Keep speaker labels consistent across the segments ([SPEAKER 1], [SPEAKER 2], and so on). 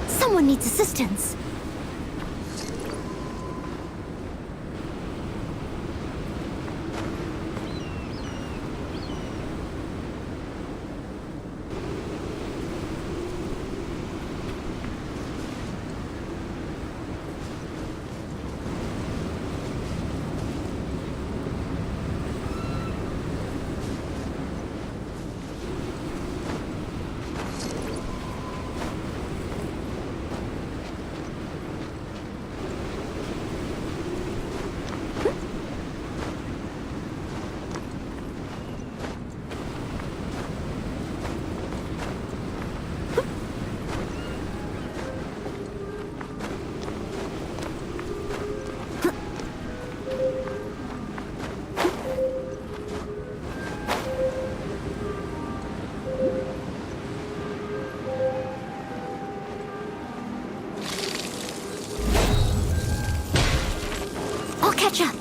[SPEAKER 1] Someone needs assistance. Catch up.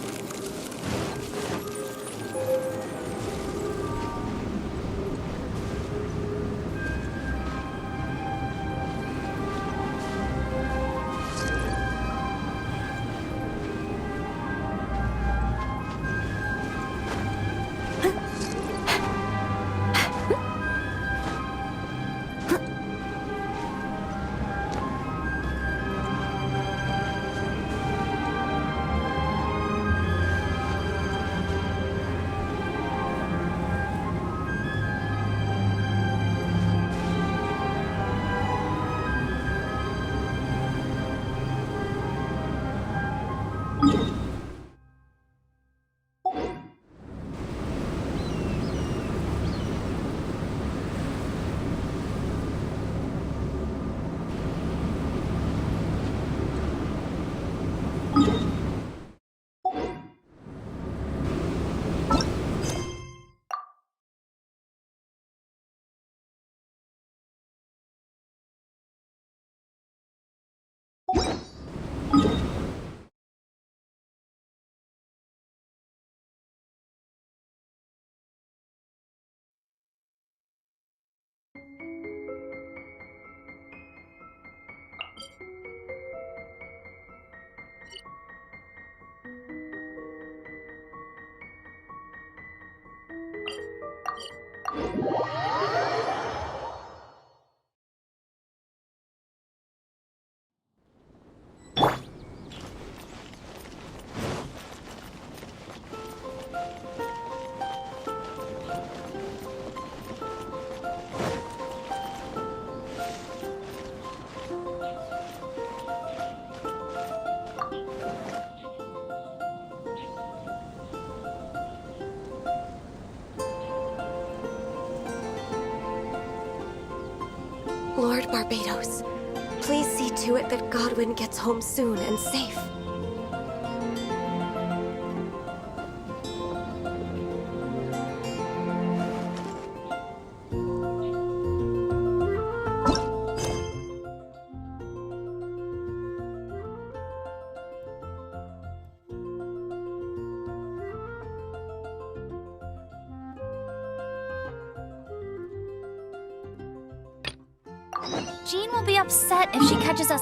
[SPEAKER 2] Lord Barbados, please see to it that Godwin gets home soon and safe.
[SPEAKER 1] Jean will be upset if she catches us.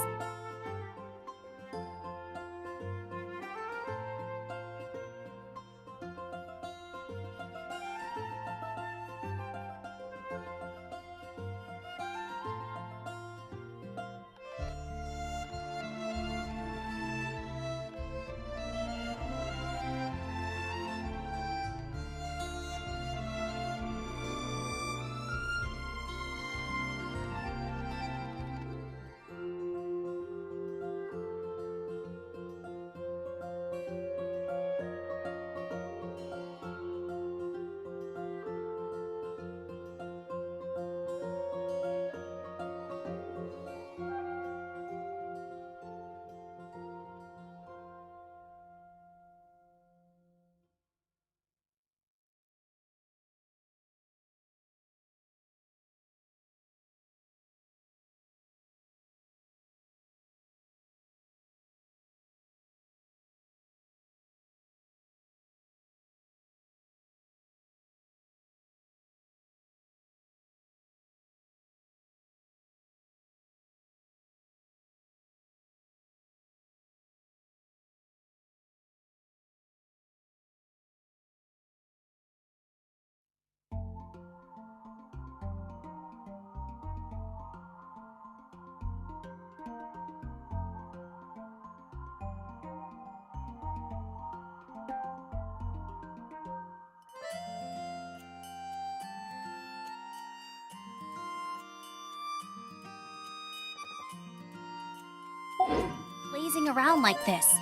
[SPEAKER 1] lazing around like this?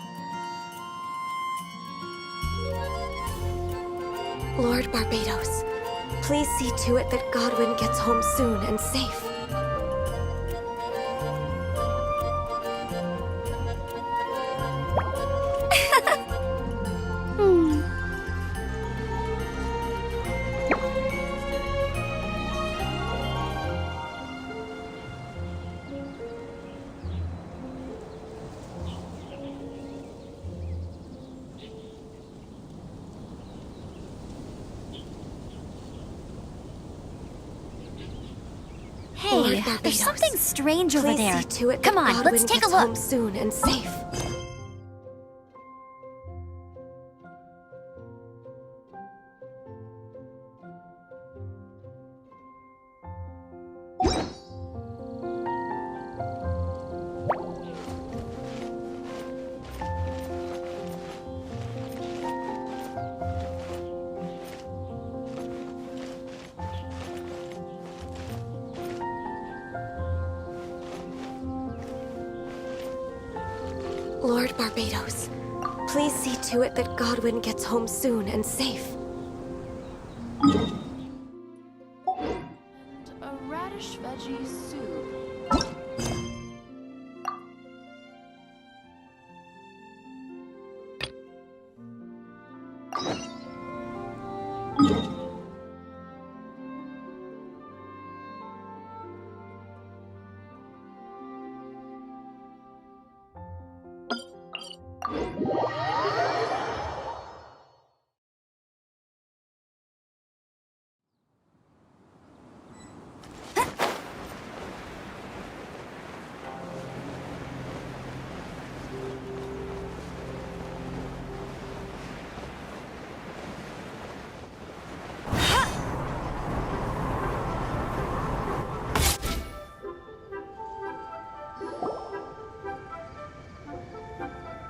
[SPEAKER 2] Lord Barbados, please see to it that Godwin gets home soon and safe.
[SPEAKER 1] Hey, there's something strange over there.
[SPEAKER 2] See to it
[SPEAKER 1] Come
[SPEAKER 2] that
[SPEAKER 1] on,
[SPEAKER 2] Godwin
[SPEAKER 1] let's take a
[SPEAKER 2] gets
[SPEAKER 1] look.
[SPEAKER 2] home soon and safe. Lord Barbados, please see to it that Godwin gets home soon and safe.
[SPEAKER 3] A radish veggie soup.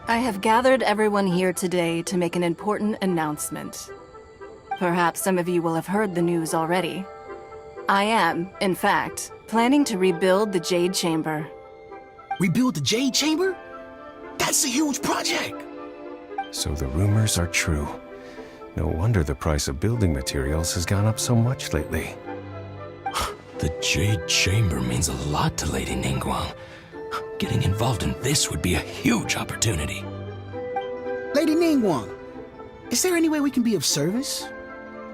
[SPEAKER 4] I have gathered everyone here today to make an important announcement. Perhaps some of you will have heard the news already. I am, in fact, planning to rebuild the Jade Chamber.
[SPEAKER 5] Rebuild the Jade Chamber? That's a huge project!
[SPEAKER 6] So the rumors are true. No wonder the price of building materials has gone up so much lately.
[SPEAKER 5] The Jade Chamber means a lot to Lady Ningguang. Getting involved in this would be a huge opportunity.
[SPEAKER 7] Lady Ningguang, is there any way we can be of service?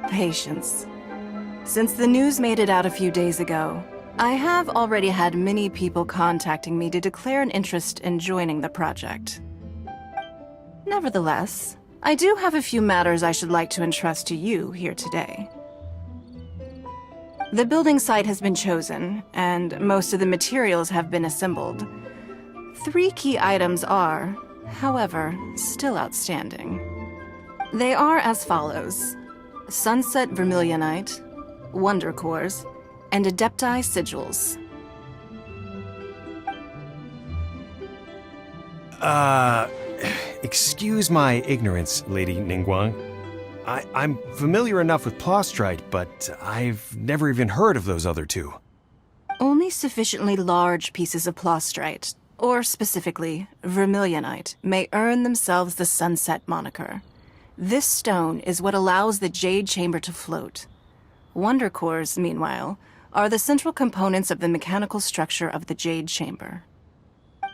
[SPEAKER 4] Patience. Since the news made it out a few days ago, I have already had many people contacting me to declare an interest in joining the project. Nevertheless, I do have a few matters I should like to entrust to you here today. The building site has been chosen, and most of the materials have been assembled. 3 key items are, however, still outstanding. They are as follows: Sunset Vermilionite, Wonder Cores, and Adepti Sigils.
[SPEAKER 6] Excuse my ignorance, Lady Ningguang. I'm familiar enough with Plostrite, but I've never even heard of those other 2.
[SPEAKER 4] Only sufficiently large pieces of Plostrite, or specifically Vermilionite, may earn themselves the Sunset moniker. This stone is what allows the Jade Chamber to float. Wonder Cores, meanwhile, are the central components of the mechanical structure of the Jade Chamber.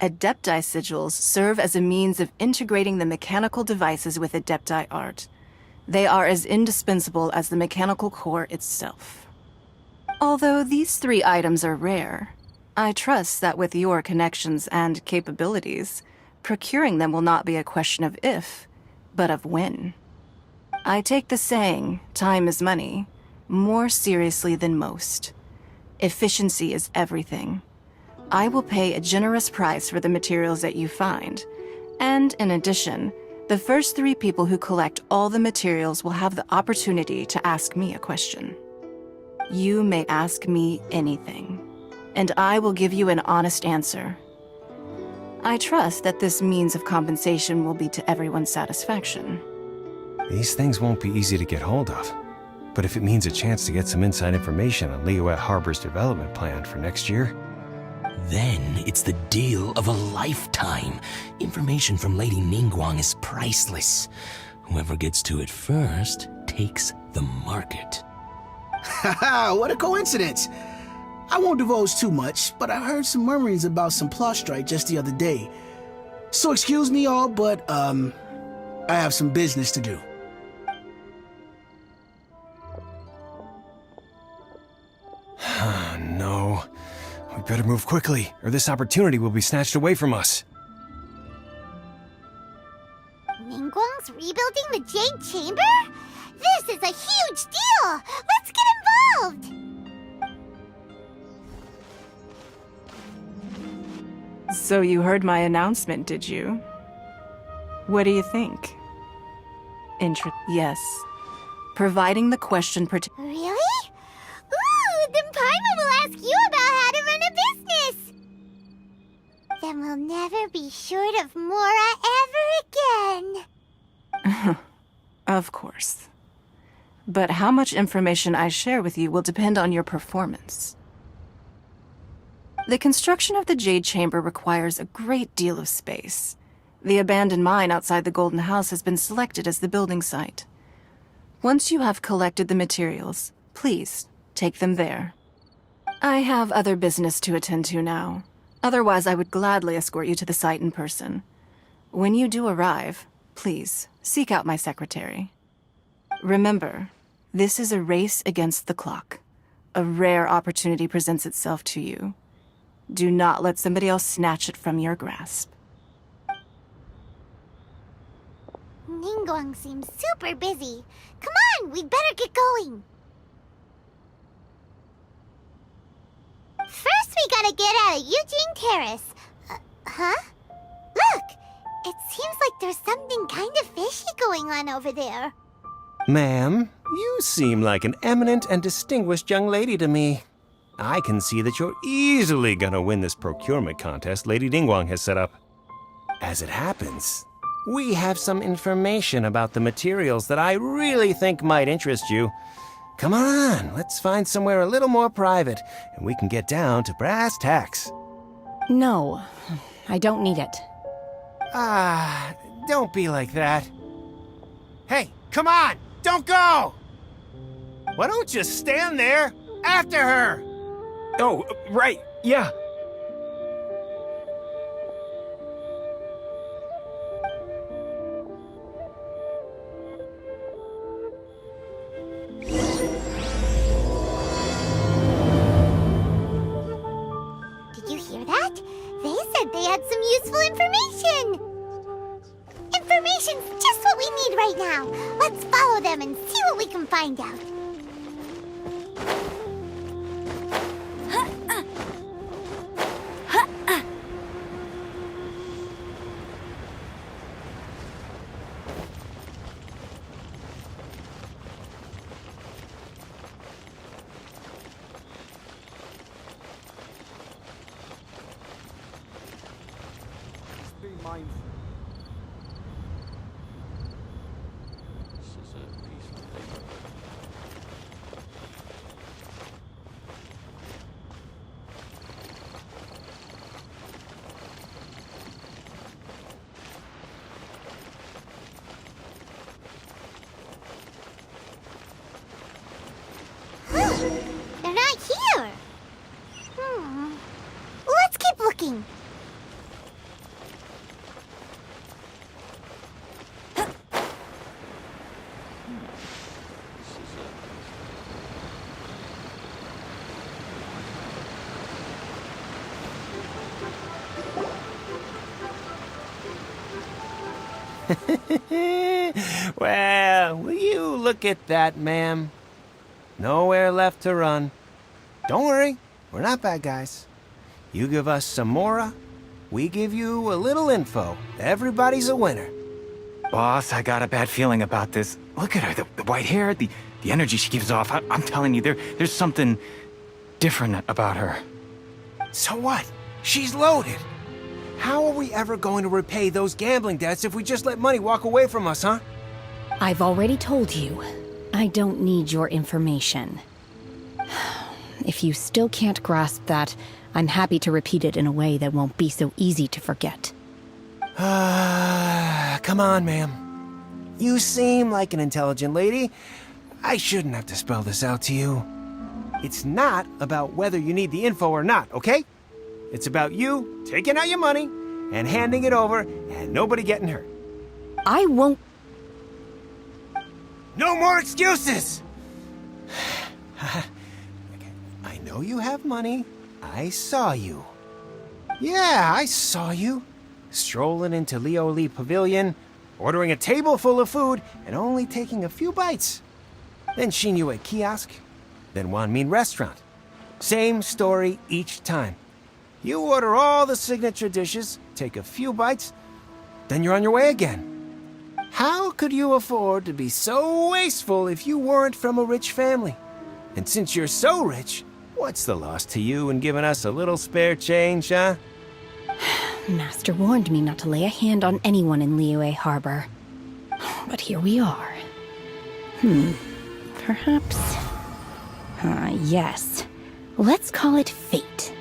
[SPEAKER 4] Adepti Sigils serve as a means of integrating the mechanical devices with Adepti art. They are as indispensable as the mechanical core itself. Although these 3 items are rare, I trust that with your connections and capabilities, procuring them will not be a question of if, but of when. I take the saying, time is money, more seriously than most. Efficiency is everything. I will pay a generous price for the materials that you find, and in addition, the first 3 people who collect all the materials will have the opportunity to ask me a question. You may ask me anything, and I will give you an honest answer. I trust that this means of compensation will be to everyone's satisfaction.
[SPEAKER 6] These things won't be easy to get hold of. But if it means a chance to get some inside information on Liyuet Harbor's development plan for next year,
[SPEAKER 5] Then it's the deal of a lifetime. Information from Lady Ningguang is priceless. Whoever gets to it first takes the market.
[SPEAKER 7] Haha, what a coincidence. I won't divulge too much, but I heard some murmurings about some Plostrite just the other day. So excuse me all, but, I have some business to do.
[SPEAKER 6] No. We better move quickly, or this opportunity will be snatched away from us.
[SPEAKER 8] Ningguang's rebuilding the Jade Chamber? This is a huge deal! Let's get involved!
[SPEAKER 4] So you heard my announcement, did you? What do you think? Yes. Providing the question
[SPEAKER 8] Really? Ooh, then Paimon will ask you about how to run a business! Then we'll never be short of Mora ever again.
[SPEAKER 4] Of course. But how much information I share with you will depend on your performance. The construction of the Jade Chamber requires a great deal of space. The abandoned mine outside the Golden House has been selected as the building site. Once you have collected the materials, please take them there. I have other business to attend to now. Otherwise, I would gladly escort you to the site in person. When you do arrive, please seek out my secretary. Remember, this is a race against the clock. A rare opportunity presents itself to you. Do not let somebody else snatch it from your grasp.
[SPEAKER 8] Ningguang seems super busy. Come on, we'd better get going. First, we gotta get out of Eugene Terrace. Huh? Look! It seems like there's something kind of fishy going on over there.
[SPEAKER 6] Ma'am, you seem like an eminent and distinguished young lady to me. I can see that you're easily gonna win this procurement contest Lady Ningguang has set up. As it happens, we have some information about the materials that I really think might interest you. Come on, let's find somewhere a little more private, and we can get down to brass tacks.
[SPEAKER 9] No, I don't need it.
[SPEAKER 6] Don't be like that. Hey, come on, don't go! Why don't you stand there after her?
[SPEAKER 5] Oh, right, yeah.
[SPEAKER 8] Did you hear that? They said they had some useful information. Information's just what we need right now. Let's follow them and see what we can find out. They're not here. Let's keep looking.
[SPEAKER 6] Well, will you look at that, ma'am? Nowhere left to run. Don't worry, we're not bad guys. You give us some Mora, we give you a little info. Everybody's a winner.
[SPEAKER 10] Boss, I got a bad feeling about this. Look at her, the white hair, the energy she gives off. I'm telling you, there's something different about her.
[SPEAKER 6] So what? She's loaded. How are we ever going to repay those gambling debts if we just let money walk away from us, huh?
[SPEAKER 9] I've already told you, I don't need your information. If you still can't grasp that, I'm happy to repeat it in a way that won't be so easy to forget.
[SPEAKER 6] Come on, ma'am. You seem like an intelligent lady. I shouldn't have to spell this out to you. It's not about whether you need the info or not, okay? It's about you taking out your money and handing it over and nobody getting hurt.
[SPEAKER 9] I won't...
[SPEAKER 6] No more excuses! I know you have money. I saw you. Yeah, I saw you. Strolling into Leo Lee Pavilion, ordering a table full of food, and only taking a few bites. Then Shinyu Kiosk, then Wanmin Restaurant. Same story each time. You order all the signature dishes, take a few bites, then you're on your way again. How could you afford to be so wasteful if you weren't from a rich family? And since you're so rich, what's the loss to you in giving us a little spare change, huh?
[SPEAKER 9] Master warned me not to lay a hand on anyone in Liyue Harbor. But here we are. Perhaps... yes. Let's call it fate.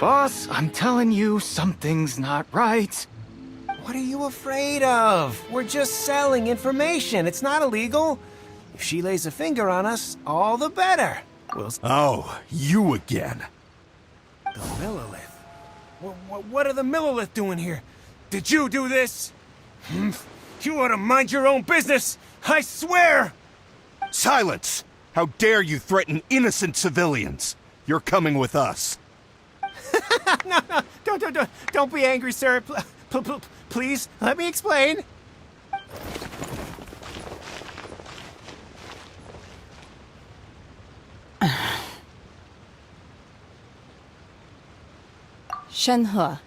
[SPEAKER 10] Boss, I'm telling you, something's not right.
[SPEAKER 6] What are you afraid of? We're just selling information. It's not illegal. If she lays a finger on us, all the better.
[SPEAKER 11] Oh, you again.
[SPEAKER 6] The Millilith. What are the Millilith doing here? Did you do this? You ought to mind your own business. I swear!
[SPEAKER 11] Silence! How dare you threaten innocent civilians? You're coming with us.
[SPEAKER 6] No, don't be angry, sir. Please, let me explain.
[SPEAKER 9] Shenhe.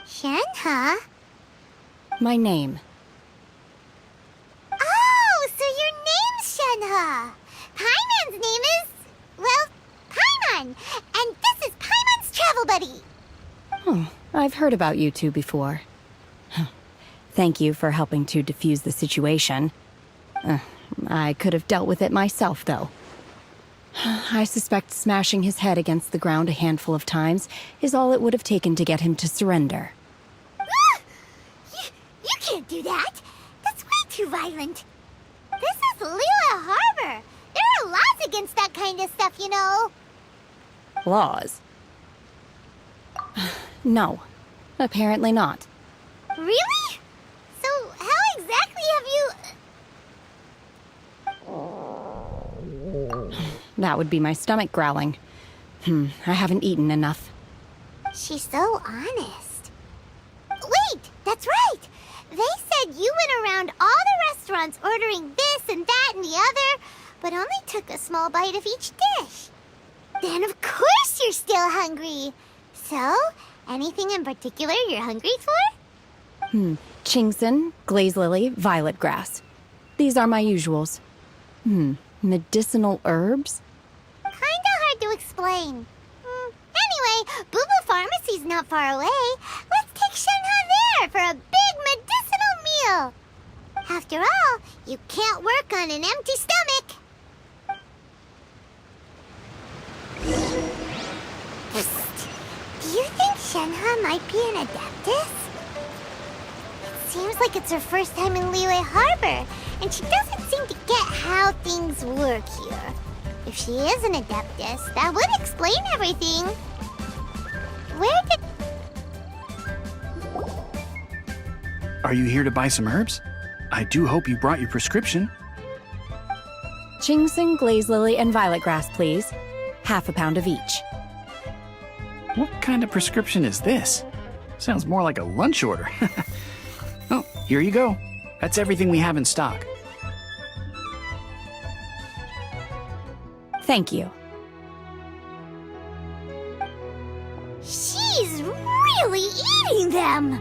[SPEAKER 8] Shenhe?
[SPEAKER 9] My name.
[SPEAKER 8] Oh, so your name's Shenhe. Paimon's name is, well, Paimon. And this is Paimon's travel buddy.
[SPEAKER 9] I've heard about you two before. Thank you for helping to defuse the situation. I could have dealt with it myself, though. I suspect smashing his head against the ground a handful of times is all it would have taken to get him to surrender.
[SPEAKER 8] You can't do that. That's way too violent. This is Liyue Harbor. There are laws against that kind of stuff, you know.
[SPEAKER 9] Laws? No, apparently not.
[SPEAKER 8] Really? So how exactly have you...
[SPEAKER 9] That would be my stomach growling. I haven't eaten enough.
[SPEAKER 8] She's so honest. Wait, that's right. They said you went around all the restaurants ordering this and that and the other, but only took a small bite of each dish. Then of course you're still hungry. So, anything in particular you're hungry for?
[SPEAKER 9] Chingson, glaze lily, violet grass. These are my usuals. Medicinal herbs?
[SPEAKER 8] Kinda hard to explain. Anyway, Boo Boo Pharmacy's not far away. Let's take Shenhe there for a big medicinal meal. After all, you can't work on an empty stomach. Psst. Do you think Shenhe might be an adeptus? It seems like it's her first time in Liyue Harbor, and she doesn't seem to get how things work here. If she is an adeptus, that would explain everything. Where did...
[SPEAKER 12] Are you here to buy some herbs? I do hope you brought your prescription.
[SPEAKER 9] Chingson, glaze lily, and violet grass, please. Half a pound of each.
[SPEAKER 12] What kind of prescription is this? Sounds more like a lunch order. Oh, here you go. That's everything we have in stock.
[SPEAKER 9] Thank you.
[SPEAKER 8] She's really eating them!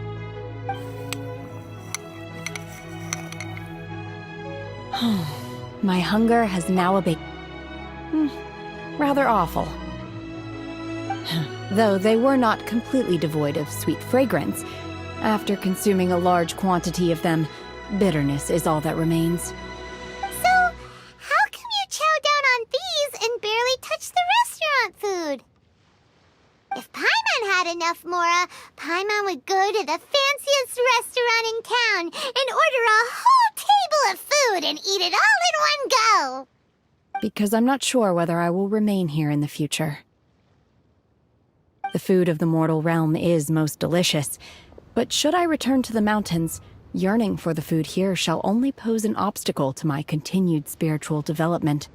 [SPEAKER 9] My hunger has now abated. Rather awful. Though they were not completely devoid of sweet fragrance, after consuming a large quantity of them, bitterness is all that remains.
[SPEAKER 8] So, how come you chow down on these and barely touch the restaurant had enough, Mora. Paimon would go to the fanciest restaurant in town and order a whole table of food and eat it all in one go.
[SPEAKER 9] Because I'm not sure whether I will remain here in the future. The food of the mortal realm is most delicious, but should I return to the mountains, yearning for the food here shall only pose an obstacle to my continued spiritual development.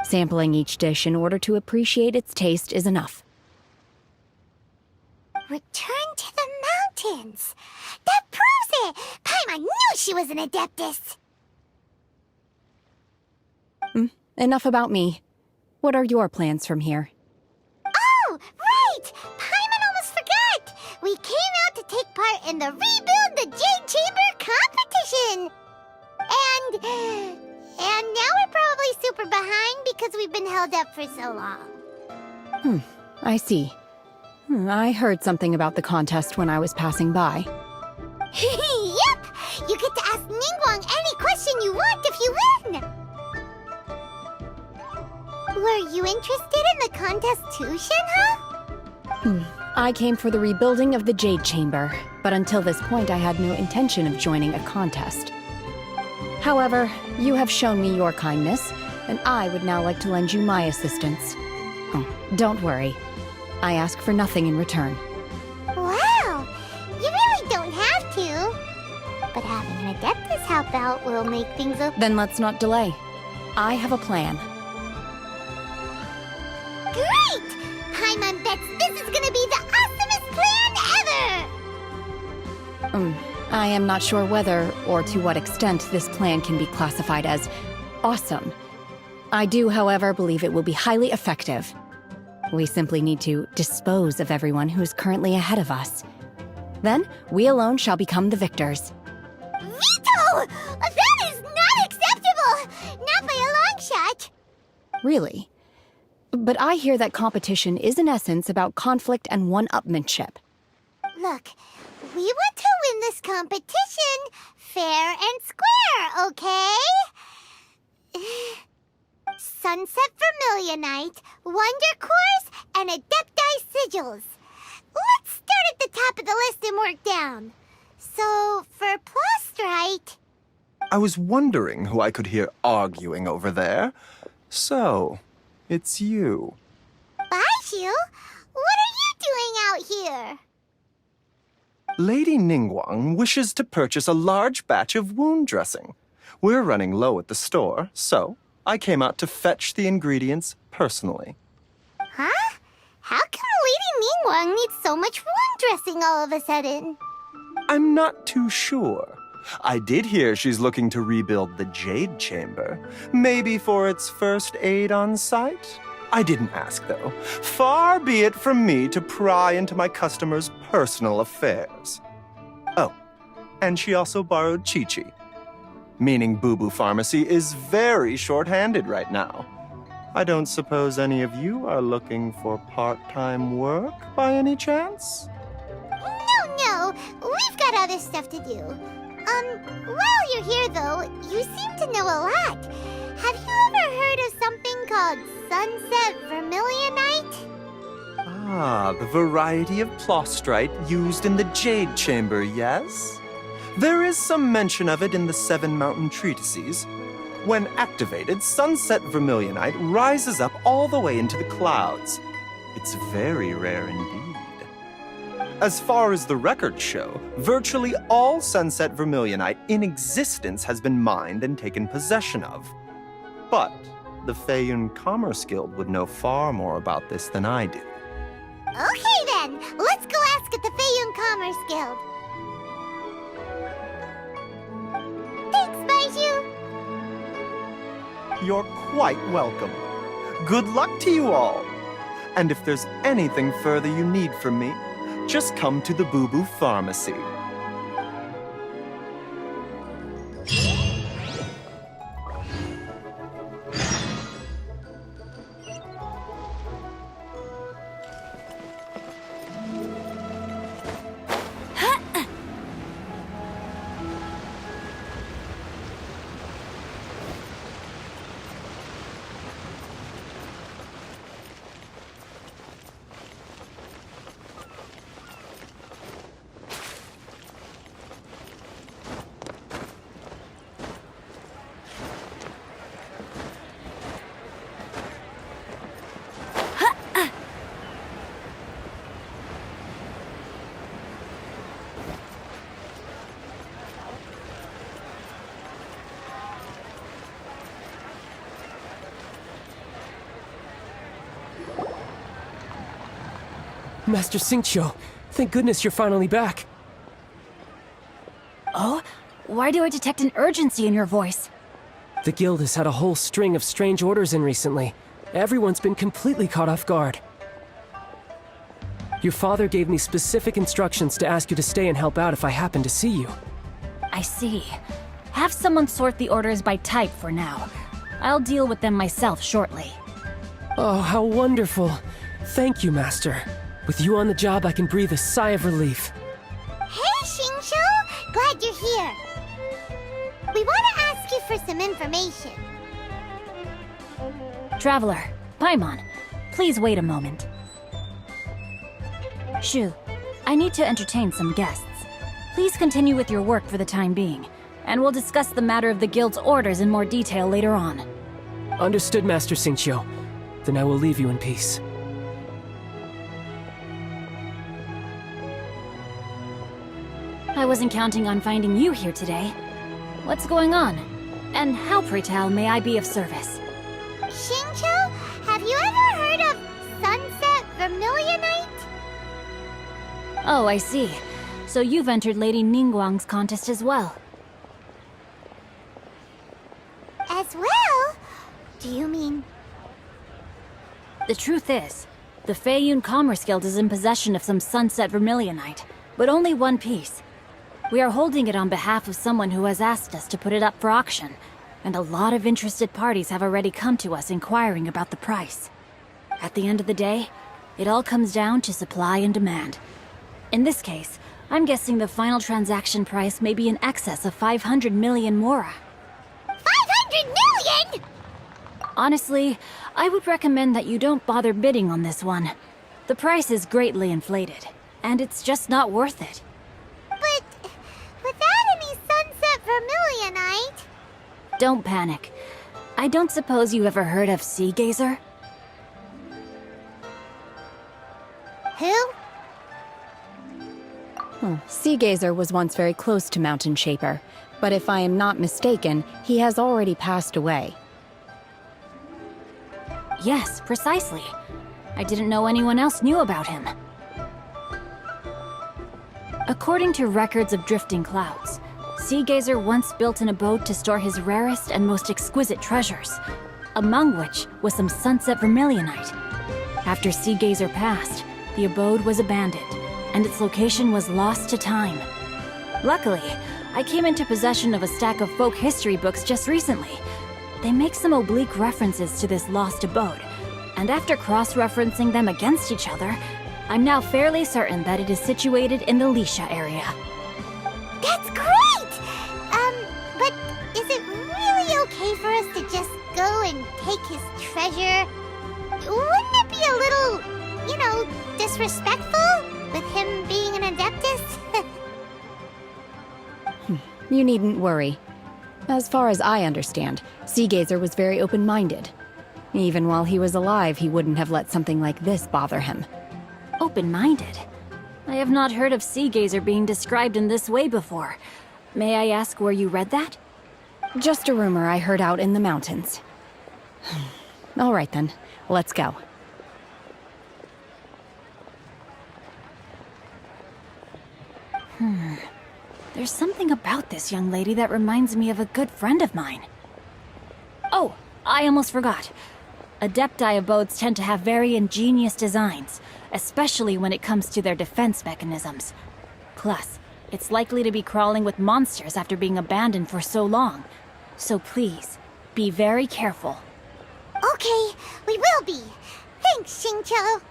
[SPEAKER 9] Sampling each dish in order to appreciate its taste is enough.
[SPEAKER 8] Return to the mountains. That proves it. Paimon knew she was an Adeptus.
[SPEAKER 9] Enough about me. What are your plans from here?
[SPEAKER 8] Oh, right! Paimon almost forgot! We came out to take part in the Rebuild the Jade Chamber competition! And now we're probably super behind because we've been held up for so long.
[SPEAKER 9] I see. I heard something about the contest when I was passing by.
[SPEAKER 8] Yep! You get to ask Ningguang any question you want if you win! Were you interested in the contest too, shenhe?
[SPEAKER 9] I came for the rebuilding of the Jade Chamber, but until this point I had no intention of joining a contest. However, you have shown me your kindness, and I would now like to lend you my assistance. Oh, don't worry. I ask for nothing in return.
[SPEAKER 8] Wow! You really don't have to. But having an Adeptus help out will make things
[SPEAKER 9] Then let's not delay. I have a plan.
[SPEAKER 8] Great! Paimon bets this is gonna be the awesomest plan ever!
[SPEAKER 9] I am not sure whether or to what extent this plan can be classified as awesome. I do, however, believe it will be highly effective. We simply need to dispose of everyone who is currently ahead of us. Then, we alone shall become the victors.
[SPEAKER 8] Veto! That is not acceptable! Not by a long shot!
[SPEAKER 9] Really? But I hear that competition is in essence about conflict and one-upmanship.
[SPEAKER 8] Look, we want to win this competition fair and square, okay? Sunset Vermilionite, Wonder Cores, and Adepti Sigils. Let's start at the top of the list and work down. So, for Plostrite...
[SPEAKER 13] I was wondering who I could hear arguing over there. So, it's you.
[SPEAKER 8] Baishu? What are you doing out here?
[SPEAKER 13] Lady Ningguang wishes to purchase a large batch of wound dressing. We're running low at the store, so I came out to fetch the ingredients personally.
[SPEAKER 8] Huh? How come Lady Ningguang needs so much wound dressing all of a sudden?
[SPEAKER 13] I'm not too sure. I did hear she's looking to rebuild the Jade Chamber. Maybe for its first aid on site? I didn't ask, though. Far be it from me to pry into my customers' personal affairs. Oh, and she also borrowed Chi-Chi. Meaning Boo Boo Pharmacy is very short-handed right now. I don't suppose any of you are looking for part-time work by any chance?
[SPEAKER 8] No, we've got other stuff to do. While you're here though, you seem to know a lot. Have you ever heard of something called Sunset Vermilionite?
[SPEAKER 13] Ah, the variety of Plostrite used in the Jade Chamber, yes? There is some mention of it in the Seven Mountain Treatises. When activated, Sunset Vermilionite rises up all the way into the clouds. It's very rare indeed. As far as the records show, virtually all Sunset Vermilionite in existence has been mined and taken possession of. But the Feiyun Commerce Guild would know far more about this than I do.
[SPEAKER 8] Okay then, let's go ask at the Feiyun Commerce Guild. Thanks, Baishu.
[SPEAKER 13] You're quite welcome. Good luck to you all. And if there's anything further you need from me, just come to the Boo Boo Pharmacy.
[SPEAKER 14] Master Xingqiu. Thank goodness you're finally back.
[SPEAKER 1] Oh? Why do I detect an urgency in your voice?
[SPEAKER 14] The guild has had a whole string of strange orders in recently. Everyone's been completely caught off guard. Your father gave me specific instructions to ask you to stay and help out if I happen to see you.
[SPEAKER 1] I see. Have someone sort the orders by type for now. I'll deal with them myself shortly.
[SPEAKER 14] Oh, how wonderful. Thank you, Master. With you on the job, I can breathe a sigh of relief.
[SPEAKER 8] Hey, Xingqiu! Glad you're here. We want to ask you for some information.
[SPEAKER 1] Traveler, Paimon, please wait a moment. Shu, I need to entertain some guests. Please continue with your work for the time being, and we'll discuss the matter of the guild's orders in more detail later on.
[SPEAKER 14] Understood, Master Xingqiu. Then I will leave you in peace.
[SPEAKER 1] I wasn't counting on finding you here today. What's going on? And how, pray tell, may I be of service?
[SPEAKER 8] Xingqiu, have you ever heard of Sunset Vermilionite?
[SPEAKER 1] Oh, I see. So you've entered Lady Ningguang's contest as well.
[SPEAKER 8] As well? Do you mean...
[SPEAKER 1] The truth is, the Feiyun Commerce Guild is in possession of some Sunset Vermilionite, but only one piece. We are holding it on behalf of someone who has asked us to put it up for auction, and a lot of interested parties have already come to us inquiring about the price. At the end of the day, it all comes down to supply and demand. In this case, I'm guessing the final transaction price may be in excess of 500 million mora.
[SPEAKER 8] 500 million?!
[SPEAKER 1] Honestly, I would recommend that you don't bother bidding on this one. The price is greatly inflated, and it's just not worth it.
[SPEAKER 8] But without any Sunset Vermilionite...
[SPEAKER 1] Don't panic. I don't suppose you ever heard of Sea Gazer?
[SPEAKER 8] Who?
[SPEAKER 9] Sea Gazer was once very close to Mountain Shaper, but if I am not mistaken, he has already passed away.
[SPEAKER 1] Yes, precisely. I didn't know anyone else knew about him. According to records of drifting clouds, Sea Gazer once built an abode to store his rarest and most exquisite treasures, among which was some Sunset Vermilionite. After Sea Gazer passed, the abode was abandoned, and its location was lost to time. Luckily, I came into possession of a stack of folk history books just recently. They make some oblique references to this lost abode, and after cross-referencing them against each other, I'm now fairly certain that it is situated in the Lisha area.
[SPEAKER 8] That's great! But is it really okay for us to just go and take his treasure? Wouldn't it be a little, disrespectful? With him being an Adeptus?
[SPEAKER 9] You needn't worry. As far as I understand, Sea Gazer was very open-minded. Even while he was alive, he wouldn't have let something like this bother him.
[SPEAKER 1] Open-minded? I have not heard of Sea Gazer being described in this way before. May I ask where you read that?
[SPEAKER 9] Just a rumor I heard out in the mountains. All right then, let's go.
[SPEAKER 1] There's something about this young lady that reminds me of a good friend of mine. Oh, I almost forgot. Adepti abodes tend to have very ingenious designs, especially when it comes to their defense mechanisms. Plus, it's likely to be crawling with monsters after being abandoned for so long. So please, be very careful.
[SPEAKER 8] Okay, we will be. Thanks, Xingqiu.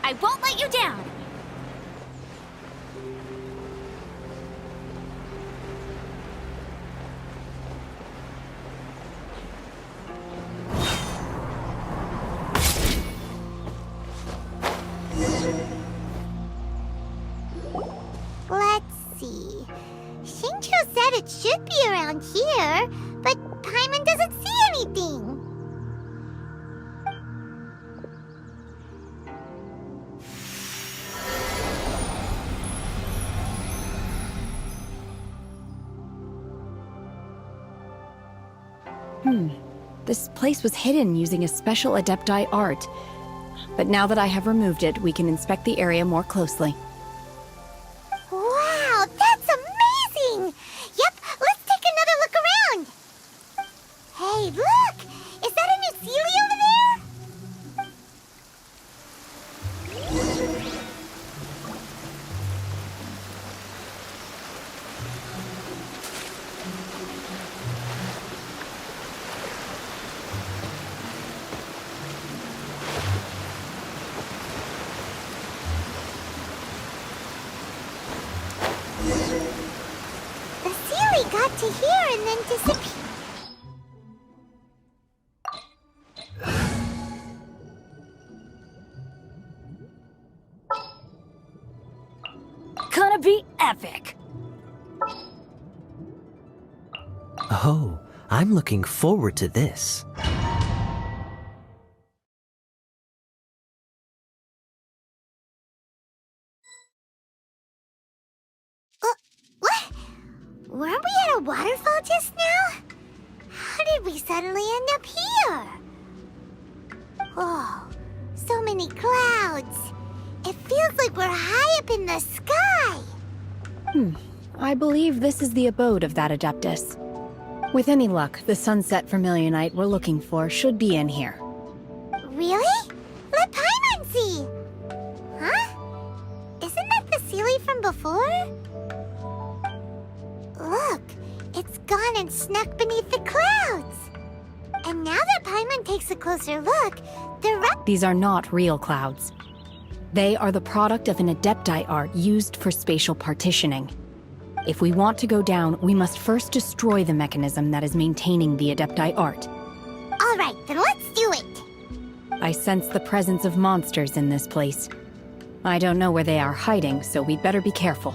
[SPEAKER 1] I won't let you down!
[SPEAKER 8] Let's see. Xingqiu said it should be around here, but Paimon anything.
[SPEAKER 9] This place was hidden using a special Adepti art. But now that I have removed it, we can inspect the area more closely.
[SPEAKER 8] Wow, that's amazing! Yep, let's take another look around. Hey, look! Is that a new Sealy over there? The Sealy got to here and then disappeared.
[SPEAKER 1] Gonna be epic!
[SPEAKER 15] Oh, I'm looking forward to this.
[SPEAKER 8] What? Weren't we at a waterfall just now? How did we suddenly end up here? Oh, so many clouds. It feels like we're high up in the sky.
[SPEAKER 9] I believe this is the abode of that Adeptus. With any luck, the sunset vermilionite we're looking for should be in here.
[SPEAKER 8] Really? Let Paimon see. Huh? Isn't that the Sealy from before? Look, it's gone and snuck beneath the clouds. And now that Paimon takes a closer look,
[SPEAKER 9] These are not real clouds. They are the product of an Adepti art used for spatial partitioning. If we want to go down, we must first destroy the mechanism that is maintaining the Adepti art.
[SPEAKER 8] All right, then let's do it.
[SPEAKER 9] I sense the presence of monsters in this place. I don't know where they are hiding, so we'd better be careful.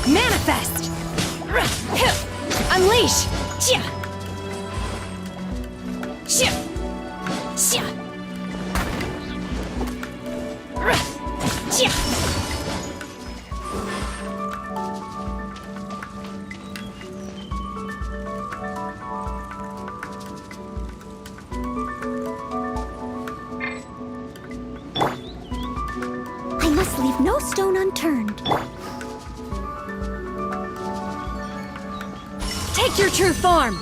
[SPEAKER 1] Manifest! Unleash!
[SPEAKER 8] I must leave no stone unturned.
[SPEAKER 1] Take your true form!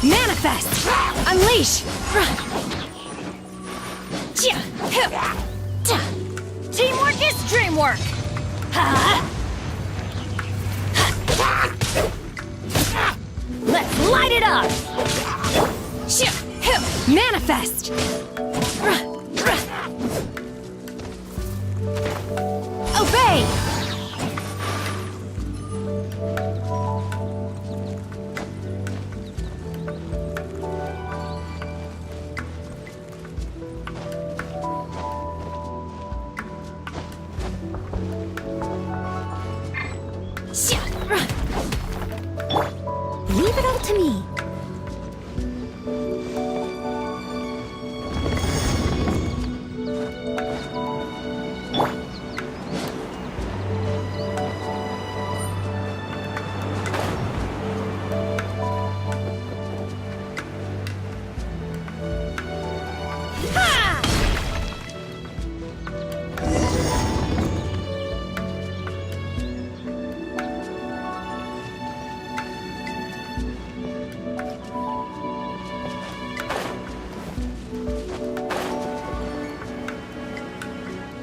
[SPEAKER 1] Manifest! Unleash! Teamwork is dreamwork! Let's light it up! Manifest! Obey!
[SPEAKER 8] Leave it all to me.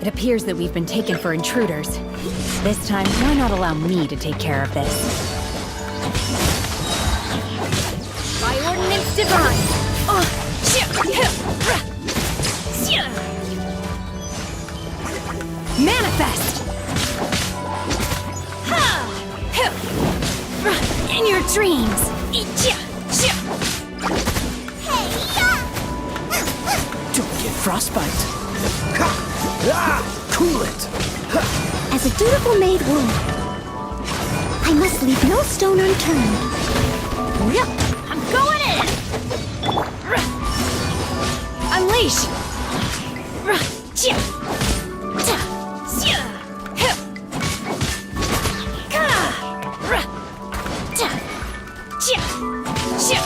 [SPEAKER 9] It appears that we've been taken for intruders. This time, why not allow me to take care of this?
[SPEAKER 1] By ordinance divine!
[SPEAKER 9] Manifest!
[SPEAKER 1] In your dreams!
[SPEAKER 14] Don't get frostbite. Cool it.
[SPEAKER 8] As a dutiful maid would, I must leave no stone unturned.
[SPEAKER 1] I'm going in! Unleash!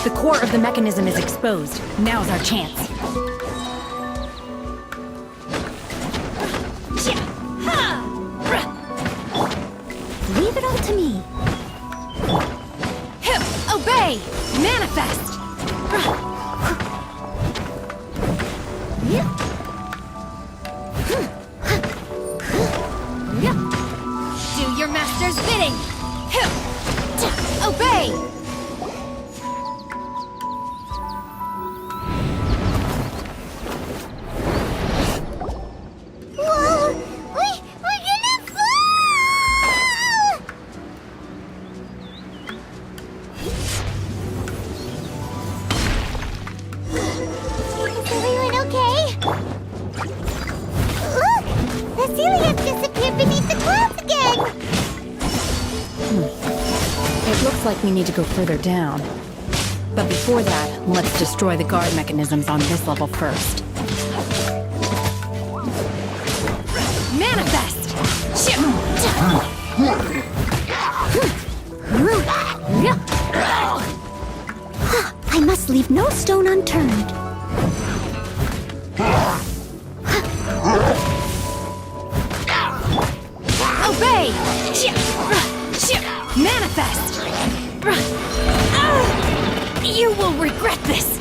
[SPEAKER 9] The core of the mechanism is exposed. Now's our chance.
[SPEAKER 8] Leave it all to me.
[SPEAKER 9] Obey! Manifest!
[SPEAKER 1] Do your master's bidding! Obey!
[SPEAKER 8] Whoa! We're gonna fall! Is everyone okay? Look! The ceiling disappeared beneath the clouds again!
[SPEAKER 9] It looks like we need to go further down. But before that, let's destroy the guard mechanisms on this level first.
[SPEAKER 1] Manifest!
[SPEAKER 8] I must leave no stone unturned.
[SPEAKER 1] Obey! Manifest! You will regret this!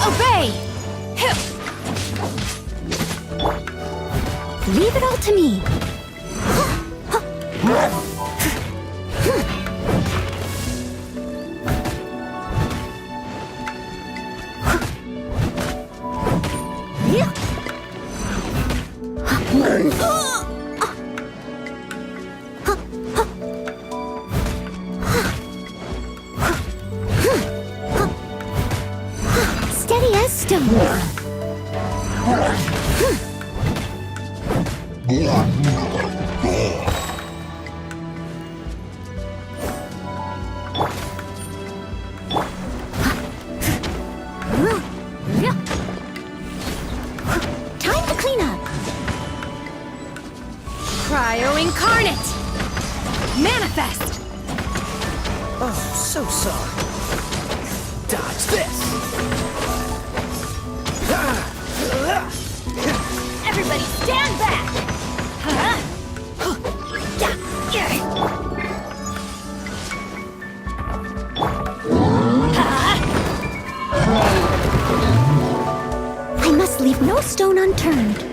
[SPEAKER 1] Obey!
[SPEAKER 8] Leave it all to me. Steady as stone. Time to clean up.
[SPEAKER 1] Cryo incarnate! Manifest!
[SPEAKER 14] Oh, so sorry. Dodge this.
[SPEAKER 1] Everybody stand back!
[SPEAKER 8] I must leave no stone unturned.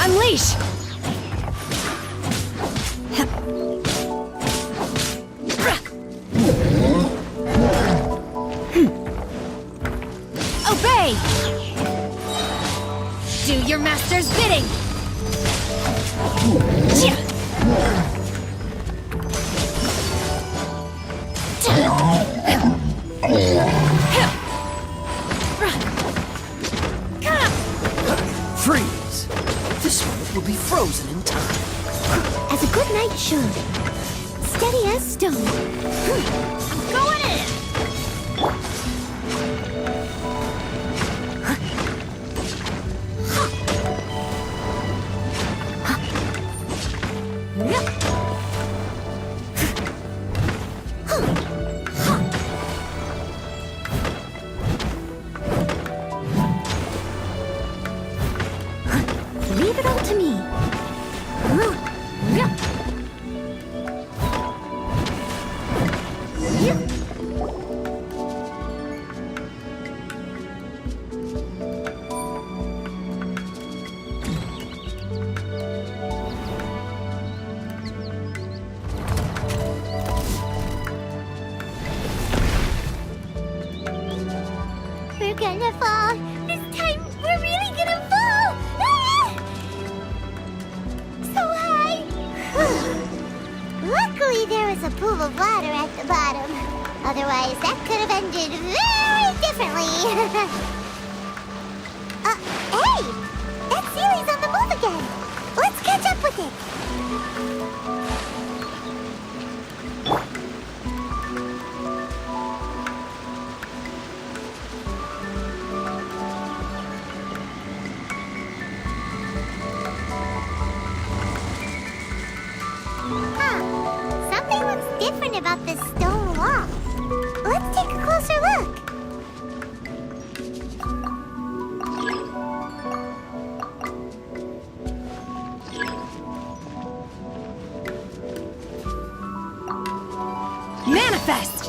[SPEAKER 9] Unleash! Obey! Do your master's bidding!
[SPEAKER 15] Freeze! This one will be frozen in time.
[SPEAKER 8] As a good knight should. Steady as stone. I'm going in! Leave it all to me. We're gonna fall. This time, we're really gonna fall. Ah! So high. Luckily, there was a pool of water at the bottom. Otherwise, that could have ended very differently. Hey! That Sealy's on the move again. Let's catch up with it. Something looks different about this stone wall. Let's take a closer look.
[SPEAKER 9] Manifest!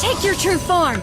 [SPEAKER 9] Take your true form!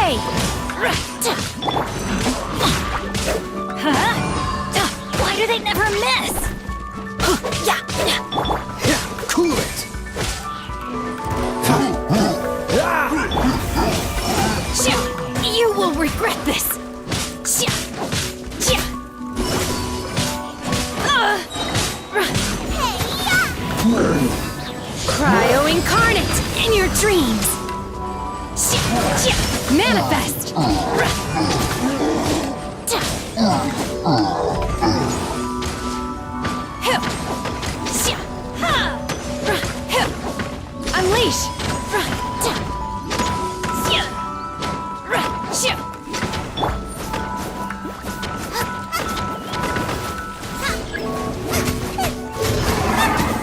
[SPEAKER 1] Obey! Huh? Why do they never miss?
[SPEAKER 7] Cool it!
[SPEAKER 1] You will regret this! Cryo incarnate in your dreams! Manifest! Unleash!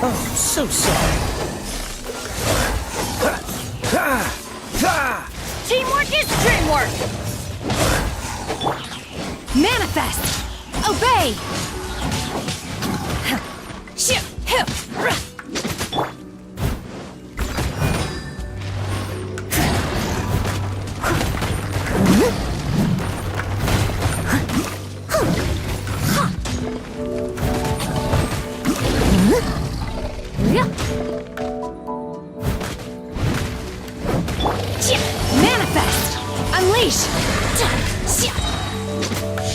[SPEAKER 14] Oh, so sorry.
[SPEAKER 1] Teamwork is dreamwork! Manifest! Obey! Manifest! Unleash!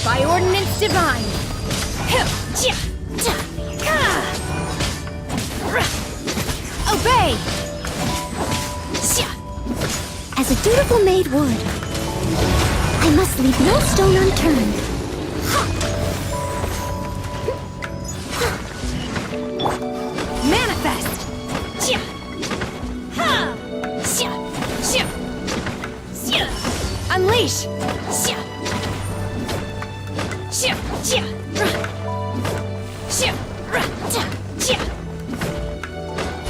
[SPEAKER 1] By ordinance divine! Obey!
[SPEAKER 8] As a dutiful maid would, I must leave no stone unturned.
[SPEAKER 1] Manifest! Unleash!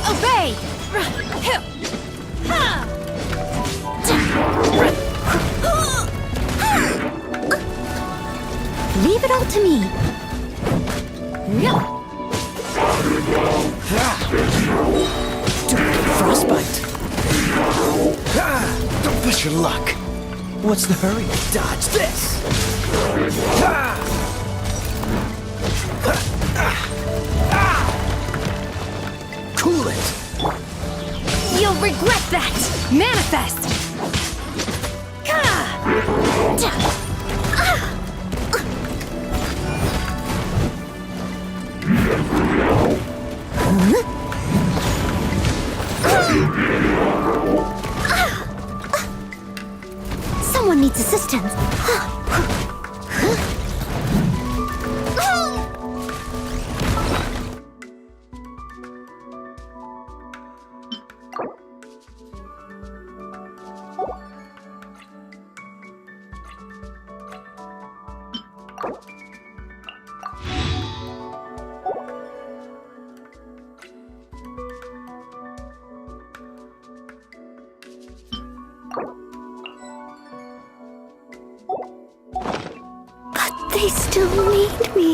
[SPEAKER 1] Obey!
[SPEAKER 8] Leave it all to me.
[SPEAKER 15] Frostbite. Don't push your luck. What's the hurry? Dodge this.
[SPEAKER 7] Cool it!
[SPEAKER 1] You'll regret that! Manifest!
[SPEAKER 8] Someone needs assistance. They still need me.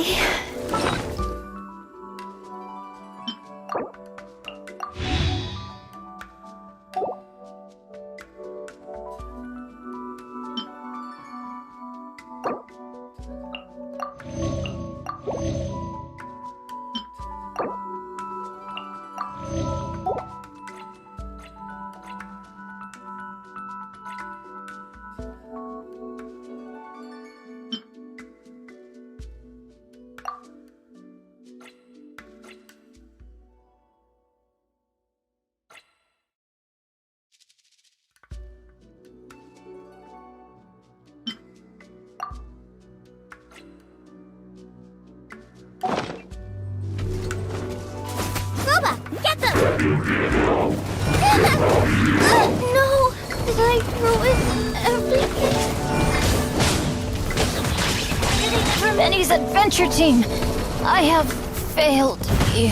[SPEAKER 8] No! Did I ruin everything?
[SPEAKER 1] From Eddie's adventure team, I have failed you.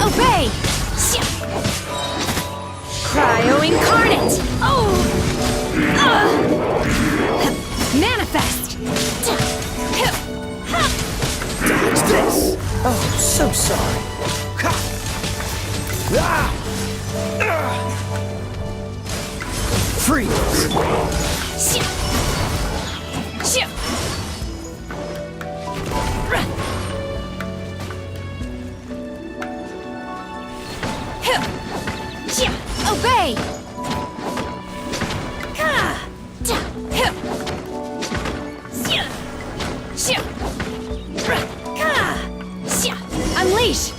[SPEAKER 8] Obey!
[SPEAKER 9] Cryo incarnate! Oh! Manifest!
[SPEAKER 14] Dodge this! Oh, so sorry. Freeze!
[SPEAKER 9] Obey! Unleash!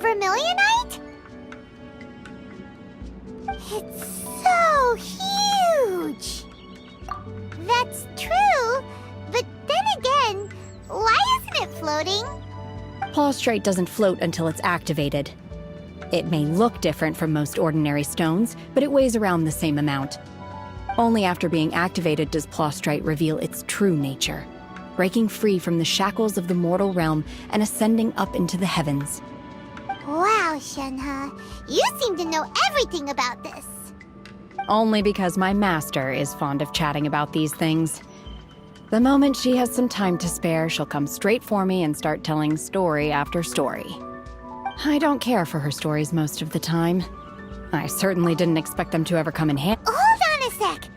[SPEAKER 8] Vermilionite? It's so huge! That's true, but then again, why isn't it floating?
[SPEAKER 9] Plaustrite doesn't float until it's activated. It may look different from most ordinary stones, but it weighs around the same amount. Only after being activated does Plaustrite reveal its true nature, breaking free from the shackles of the mortal realm and ascending up into the heavens.
[SPEAKER 8] Wow, Shenhe, you seem to know everything about this.
[SPEAKER 9] Only because my master is fond of chatting about these things. The moment she has some time to spare, she'll come straight for me and start telling story after story. I don't care for her stories most of the time. I certainly didn't expect them to ever come in handy.
[SPEAKER 8] Hold on a sec!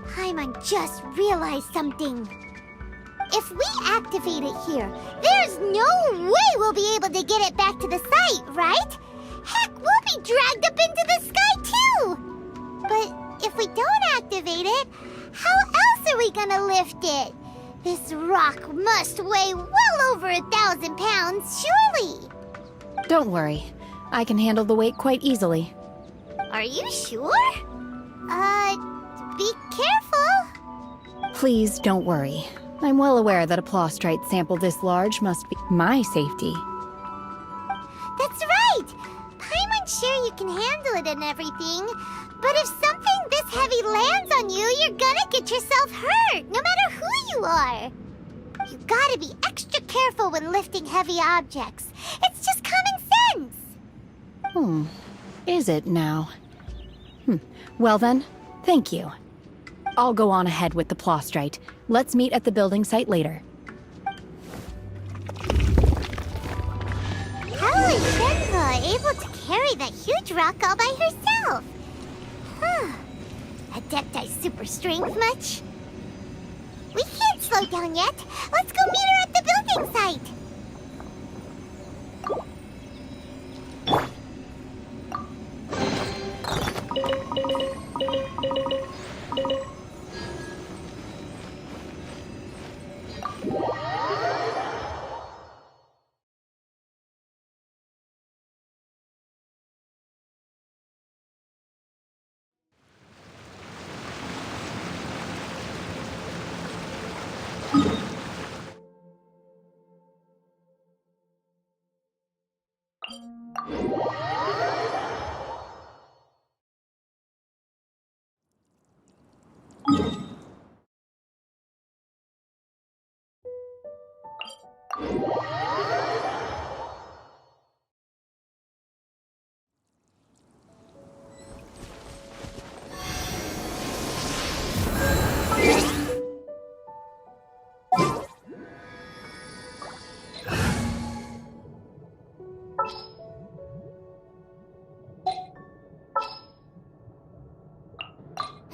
[SPEAKER 8] Paimon just realized something. If we activate it here, there's no way we'll be able to get it back to the site, right? Heck, we'll be dragged up into the sky too! But if we don't activate it, how else are we gonna lift it? This rock must weigh well over 1,000 pounds, surely!
[SPEAKER 9] Don't worry. I can handle the weight quite easily.
[SPEAKER 8] Are you sure? Be careful.
[SPEAKER 9] Please don't worry. I'm well aware that a Plaustrite sample this large must be my safety.
[SPEAKER 8] That's right! Paimon's sure you can handle it and everything, but if something this heavy lands on you, you're gonna get yourself hurt, no matter who you are. You gotta be extra careful when lifting heavy objects. It's just common sense.
[SPEAKER 9] Is it now? Well then, thank you. I'll go on ahead with the Plaustrite. Let's meet at the building site later.
[SPEAKER 8] How is Shenhe able to carry that huge rock all by herself? Adepti super strength much? We can't slow down yet. Let's go meet her at the building site.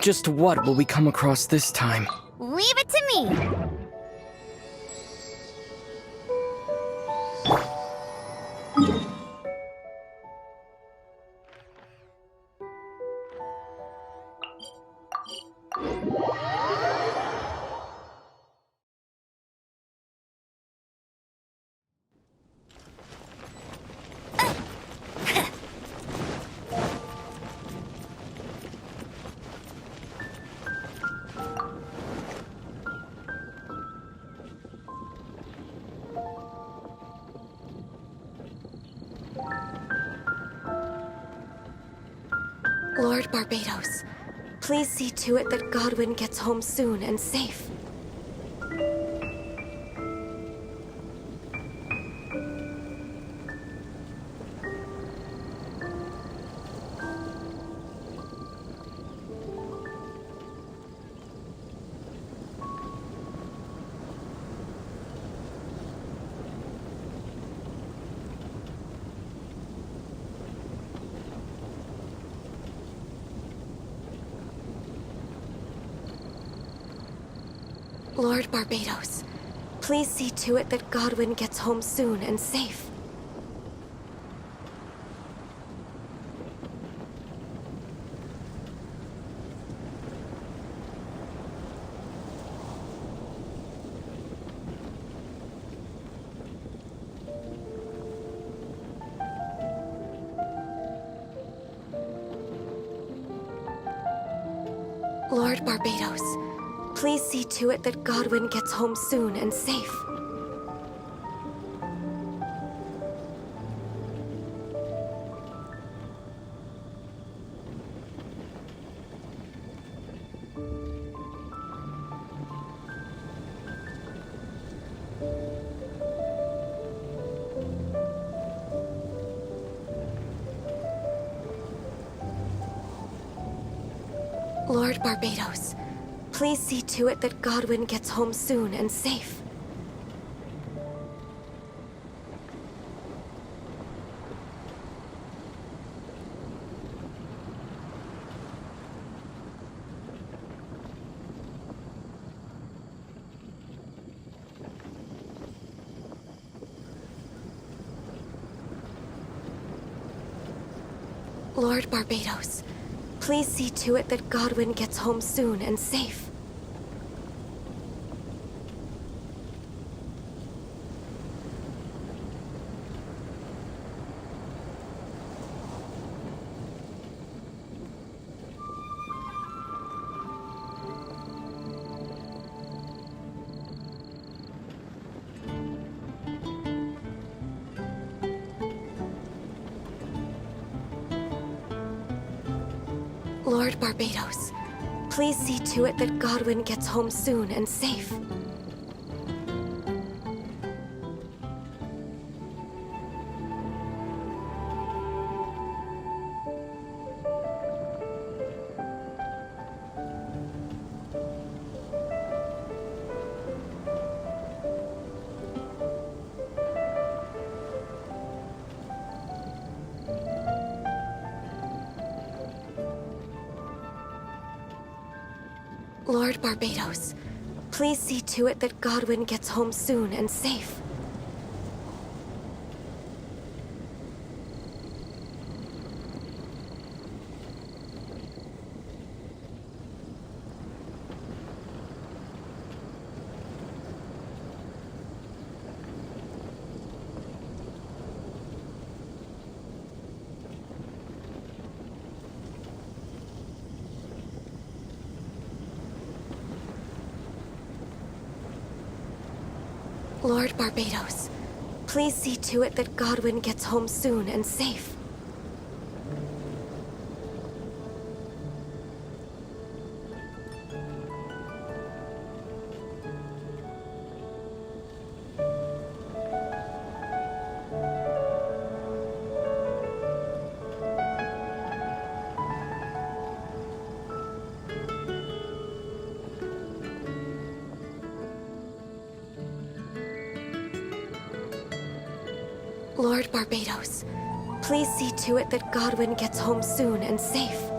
[SPEAKER 14] Just what will we come across this time?
[SPEAKER 8] Leave it to me.
[SPEAKER 2] Lord Barbados, please see to it that Godwin gets home soon and safe. Lord Barbados, please see to it that Godwin gets home soon and safe. Lord Barbados, please see to it that Godwin gets home soon and safe. Lord Barbados, please see to it that Godwin gets home soon and safe. Lord Barbados, please see to it that Godwin gets home soon and safe. Lord Barbados, please see to it that Godwin gets home soon and safe. Lord Barbados, please see to it that Godwin gets home soon and safe. Lord Barbados, please see to it that Godwin gets home soon and safe. Lord Barbados, please see to it that Godwin gets home soon and safe.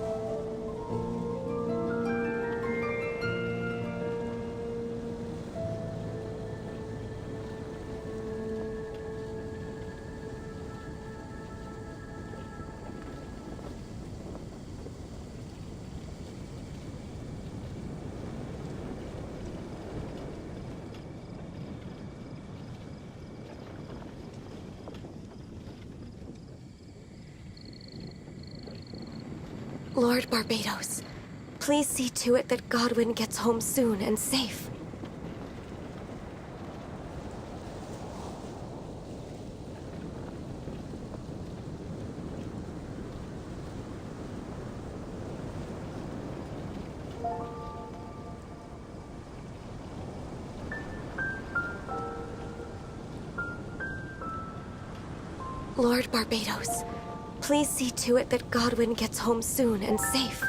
[SPEAKER 2] Lord Barbados, please see to it that Godwin gets home soon and safe. Lord Barbados, please see to it that Godwin gets home soon and safe.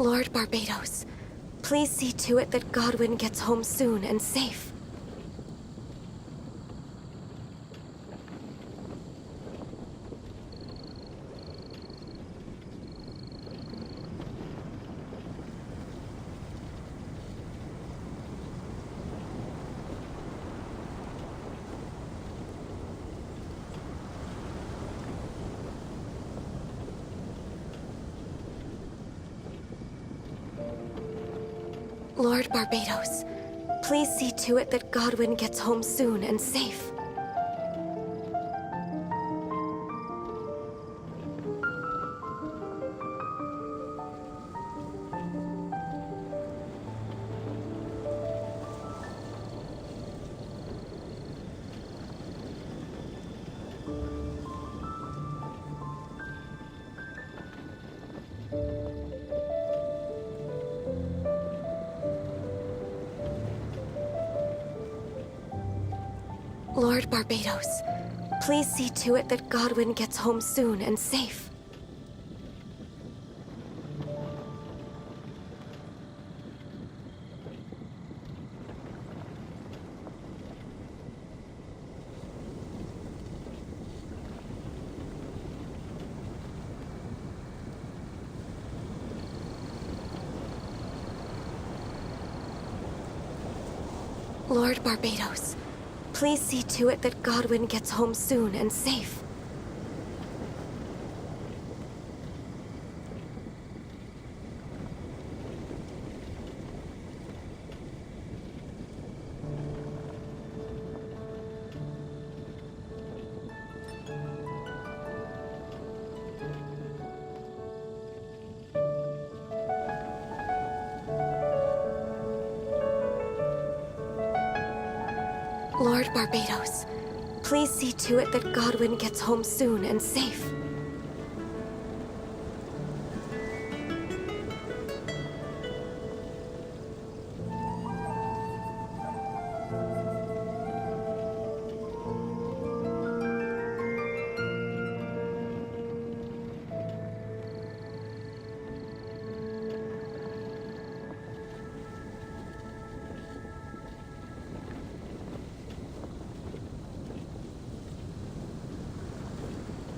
[SPEAKER 2] Lord Barbados, please see to it that Godwin gets home soon and safe. Lord Barbados, please see to it that Godwin gets home soon and safe. Lord Barbados, please see to it that Godwin gets home soon and safe. Lord Barbados, please see to it that Godwin gets home soon and safe. Lord Barbados, please see to it that Godwin gets home soon and safe.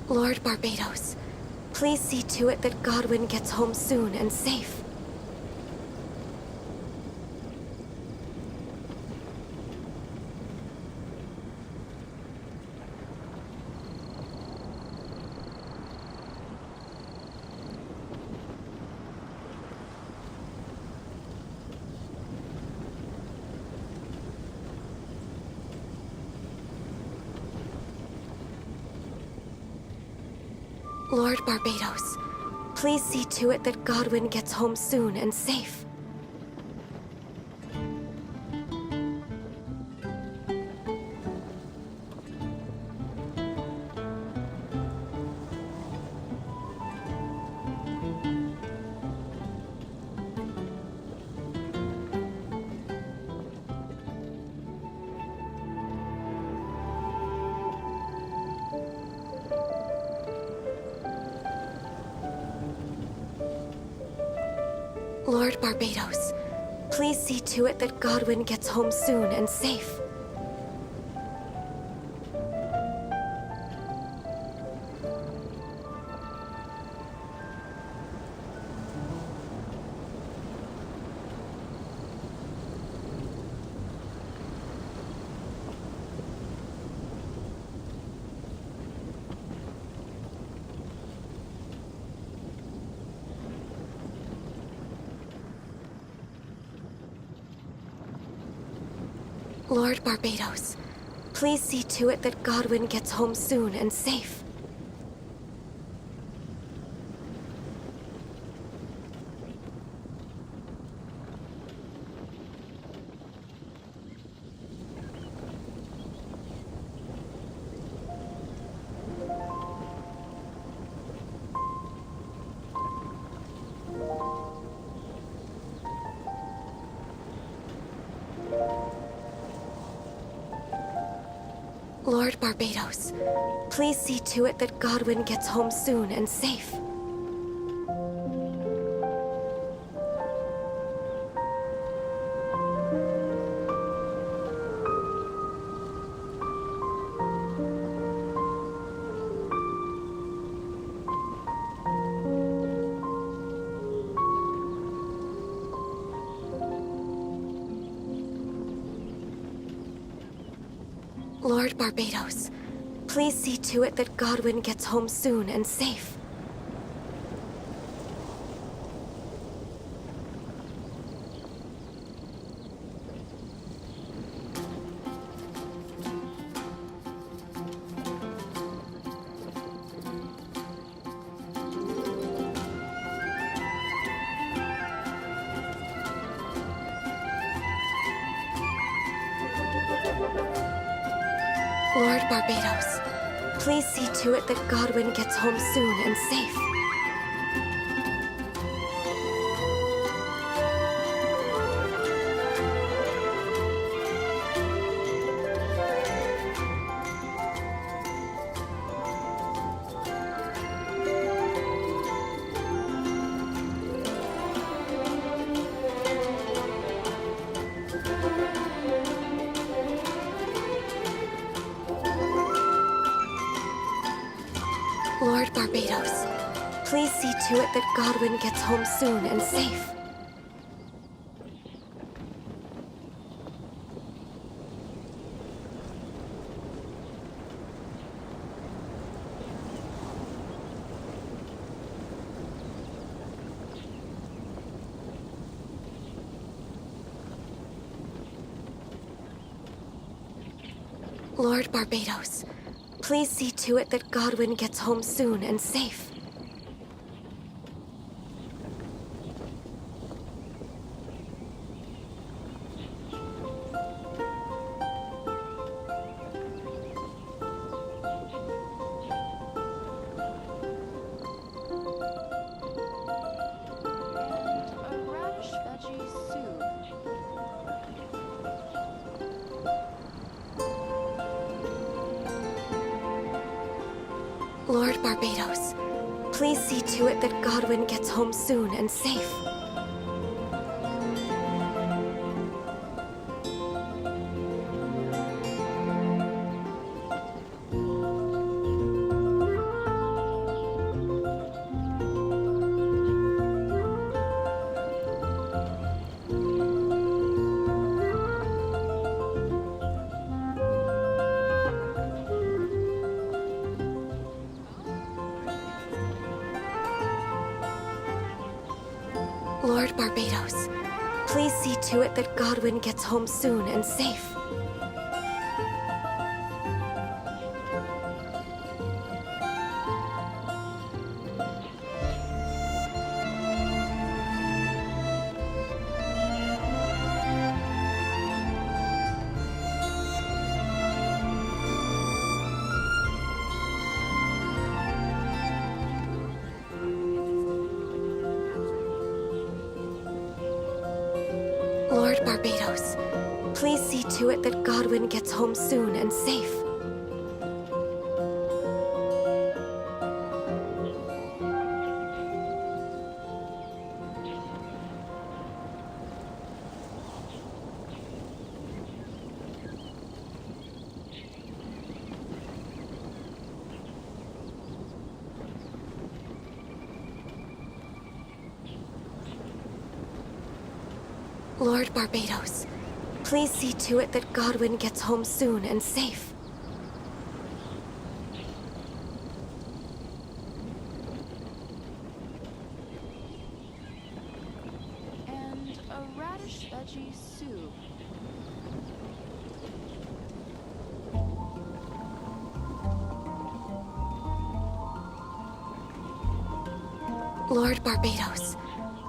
[SPEAKER 2] Lord Barbados, please see to it that Godwin gets home soon and safe. Lord Barbados, please see to it that Godwin gets home soon and safe. Lord Barbados, please see to it that Godwin gets home soon and safe. Lord Barbados, please see to it that Godwin gets home soon and safe. Lord Barbados, please see to it that Godwin gets home soon and safe. Lord Barbados, please see to it that Godwin gets home soon and safe. Lord Barbados, please see to it that Godwin gets home soon and safe. Lord Barbados, please see to it that Godwin gets home soon and safe. Lord Barbados, please see to it that Godwin gets home soon and safe.
[SPEAKER 3] A radish veggie soup.
[SPEAKER 2] Lord Barbados, please see to it that Godwin gets home soon and safe. Lord Barbados, please see to it that Godwin gets home soon and safe. Lord Barbados, please see to it that Godwin gets home soon and safe. Lord Barbados, please see to it that Godwin gets home soon and safe.
[SPEAKER 3] And a radish veggie soup.
[SPEAKER 2] Lord Barbados,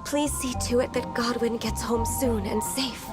[SPEAKER 2] please see to it that Godwin gets home soon and safe.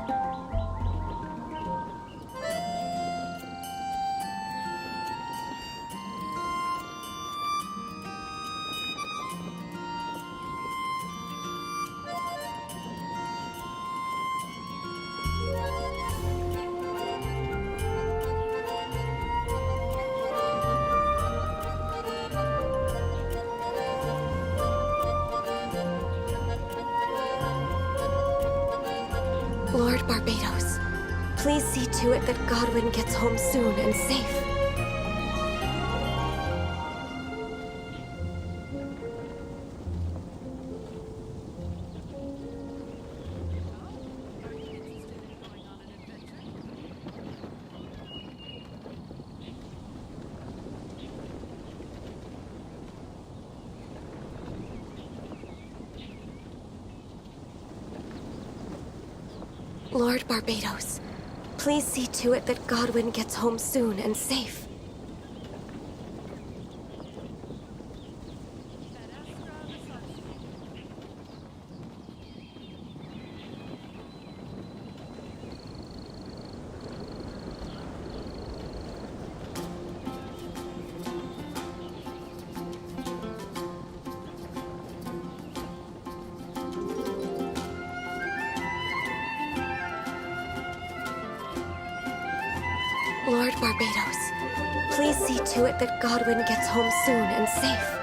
[SPEAKER 2] Lord Barbados, please see to it that Godwin gets home soon and safe. Lord Barbados, please see to it that Godwin gets home soon and safe. Lord Barbados, please see to it that Godwin gets home soon and safe.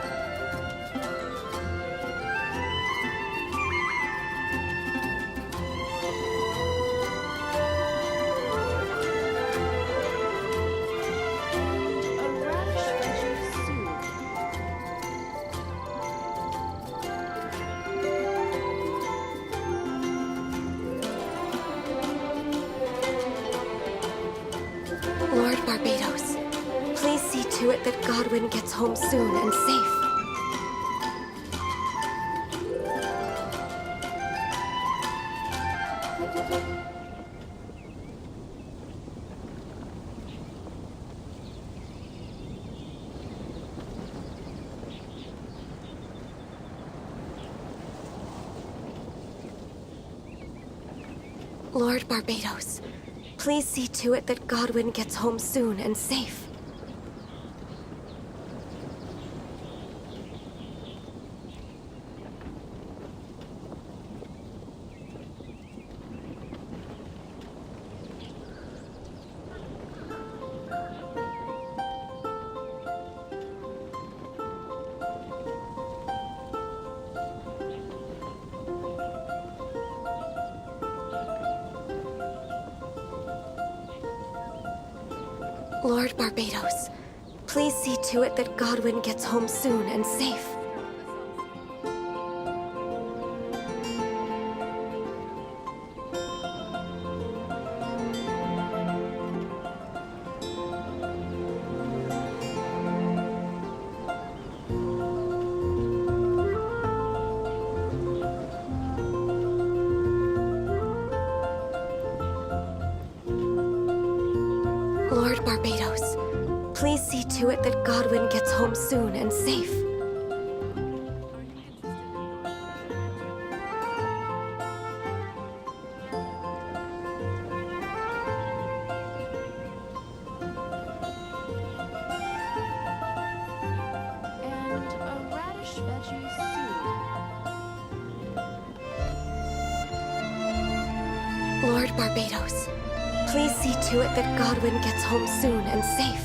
[SPEAKER 3] A radish veggie soup.
[SPEAKER 2] Lord Barbados, please see to it that Godwin gets home soon and safe. Lord Barbados, please see to it that Godwin gets home soon and safe. Lord Barbados, please see to it that Godwin gets home soon and safe. Lord Barbados, please see to it that Godwin gets home soon and safe.
[SPEAKER 3] And a radish veggie soup.
[SPEAKER 2] Lord Barbados, please see to it that Godwin gets home soon and safe.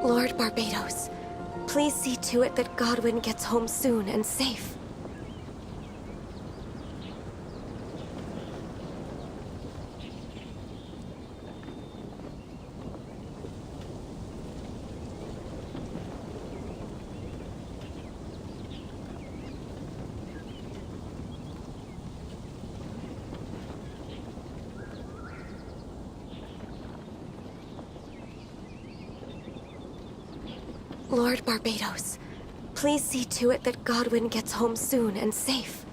[SPEAKER 2] Lord Barbados, Please see to it that Godwin gets home soon and safe. Lord Barbados, please see to it that Godwin gets home soon and safe.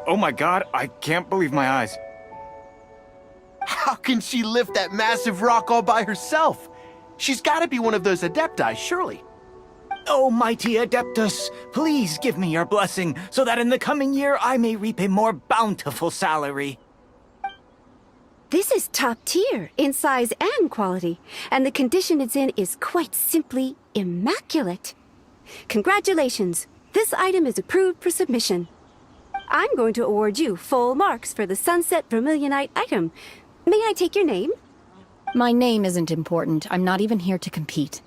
[SPEAKER 10] Oh my god, I can't believe my eyes.
[SPEAKER 11] How can she lift that massive rock all by herself? She's gotta be one of those Adepti, surely.
[SPEAKER 10] Oh, mighty Adeptus, please give me your blessing, so that in the coming year I may reap a more bountiful salary.
[SPEAKER 16] This is top tier in size and quality, and the condition it's in is quite simply immaculate. Congratulations, this item is approved for submission. I'm going to award you full marks for the Sunset Vermilionite item. May I take your name?
[SPEAKER 9] My name isn't important. I'm not even here to compete.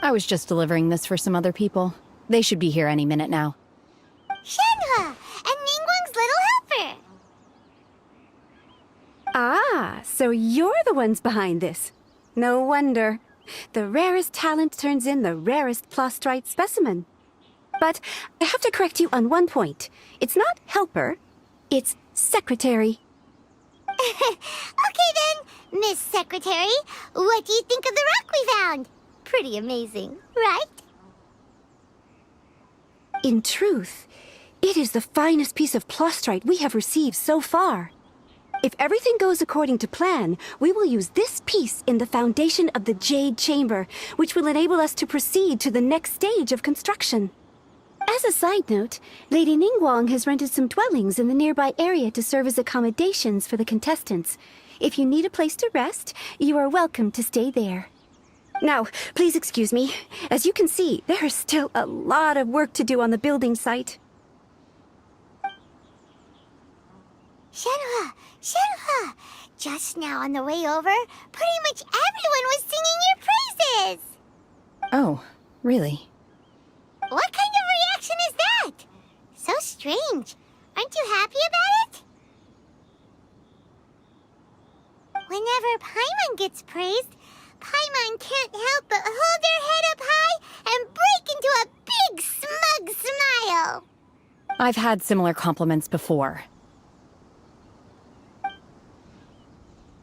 [SPEAKER 9] I was just delivering this for some other people. They should be here any minute now.
[SPEAKER 8] Shenhe, and Ningguang's little helper.
[SPEAKER 16] Ah, so you're the ones behind this. No wonder. The rarest talent turns in the rarest plostrite specimen. But I have to correct you on one point. It's not helper, it's secretary.
[SPEAKER 8] Okay then, Miss Secretary, what do you think of the rock we found? Pretty amazing, right?
[SPEAKER 16] In truth, it is the finest piece of plostrite we have received so far. If everything goes according to plan, we will use this piece in the foundation of the Jade Chamber, which will enable us to proceed to the next stage of construction. As a side note, Lady Ningguang has rented some dwellings in the nearby area to serve as accommodations for the contestants. If you need a place to rest, you are welcome to stay there. Now, please excuse me. As you can see, there is still a lot of work to do on the building site.
[SPEAKER 8] Shenhe, Shenhe! Just now on the way over, pretty much everyone was singing your praises!
[SPEAKER 9] Oh, really?
[SPEAKER 8] What kind of reaction is that? So strange. Aren't you happy about it? Whenever Paimon gets praised, Paimon can't help but hold their head up high and break into a big smug smile.
[SPEAKER 9] I've had similar compliments before.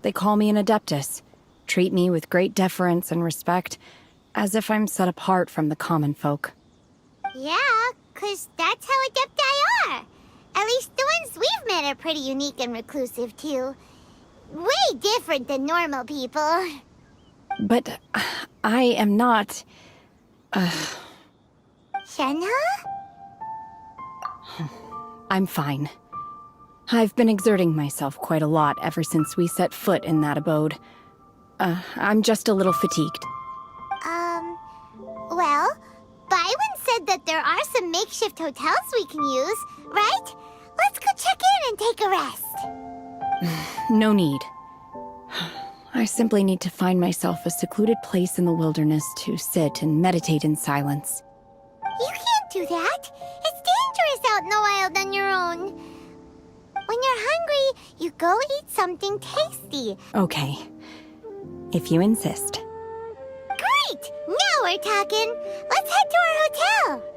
[SPEAKER 9] They call me an Adeptus, treat me with great deference and respect, as if I'm set apart from the common folk.
[SPEAKER 8] Yeah, 'cause that's how Adepti are. At least the ones we've met are pretty unique and reclusive, too. Way different than normal people.
[SPEAKER 9] But I am not...
[SPEAKER 8] Shenhe?
[SPEAKER 9] I'm fine. I've been exerting myself quite a lot ever since we set foot in that abode. I'm just a little fatigued.
[SPEAKER 8] Well, Byron said that there are some makeshift hotels we can use, right? Let's go check in and take a rest.
[SPEAKER 9] No need. I simply need to find myself a secluded place in the wilderness to sit and meditate in silence.
[SPEAKER 8] You can't do that. It's dangerous out in the wild on your own. When you're hungry, you go eat something tasty.
[SPEAKER 9] Okay. If you insist.
[SPEAKER 8] Great! we're talking. Let's head to our hotel.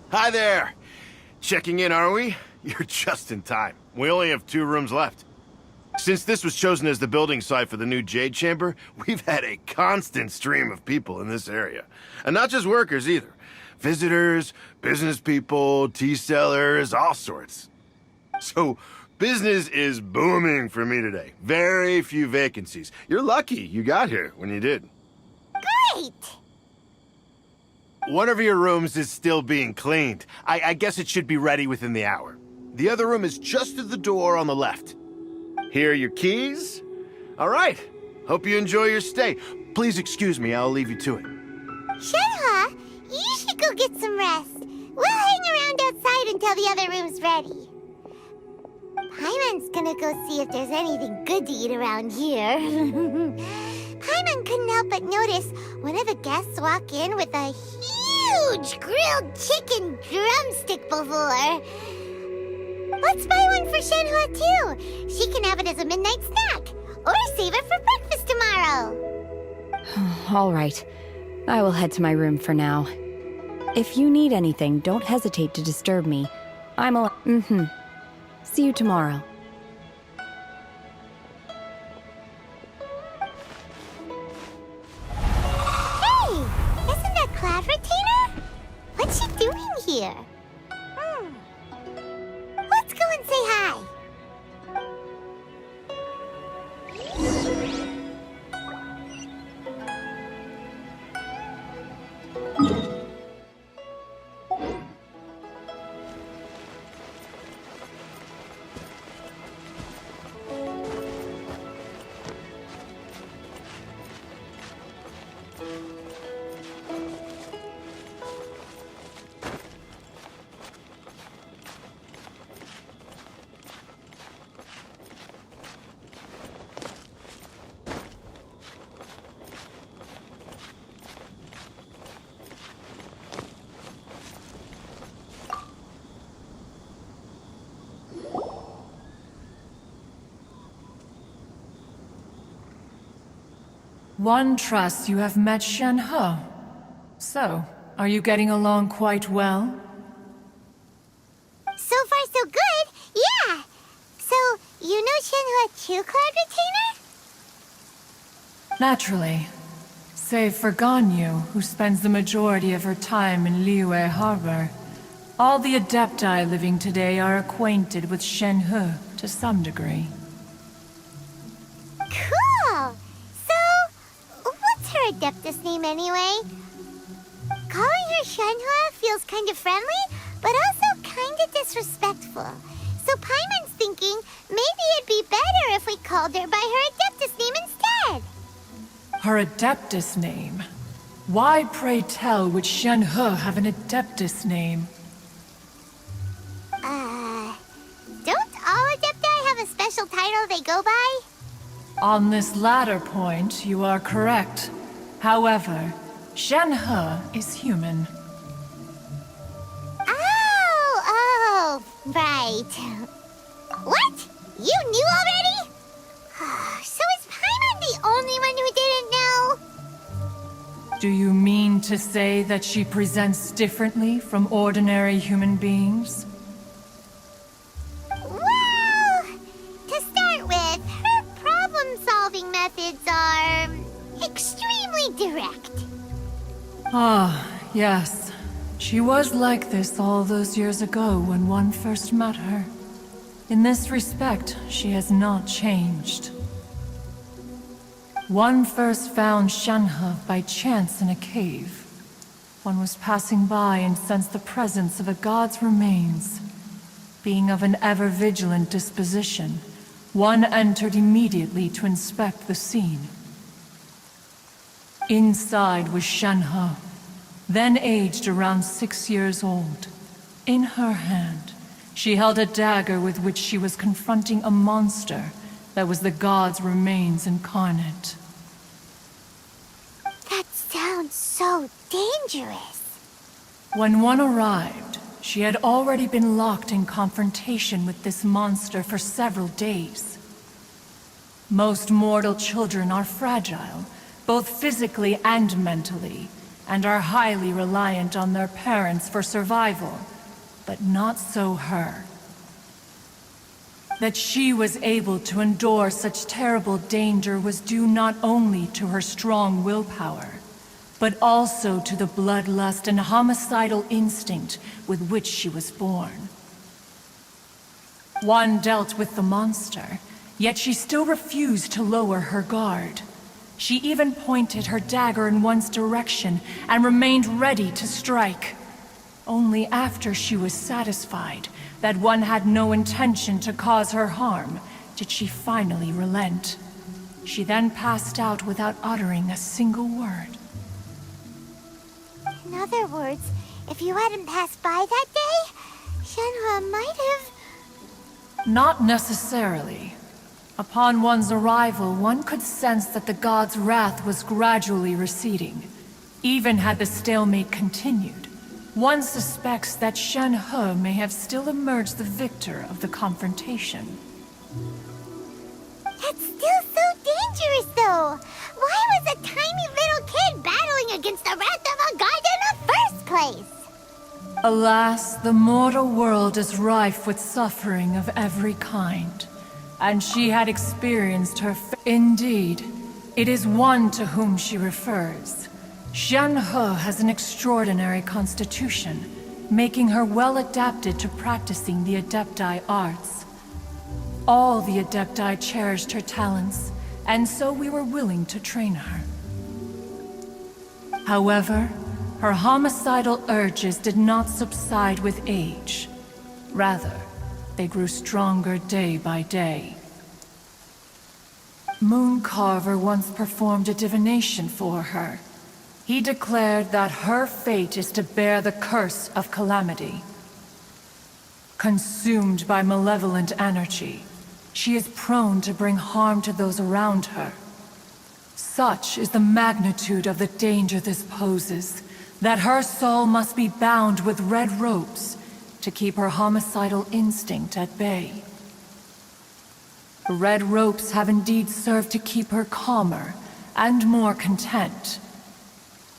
[SPEAKER 11] Hi there! Checking in, are we? You're just in time. We only have 2 rooms left. Since this was chosen as the building site for the new Jade Chamber, we've had a constant stream of people in this area. And not just workers either. Visitors, business people, tea sellers, all sorts. So, business is booming for me today. Very few vacancies. You're lucky you got here when you did.
[SPEAKER 8] Great!
[SPEAKER 11] One of your rooms is still being cleaned. I guess it should be ready within the hour. The other room is just through the door on the left. Here are your keys. All right. Hope you enjoy your stay. Please excuse me, I'll leave you to it.
[SPEAKER 8] Shenhe, you should go get some rest. We'll hang around outside until the other room's ready. Paimon's gonna go see if there's anything good to eat around here. Paimon couldn't help but notice one of the guests walk in with a huge grilled chicken drumstick before. Let's buy one for Shenhe too. She can have it as a midnight snack, or save it for breakfast tomorrow.
[SPEAKER 9] All right. I will head to my room for now. If you need anything, don't hesitate to disturb me. See you tomorrow.
[SPEAKER 8] Hey! Isn't that Cloud Retainer? What's she doing here? Let's go and say hi.
[SPEAKER 17] One trusts you have met Shenhe. So, are you getting along quite well?
[SPEAKER 8] So far, so good. Yeah. So, you know Shenhe too, Cloud Retainer?
[SPEAKER 17] Naturally. Save for Ganyu, who spends the majority of her time in Liyue Harbor. All the Adepti living today are acquainted with Shenhe to some degree.
[SPEAKER 8] Cool! So, what's her Adeptus name anyway? Calling her Shenhe feels kind of friendly, but also kind of disrespectful. So Paimon's thinking maybe it'd be better if we called her by her Adeptus name instead.
[SPEAKER 17] Her Adeptus name? Why, pray tell, would Shenhe have an Adeptus name?
[SPEAKER 8] Don't all Adepti have a special title they go by?
[SPEAKER 17] On this latter point, you are correct. However, Shenhe is human.
[SPEAKER 8] Oh, right. What? You knew already? So is Paimon the only one who didn't know?
[SPEAKER 17] Do you mean to say that she presents differently from ordinary human beings?
[SPEAKER 8] Well, to start with, her problem-solving methods are extremely direct.
[SPEAKER 17] Ah, yes. She was like this all those years ago when one first met her. In this respect, she has not changed. One first found Shenhe by chance in a cave. One was passing by and sensed the presence of a god's remains. Being of an ever-vigilant disposition, one entered immediately to inspect the scene. Inside was Shenhe, then aged around 6 years old. In her hand, she held a dagger with which she was confronting a monster that was the god's remains incarnate.
[SPEAKER 8] That sounds so dangerous.
[SPEAKER 17] When one arrived, she had already been locked in confrontation with this monster for several days. Most mortal children are fragile, both physically and mentally, and are highly reliant on their parents for survival, but not so her. That she was able to endure such terrible danger was due not only to her strong willpower, but also to the bloodlust and homicidal instinct with which she was born. One dealt with the monster, yet she still refused to lower her guard. She even pointed her dagger in one's direction and remained ready to strike. Only after she was satisfied that one had no intention to cause her harm did she finally relent. She then passed out without uttering a single word.
[SPEAKER 8] In other words, if you hadn't passed by that day, Shenhe might have...
[SPEAKER 17] Not necessarily. Upon one's arrival, one could sense that the god's wrath was gradually receding. Even had the stalemate continued, one suspects that Shenhe may have still emerged the victor of the confrontation.
[SPEAKER 8] That's still so dangerous, though. Why was a tiny little kid battling against the wrath of a god in the first place?
[SPEAKER 17] Alas, the mortal world is rife with suffering of every kind. And she had experienced her Indeed, it is one to whom she refers. Shenhe has an extraordinary constitution, making her well adapted to practicing the Adepti arts. All the Adepti cherished her talents, and so we were willing to train her. However, her homicidal urges did not subside with age. Rather, they grew stronger day by day. Mooncarver once performed a divination for her. He declared that her fate is to bear the curse of calamity. Consumed by malevolent energy, she is prone to bring harm to those around her. Such is the magnitude of the danger this poses, that her soul must be bound with red ropes to keep her homicidal instinct at bay. The red ropes have indeed served to keep her calmer and more content.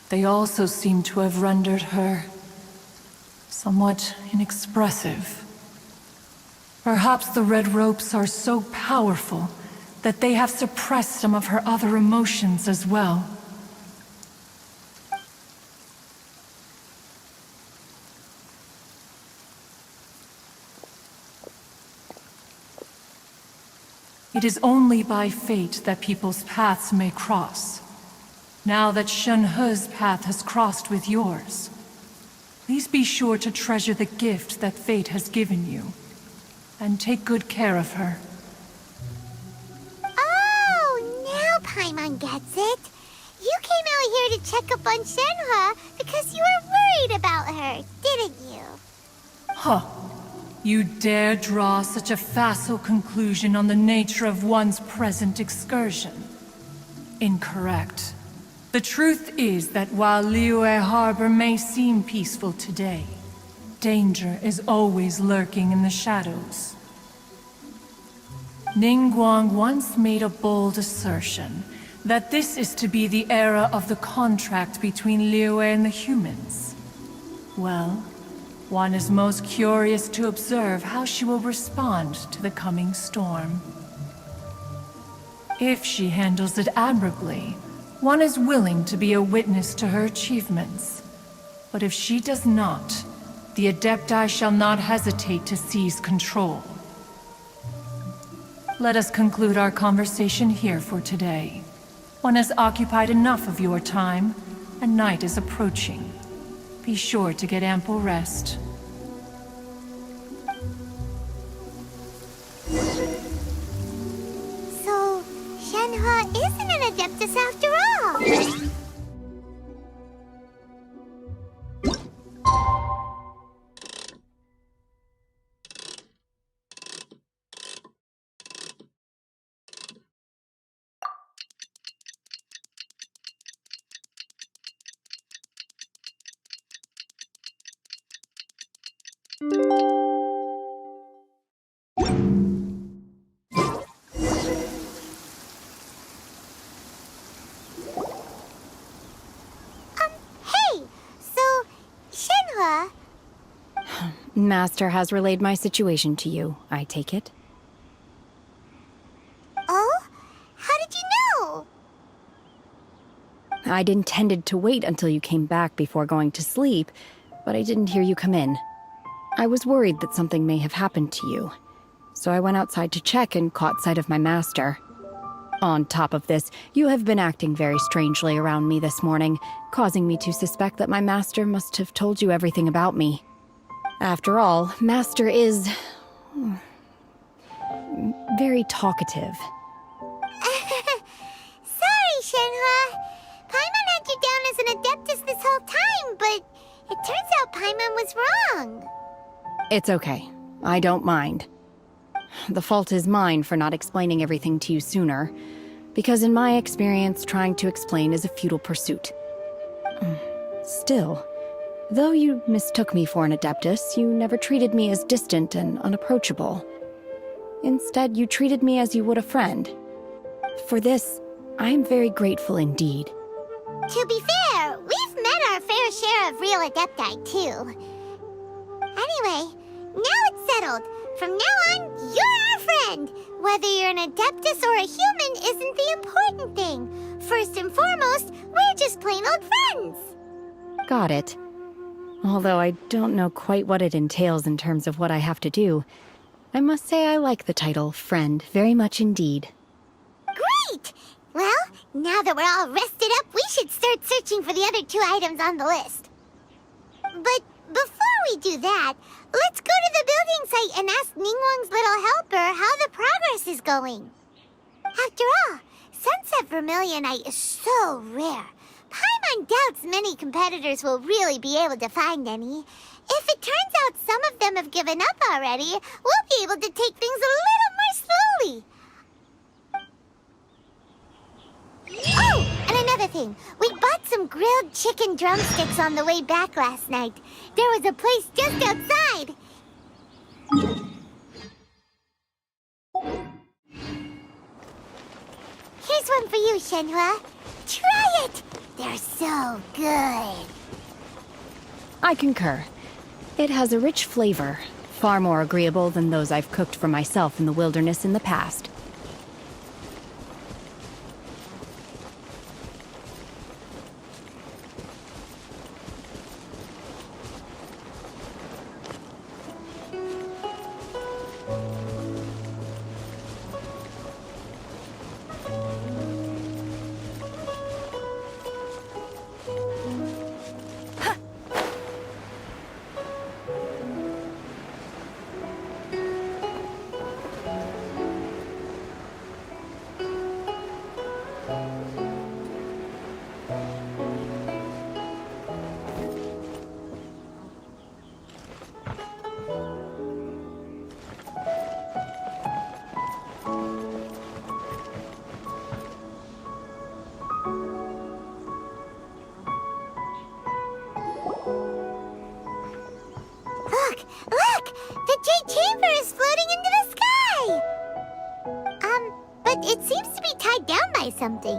[SPEAKER 17] They also seem to have rendered her somewhat inexpressive. Perhaps the red ropes are so powerful that they have suppressed some of her other emotions as well. It is only by fate that people's paths may cross. Now that Shenhe's path has crossed with yours, please be sure to treasure the gift that fate has given you, and take good care of her.
[SPEAKER 8] Oh, now Paimon gets it. You came out here to check up on Shenhe because you were worried about her, didn't you?
[SPEAKER 17] Huh. You dare draw such a facile conclusion on the nature of one's present excursion? Incorrect. The truth is that while Liyue Harbor may seem peaceful today, danger is always lurking in the shadows. Ningguang once made a bold assertion that this is to be the era of the contract between Liyue and the humans. Well, one is most curious to observe how she will respond to the coming storm. If she handles it admirably, one is willing to be a witness to her achievements. But if she does not, the Adepti shall not hesitate to seize control. Let us conclude our conversation here for today. One has occupied enough of your time, and night is approaching. Be sure to get ample rest.
[SPEAKER 8] So, Shenhe isn't an Adeptus after all! Hey! So, Shenhe...
[SPEAKER 9] Master has relayed my situation to you, I take it.
[SPEAKER 8] Oh? How did you know?
[SPEAKER 9] I'd intended to wait until you came back before going to sleep, but I didn't hear you come in. I was worried that something may have happened to you, so I went outside to check and caught sight of my master. On top of this, you have been acting very strangely around me this morning, causing me to suspect that my master must have told you everything about me. After all, Master is... very talkative.
[SPEAKER 8] Sorry, Shenhe. Paimon had you down as an Adeptus this whole time, but it turns out Paimon was wrong.
[SPEAKER 9] It's okay. I don't mind. The fault is mine for not explaining everything to you sooner, because in my experience, trying to explain is a futile pursuit. Still, though you mistook me for an Adeptus, you never treated me as distant and unapproachable. Instead, you treated me as you would a friend. For this, I am very grateful indeed.
[SPEAKER 8] To be fair, we've met our fair share of real Adepti, too. Anyway, now it's settled. From now on, you're our friend. Whether you're an Adeptus or a human isn't the important thing. First and foremost, we're just plain old friends.
[SPEAKER 9] Got it. Although I don't know quite what it entails in terms of what I have to do, I must say I like the title friend very much indeed.
[SPEAKER 8] Great! Well, now that we're all rested up, we should start searching for the other 2 items on the list. But before we do that, let's go to the building site and ask Ningguang's little helper how the progress is going. After all, Sunset Vermilionite is so rare. Paimon doubts many competitors will really be able to find any. If it turns out some of them have given up already, we'll be able to take things a little more slowly. Oh, and another thing. We bought some grilled chicken drumsticks on the way back last night. There was a place just outside. Here's one for you, Shenhe. Try it! They're so good.
[SPEAKER 9] I concur. It has a rich flavor, far more agreeable than those I've cooked for myself in the wilderness in the past.
[SPEAKER 8] Look! The Jade Chamber is floating into the sky! But it seems to be tied down by something.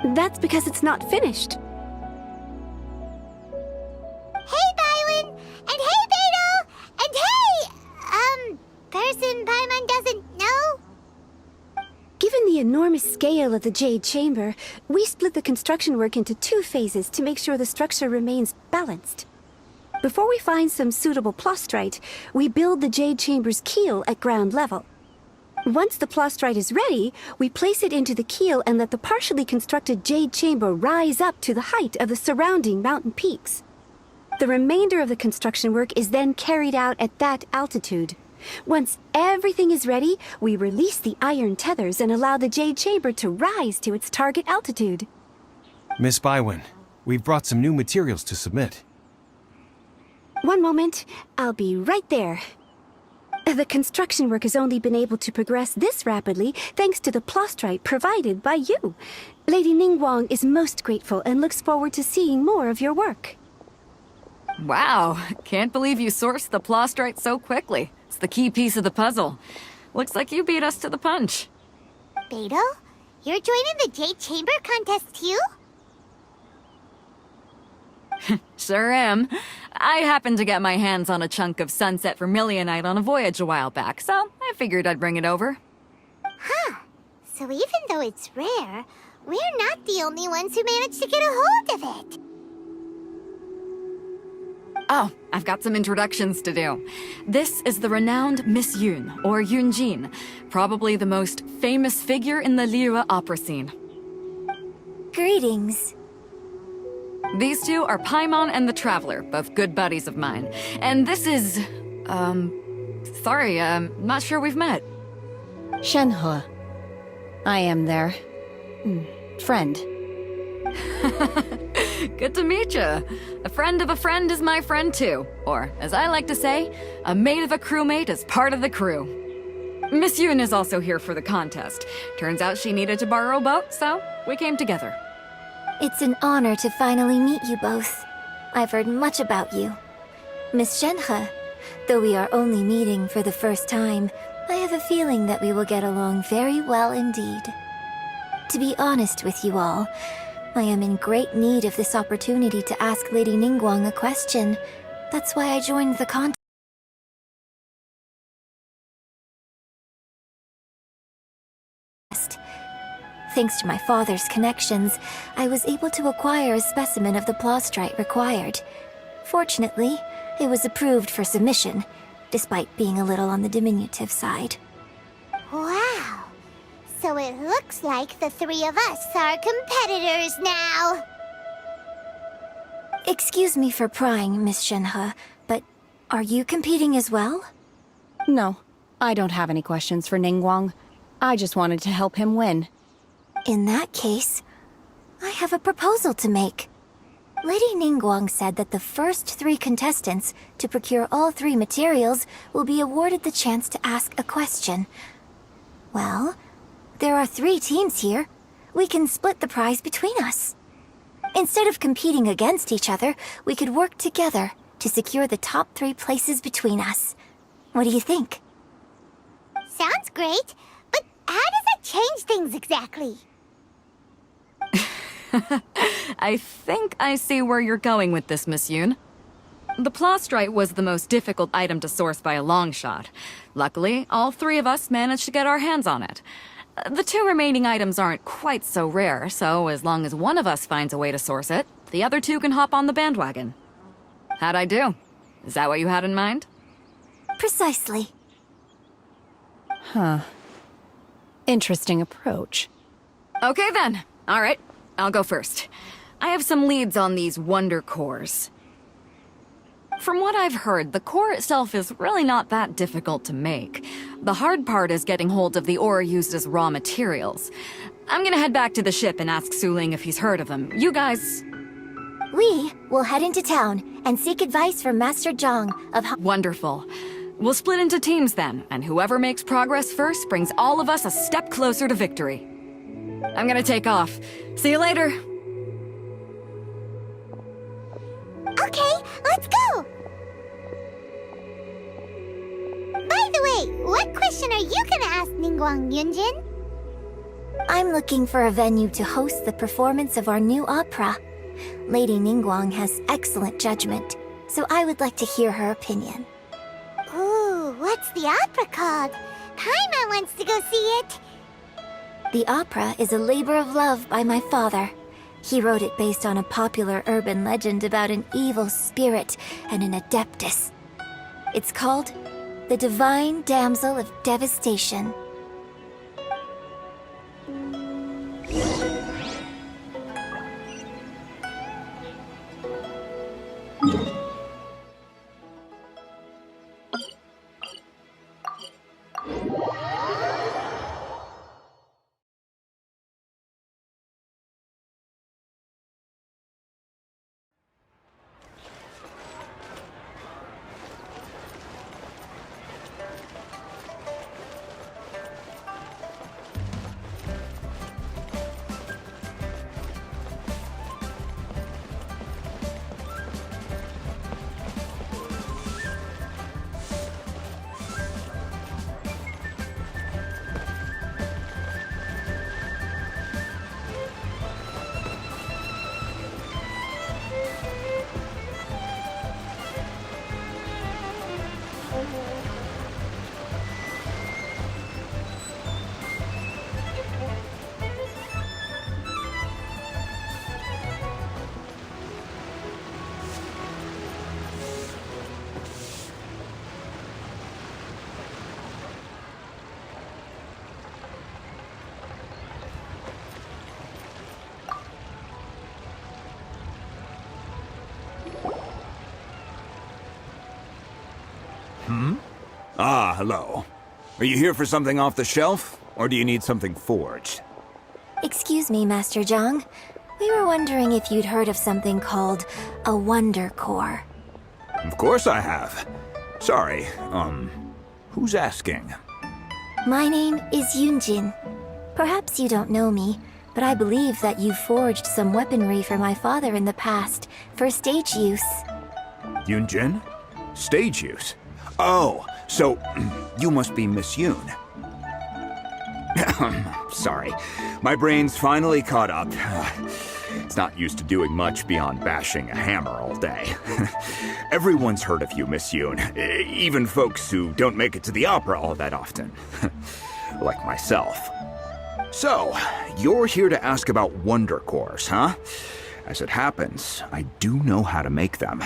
[SPEAKER 16] That's because it's not finished.
[SPEAKER 8] Hey, Bywin! And hey, Beto! And hey! Person Paimon doesn't know?
[SPEAKER 16] Given the enormous scale of the Jade Chamber, we split the construction work into 2 phases to make sure the structure remains balanced. Before we find some suitable plastrite, we build the Jade Chamber's keel at ground level. Once the plastrite is ready, we place it into the keel and let the partially constructed Jade Chamber rise up to the height of the surrounding mountain peaks. The remainder of the construction work is then carried out at that altitude. Once everything is ready, we release the iron tethers and allow the Jade Chamber to rise to its target altitude.
[SPEAKER 6] Miss Bywin, we've brought some new materials to submit.
[SPEAKER 16] One moment, I'll be right there. The construction work has only been able to progress this rapidly thanks to the plastrite provided by you. Lady Ningguang is most grateful and looks forward to seeing more of your work.
[SPEAKER 18] Wow, can't believe you sourced the plastrite so quickly. It's the key piece of the puzzle. Looks like you beat us to the punch.
[SPEAKER 8] Beto, you're joining the Jade Chamber contest too?
[SPEAKER 18] Sure am. I happened to get my hands on a chunk of sunset vermilionite on a voyage a while back, so I figured I'd bring it over.
[SPEAKER 8] Huh. So even though it's rare, we're not the only ones who managed to get a hold of it.
[SPEAKER 18] Oh, I've got some introductions to do. This is the renowned Miss Yun, or Yunjin, probably the most famous figure in the Liyue opera scene.
[SPEAKER 1] Greetings.
[SPEAKER 18] These two are Paimon and the Traveler, both good buddies of mine. And this is... sorry, not sure we've met.
[SPEAKER 9] Shenhe. I am their... friend.
[SPEAKER 18] Good to meet you. A friend of a friend is my friend too. Or, as I like to say, a mate of a crewmate is part of the crew. Miss Yun is also here for the contest. Turns out she needed to borrow a boat, so we came together.
[SPEAKER 1] It's an honor to finally meet you both. I've heard much about you. Miss Shenhe, though we are only meeting for the first time, I have a feeling that we will get along very well indeed. To be honest with you all, I am in great need of this opportunity to ask Lady Ningguang a question. That's why I joined the contest. Thanks to my father's connections, I was able to acquire a specimen of the plastrite required. Fortunately, it was approved for submission, despite being a little on the diminutive side.
[SPEAKER 8] Wow. So it looks like the 3 of us are competitors now.
[SPEAKER 1] Excuse me for prying, Miss Shenhe, but are you competing as well?
[SPEAKER 9] No, I don't have any questions for Ningguang. I just wanted to help him win.
[SPEAKER 1] In that case, I have a proposal to make. Lady Ningguang said that the first 3 contestants to procure all 3 materials will be awarded the chance to ask a question. Well, there are 3 teams here. We can split the prize between us. Instead of competing against each other, we could work together to secure the top 3 places between us. What do you think?
[SPEAKER 8] Sounds great, but how does that change things exactly?
[SPEAKER 18] I think I see where you're going with this, Miss Yun. The plastrite was the most difficult item to source by a long shot. Luckily, all 3 of us managed to get our hands on it. The 2 remaining items aren't quite so rare, so as long as one of us finds a way to source it, the other 2 can hop on the bandwagon. How'd I do? Is that what you had in mind?
[SPEAKER 1] Precisely.
[SPEAKER 9] Huh. Interesting approach.
[SPEAKER 18] Okay then. All right. I'll go first. I have some leads on these wonder cores. From what I've heard, the core itself is really not that difficult to make. The hard part is getting hold of the ore used as raw materials. I'm gonna head back to the ship and ask Suling if he's heard of them. You guys...
[SPEAKER 1] We will head into town and seek advice from Master Zhang of how—
[SPEAKER 18] Wonderful. We'll split into teams then, and whoever makes progress first brings all of us a step closer to victory. I'm gonna take off. See you later.
[SPEAKER 8] Okay, let's go! By the way, what question are you gonna ask Ningguang, Yunjin? I'm looking for a venue to host the performance of our new opera. Lady Ningguang has excellent judgment, so I would like to hear her opinion.
[SPEAKER 19] Ooh, what's the opera called? Paimon wants to go see it.
[SPEAKER 8] The opera is a labor of love by my father. He wrote it based on a popular urban legend about an evil spirit and an adeptus. It's called The Divine Damsel of Devastation.
[SPEAKER 20] Ah, hello. Are you here for something off the shelf, or do you need something forged?
[SPEAKER 8] Excuse me, Master Zhang. We were wondering if you'd heard of something called a Wonder Core.
[SPEAKER 20] Of course I have. Sorry, who's asking?
[SPEAKER 8] My name is Yunjin. Perhaps you don't know me, but I believe that you forged some weaponry for my father in the past, for stage use.
[SPEAKER 20] Yunjin? Stage use? Oh, so you must be Miss Yoon. Sorry, my brain's finally caught up. It's not used to doing much beyond bashing a hammer all day. Everyone's heard of you, Miss Yoon, even folks who don't make it to the opera all that often. Like myself. So, you're here to ask about Wonder Cores, huh? As it happens, I do know how to make them.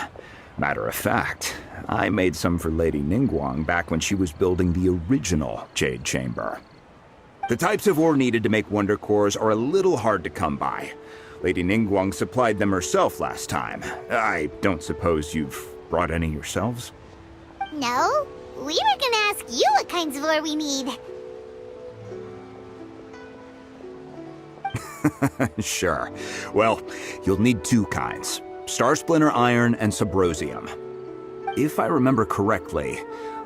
[SPEAKER 20] Matter of fact, I made some for Lady Ningguang back when she was building the original Jade Chamber. The types of ore needed to make Wonder Cores are a little hard to come by. Lady Ningguang supplied them herself last time. I don't suppose you've brought any yourselves?
[SPEAKER 19] No, we were gonna ask you what kinds of ore we need.
[SPEAKER 20] Sure. Well, you'll need two kinds. Star Splinter Iron and Subrosium. If I remember correctly,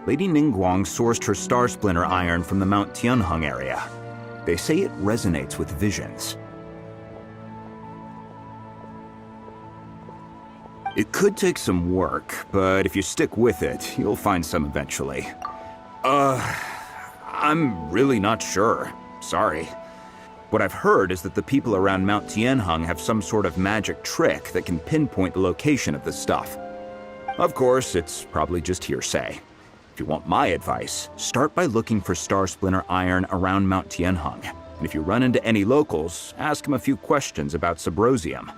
[SPEAKER 20] Lady Ningguang sourced her Star Splinter Iron from the Mount Tianheng area. They say it resonates with visions. It could take some work, but if you stick with it, you'll find some eventually. I'm really not sure. Sorry. What I've heard is that the people around Mount Tianheng have some sort of magic trick that can pinpoint the location of the stuff. Of course, it's probably just hearsay. If you want my advice, start by looking for Star Splinter Iron around Mount Tianheng. And if you run into any locals, ask them a few questions about Subrosium.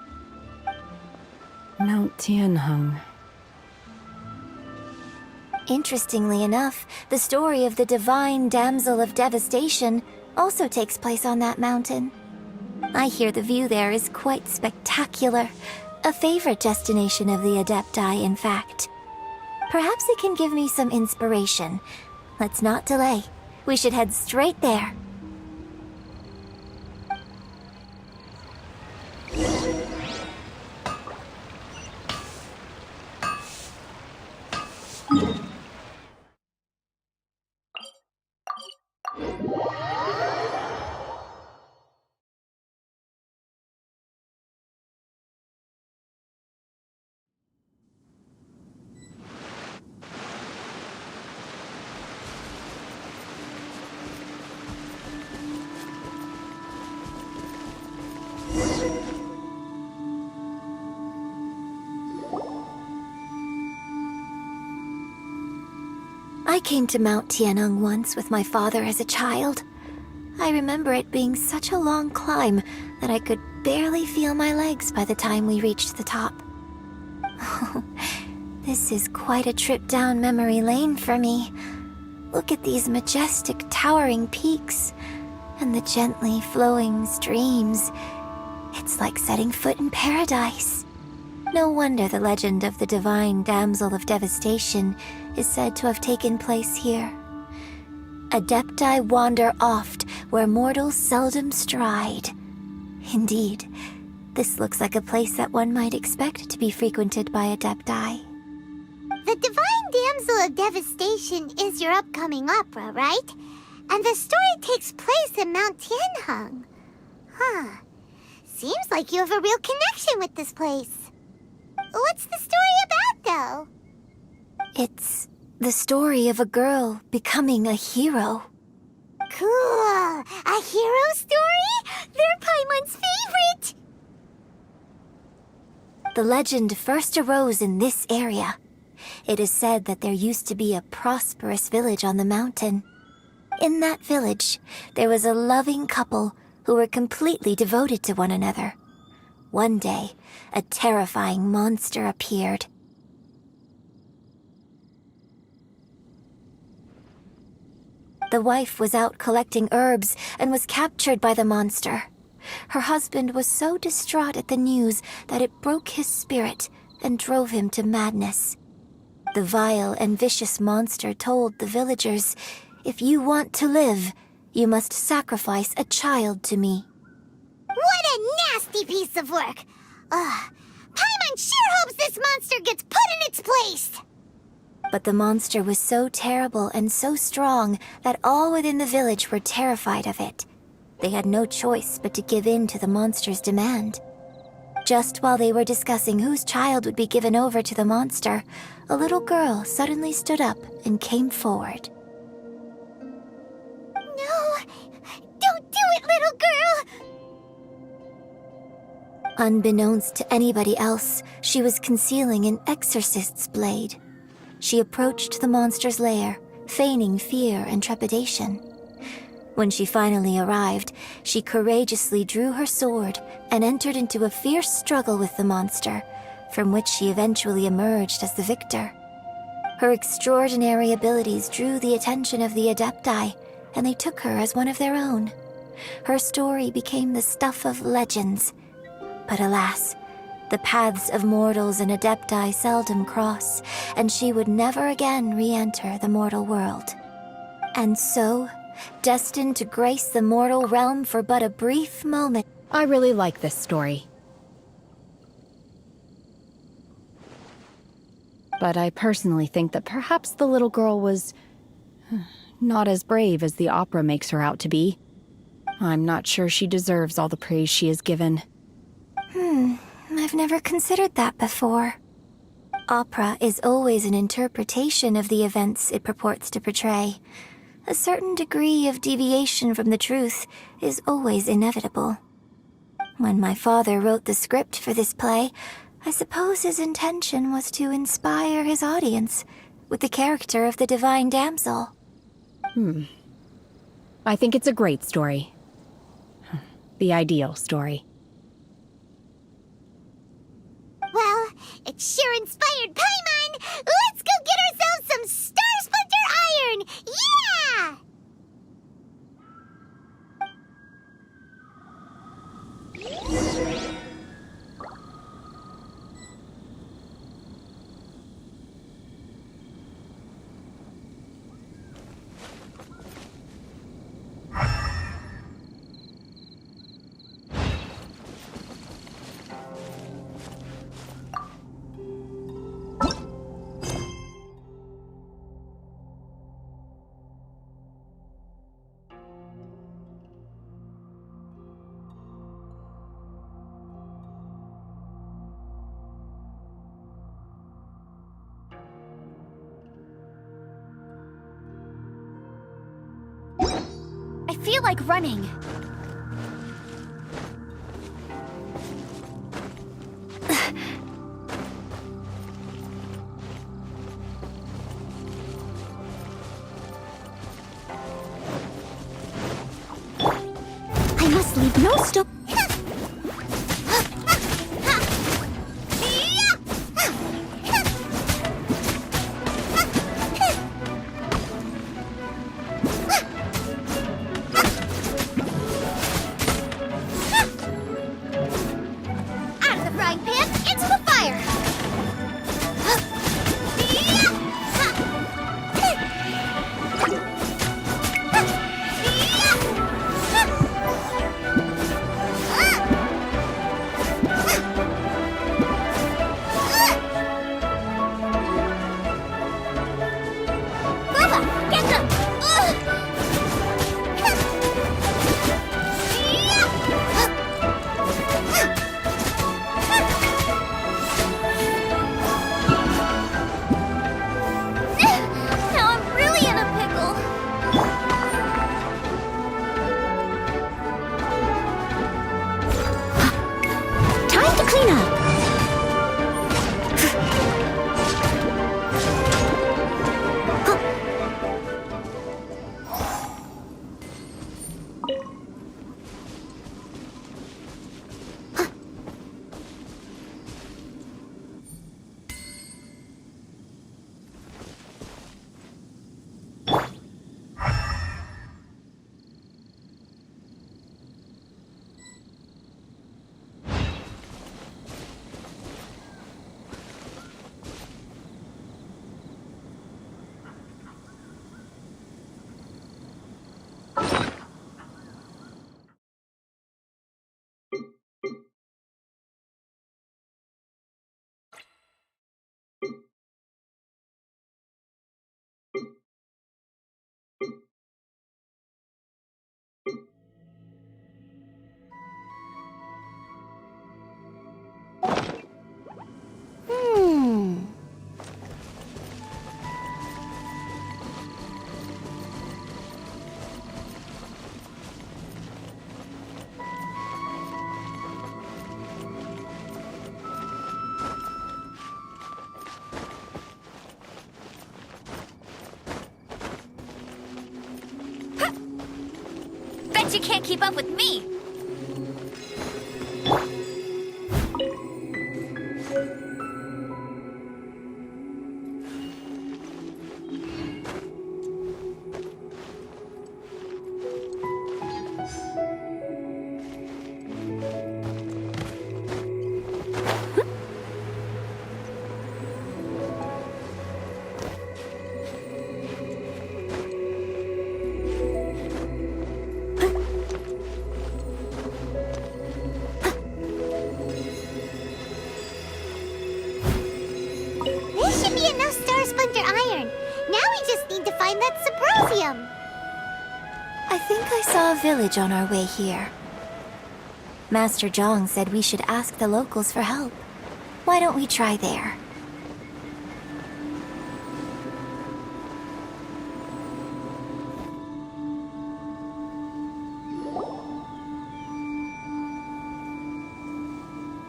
[SPEAKER 9] Mount Tianheng.
[SPEAKER 8] Interestingly enough, the story of the Divine Damsel of Devastation also takes place on that mountain. I hear the view there is quite spectacular. A favorite destination of the Adepti, in fact. Perhaps it can give me some inspiration. Let's not delay. We should head straight there.
[SPEAKER 2] I came to Mount Tianeng once with my father as a child. I remember it being such a long climb that I could barely feel my legs by the time we reached the top. Oh, this is quite a trip down memory lane for me. Look at these majestic, towering peaks and the gently flowing streams. It's like setting foot in paradise. No wonder the legend of the divine damsel of devastation is said to have taken place here. Adepti wander oft where mortals seldom stride. Indeed, this looks like a place that one might expect to be frequented by Adepti.
[SPEAKER 8] The Divine Damsel of Devastation is your upcoming opera, right? And the story takes place in Mount Tianheng. Huh. Seems like you have a real connection with this place. What's the story about, though?
[SPEAKER 2] It's the story of a girl becoming a hero.
[SPEAKER 8] Cool. A hero story? They're Paimon's favorite!
[SPEAKER 2] The legend first arose in this area. It is said that there used to be a prosperous village on the mountain. In that village, there was a loving couple who were completely devoted to one another. One day, a terrifying monster appeared. The wife was out collecting herbs and was captured by the monster. Her husband was so distraught at the news that it broke his spirit and drove him to madness. The vile and vicious monster told the villagers, "If you want to live, you must sacrifice a child to me."
[SPEAKER 8] What a nasty piece of work! Paimon sure hopes this monster gets put in its place!
[SPEAKER 2] But the monster was so terrible and so strong that all within the village were terrified of it. They had no choice but to give in to the monster's demand. Just while they were discussing whose child would be given over to the monster, a little girl suddenly stood up and came forward.
[SPEAKER 8] No! Don't do it, little girl!
[SPEAKER 2] Unbeknownst to anybody else, she was concealing an exorcist's blade. She approached the monster's lair, feigning fear and trepidation. When she finally arrived, she courageously drew her sword and entered into a fierce struggle with the monster, from which she eventually emerged as the victor. Her extraordinary abilities drew the attention of the Adepti, and they took her as one of their own. Her story became the stuff of legends. But alas, the paths of mortals and Adepti seldom cross, and she would never again re-enter the mortal world. And so, destined to grace the mortal realm for but a brief moment.
[SPEAKER 9] I really like this story. But I personally think that perhaps the little girl was not as brave as the opera makes her out to be. I'm not sure she deserves all the praise she is given.
[SPEAKER 2] I've never considered that before. Opera is always an interpretation of the events it purports to portray. A certain degree of deviation from the truth is always inevitable. When my father wrote the script for this play, I suppose his intention was to inspire his audience with the character of the divine damsel.
[SPEAKER 9] I think it's a great story. The ideal story.
[SPEAKER 8] Well, it sure inspired Paimon! Let's go get ourselves some Star Splinter Iron! Yeah!
[SPEAKER 1] I feel like running.
[SPEAKER 16] No, stop.
[SPEAKER 8] Out of the frying pan, into the fire! Bubba, get them! Now I'm really in a pickle.
[SPEAKER 16] Time to clean up.
[SPEAKER 8] Bet you can't keep up with me. This should be enough star splinter iron. Now we just need to find that Subrosium.
[SPEAKER 2] I think I saw a village on our way here. Master Zhang said we should ask the locals for help. Why don't we try there?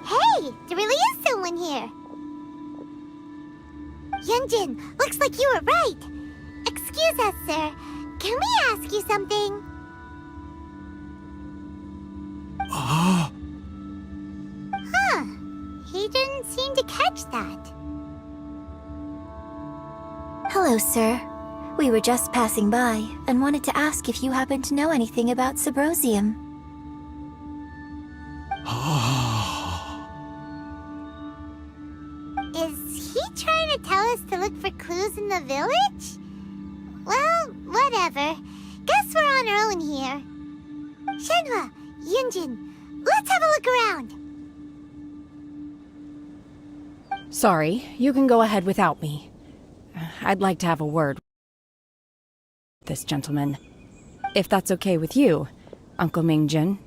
[SPEAKER 8] Hey, there really is someone here. Yunjin, looks like you were right. Excuse us, sir. Can we ask you something? Huh. He didn't seem to catch that.
[SPEAKER 2] Hello, sir. We were just passing by and wanted to ask if you happen to know anything about Subrosium.
[SPEAKER 8] Is he trying to tell us to look for clues in the village? Well, whatever. Guess we're on our own here. Shenhe, Yunjin, let's have a look around.
[SPEAKER 9] Sorry, you can go ahead without me. I'd like to have a word with this gentleman. If that's okay with you, Uncle Mingjin.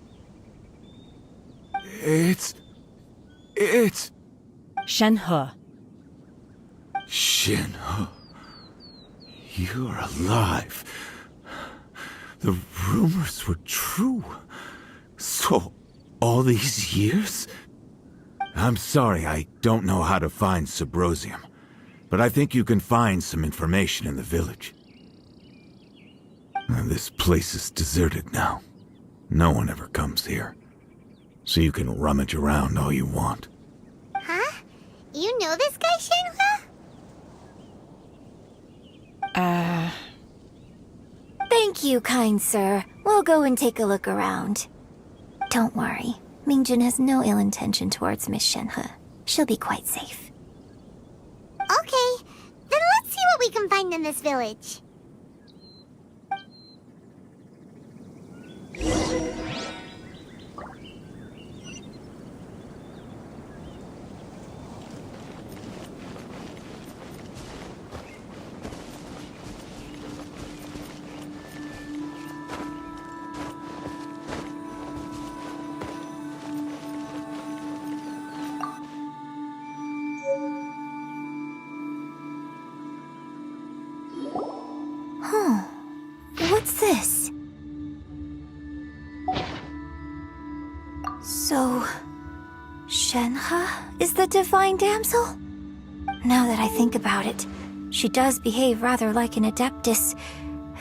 [SPEAKER 20] It's...
[SPEAKER 9] Shenhe.
[SPEAKER 20] Shenhe. You're alive. The rumors were true. So, all these years? I'm sorry, I don't know how to find Subrosium, but I think you can find some information in the village. This place is deserted now.
[SPEAKER 21] No one ever comes here. So you can rummage around all you want.
[SPEAKER 8] Huh? You know this guy, Shenhe?
[SPEAKER 2] Thank you, kind sir. We'll go and take a look around. Don't worry. Mingjun has no ill intention towards Miss Shenhe. She'll be quite safe.
[SPEAKER 8] Okay, then let's see what we can find in this village.
[SPEAKER 2] What's this? So, Shenhe is the divine damsel? Now that I think about it, she does behave rather like an adeptus,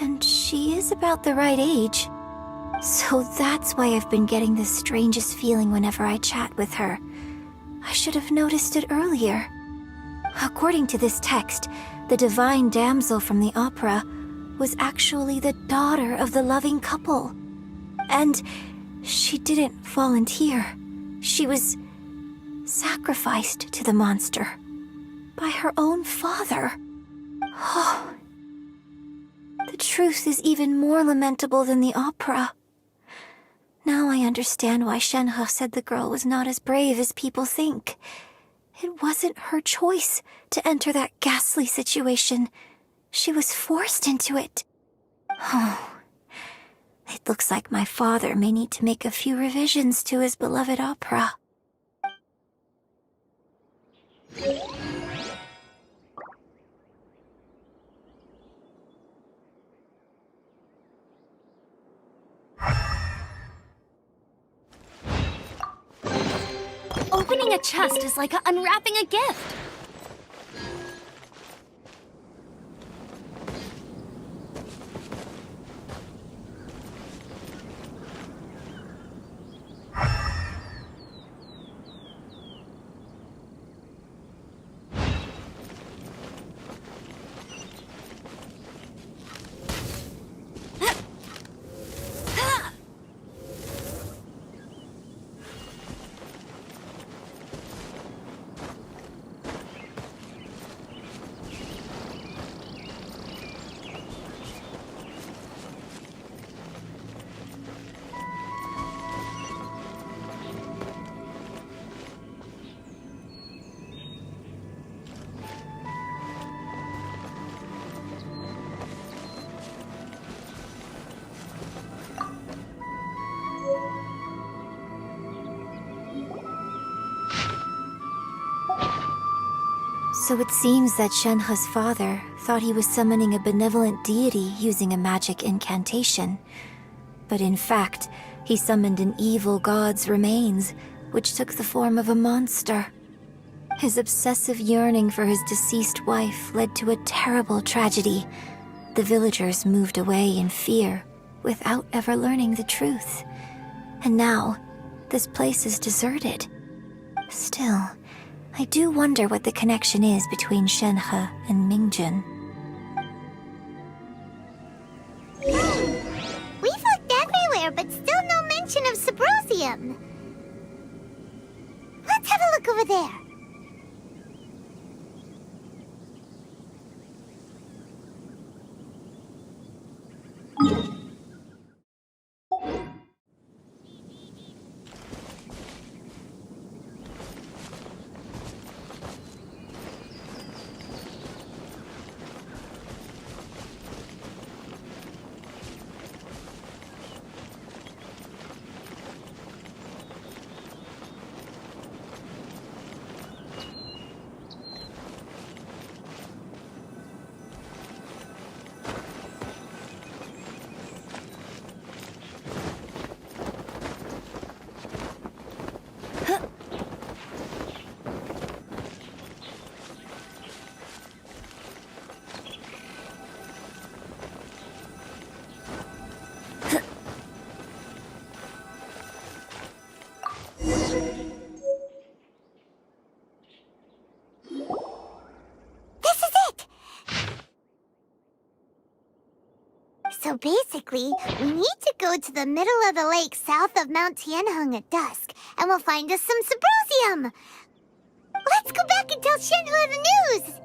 [SPEAKER 2] and she is about the right age. So that's why I've been getting the strangest feeling whenever I chat with her. I should have noticed it earlier. According to this text, the divine damsel from the opera was actually the daughter of the loving couple. And she didn't volunteer. She was sacrificed to the monster by her own father. Oh, the truth is even more lamentable than the opera. Now I understand why Shenhe said the girl was not as brave as people think. It wasn't her choice to enter that ghastly situation. She was forced into it. Oh, it looks like my father may need to make a few revisions to his beloved opera.
[SPEAKER 1] Opening a chest is like unwrapping a gift.
[SPEAKER 2] So it seems that Shenhe's father thought he was summoning a benevolent deity using a magic incantation. But in fact, he summoned an evil god's remains, which took the form of a monster. His obsessive yearning for his deceased wife led to a terrible tragedy. The villagers moved away in fear, without ever learning the truth. And now, this place is deserted. Still, I do wonder what the connection is between Shenhe and Mingjun.
[SPEAKER 8] We've looked everywhere, but still no mention of Sabrosium. Let's have a look over there. So basically, we need to go to the middle of the lake south of Mount Tianheng at dusk, and we'll find us some Symposium! Let's go back and tell Shenhe the news!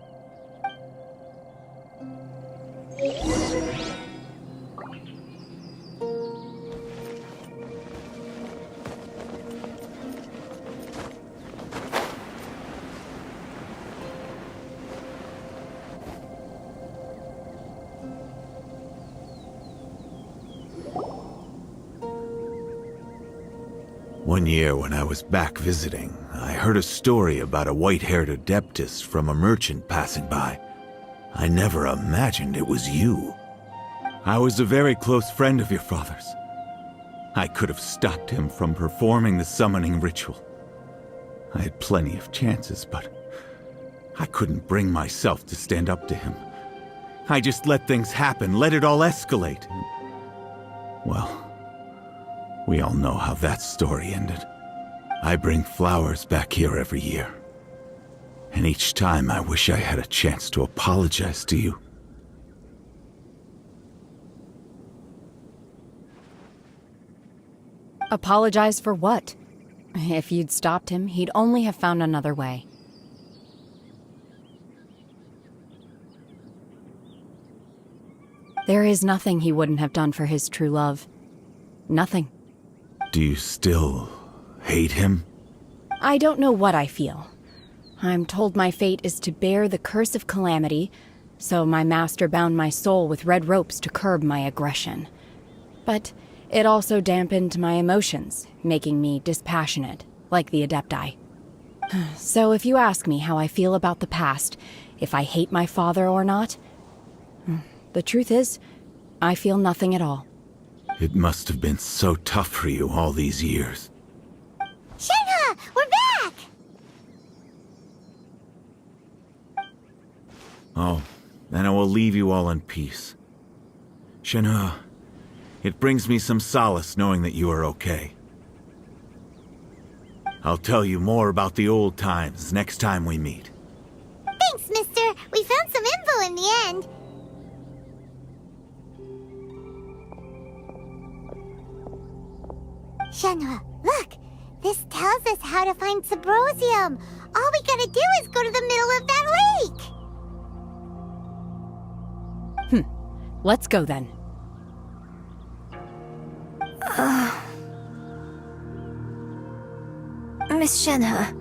[SPEAKER 21] One year when I was back visiting, I heard a story about a white-haired adeptus from a merchant passing by. I never imagined it was you. I was a very close friend of your father's. I could have stopped him from performing the summoning ritual. I had plenty of chances, but I couldn't bring myself to stand up to him. I just let things happen, let it all escalate. Well, we all know how that story ended. I bring flowers back here every year. And each time I wish I had a chance to apologize to you.
[SPEAKER 9] Apologize for what? If you'd stopped him, he'd only have found another way. There is nothing he wouldn't have done for his true love. Nothing.
[SPEAKER 21] Do you still hate him?
[SPEAKER 9] I don't know what I feel. I'm told my fate is to bear the curse of calamity, so my master bound my soul with red ropes to curb my aggression. But it also dampened my emotions, making me dispassionate, like the Adepti. So if you ask me how I feel about the past, if I hate my father or not, the truth is, I feel nothing at all.
[SPEAKER 21] It must have been so tough for you all these years.
[SPEAKER 8] Shenhe! We're back!
[SPEAKER 21] Oh, then I will leave you all in peace. Shenhe, it brings me some solace knowing that you are okay. I'll tell you more about the old times next time we meet.
[SPEAKER 8] Thanks, mister. We found some info in the end. Shenhe, look! This tells us how to find Symposium. All we gotta do is go to the middle of that lake!
[SPEAKER 9] Let's go then.
[SPEAKER 2] Miss Shenhe,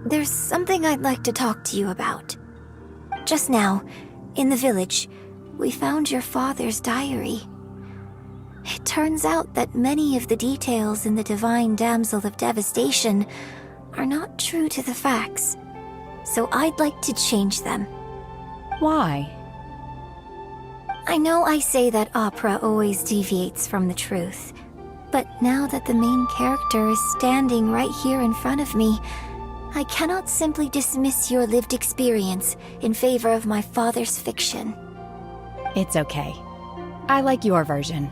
[SPEAKER 2] there's something I'd like to talk to you about. Just now, in the village, we found your father's diary. It turns out that many of the details in the Divine Damsel of Devastation are not true to the facts, so I'd like to change them.
[SPEAKER 9] Why?
[SPEAKER 2] I know I say that opera always deviates from the truth, but now that the main character is standing right here in front of me, I cannot simply dismiss your lived experience in favor of my father's fiction.
[SPEAKER 9] It's okay. I like your version.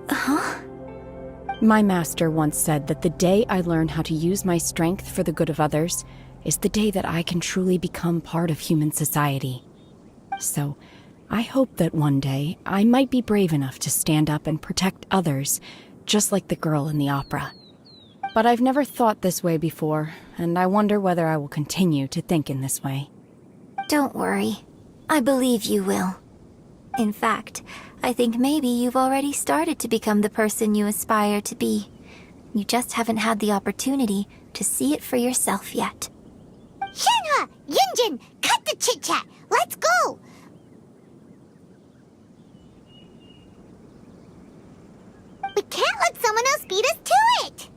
[SPEAKER 2] Huh?
[SPEAKER 9] My master once said that the day I learn how to use my strength for the good of others is the day that I can truly become part of human society. So, I hope that one day I might be brave enough to stand up and protect others, just like the girl in the opera. But I've never thought this way before, and I wonder whether I will continue to think in this way.
[SPEAKER 2] Don't worry. I believe you will. In fact, I think maybe you've already started to become the person you aspire to be. You just haven't had the opportunity to see it for yourself yet.
[SPEAKER 8] Shenhe! Yunjin! Cut the chit-chat! Let's go! We can't let someone else beat us to it!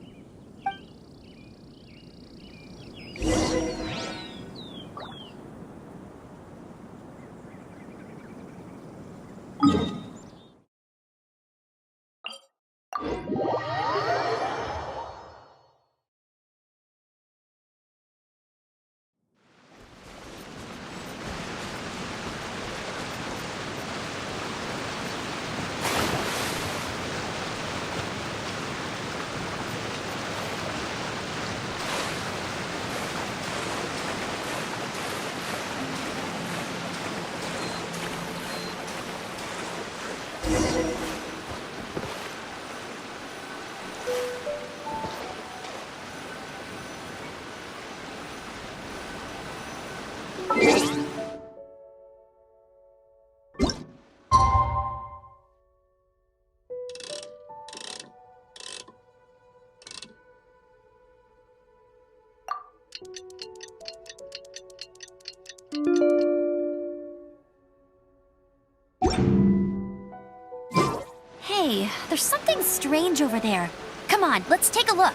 [SPEAKER 8] Hey, there's something strange over there. Come on, let's take a look.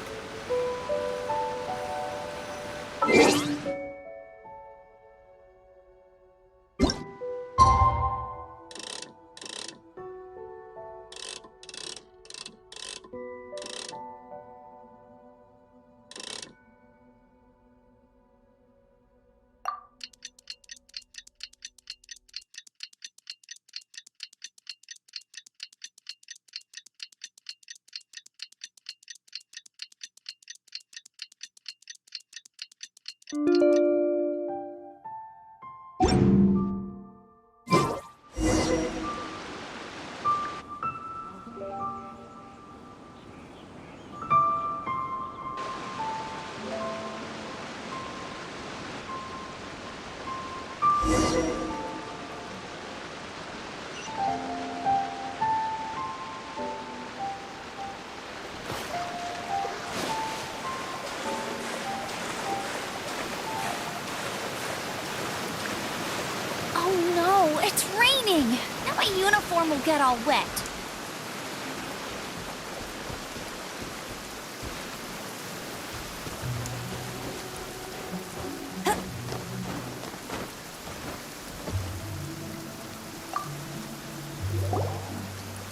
[SPEAKER 8] It's raining! Now my uniform will get all wet.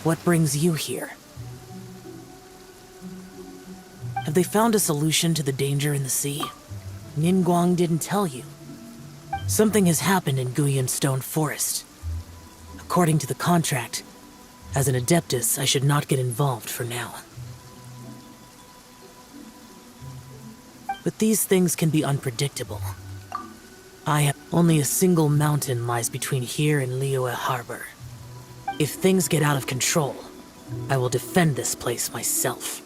[SPEAKER 4] What brings you here? Have they found a solution to the danger in the sea? Ningguang didn't tell you. Something has happened in Guyun Stone Forest. According to the contract, as an Adeptus, I should not get involved for now. But these things can be unpredictable. Only a single mountain lies between here and Liyue Harbor. If things get out of control, I will defend this place myself.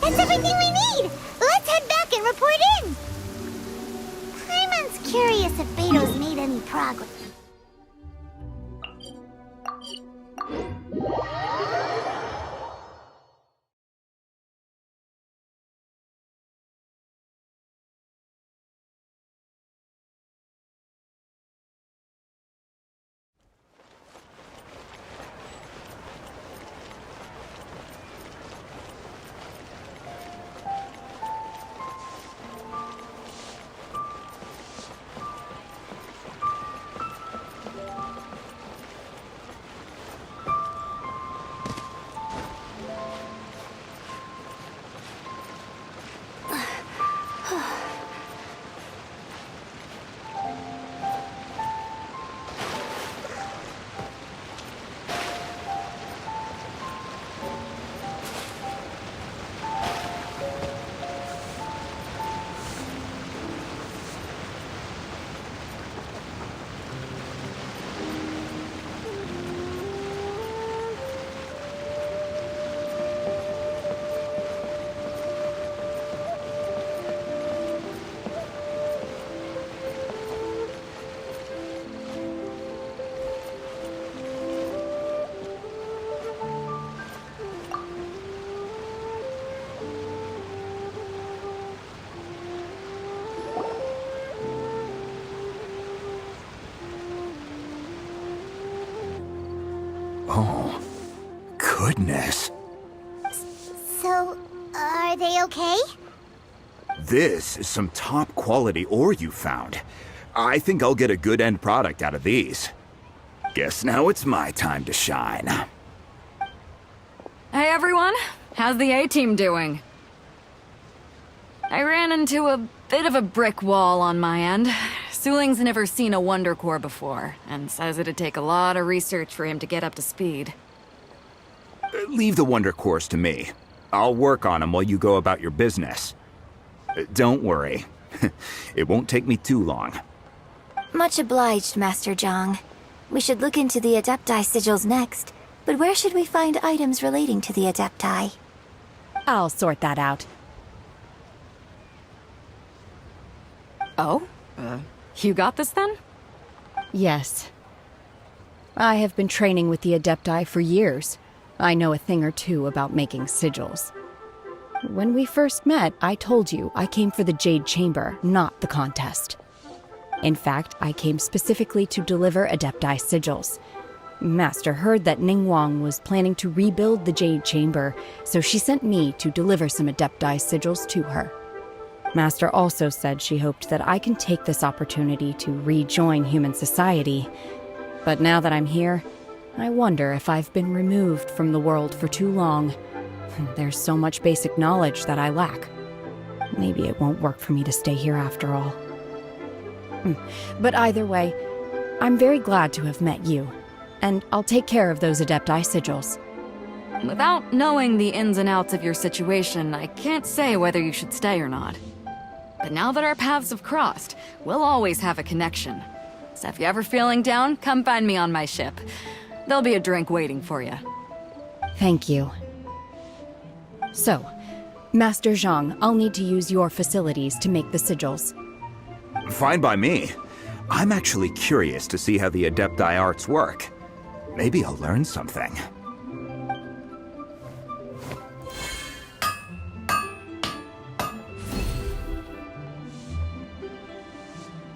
[SPEAKER 8] That's everything we need! Let's head back and report in! Paimon's curious if Beto's made any progress.
[SPEAKER 20] Oh, goodness.
[SPEAKER 8] So, are they okay?
[SPEAKER 20] This is some top quality ore you found. I think I'll get a good end product out of these. Guess now it's my time to shine.
[SPEAKER 18] Hey everyone, how's the A-team doing? I ran into a bit of a brick wall on my end. Suling's never seen a Wonder Core before, and says it'd take a lot of research for him to get up to speed.
[SPEAKER 20] Leave the Wonder Cores to me. I'll work on them while you go about your business. Don't worry. It won't take me too long.
[SPEAKER 2] Much obliged, Master Zhang. We should look into the Adepti sigils next, but where should we find items relating to the Adepti?
[SPEAKER 9] I'll sort that out.
[SPEAKER 18] Oh? You got this then?
[SPEAKER 9] Yes. I have been training with the Adepti for years. I know a thing or two about making sigils. When we first met, I told you I came for the Jade Chamber, not the contest. In fact, I came specifically to deliver Adepti sigils. Master heard that Ningguang was planning to rebuild the Jade Chamber, so she sent me to deliver some Adepti sigils to her. Master also said she hoped that I can take this opportunity to rejoin human society. But now that I'm here, I wonder if I've been removed from the world for too long. There's so much basic knowledge that I lack. Maybe it won't work for me to stay here after all. But either way, I'm very glad to have met you, and I'll take care of those Adepti sigils.
[SPEAKER 18] Without knowing the ins and outs of your situation, I can't say whether you should stay or not. But now that our paths have crossed, we'll always have a connection. So if you're ever feeling down, come find me on my ship. There'll be a drink waiting for you.
[SPEAKER 9] Thank you. So, Master Zhang, I'll need to use your facilities to make the sigils.
[SPEAKER 20] Fine by me. I'm actually curious to see how the Adepti arts work. Maybe I'll learn something.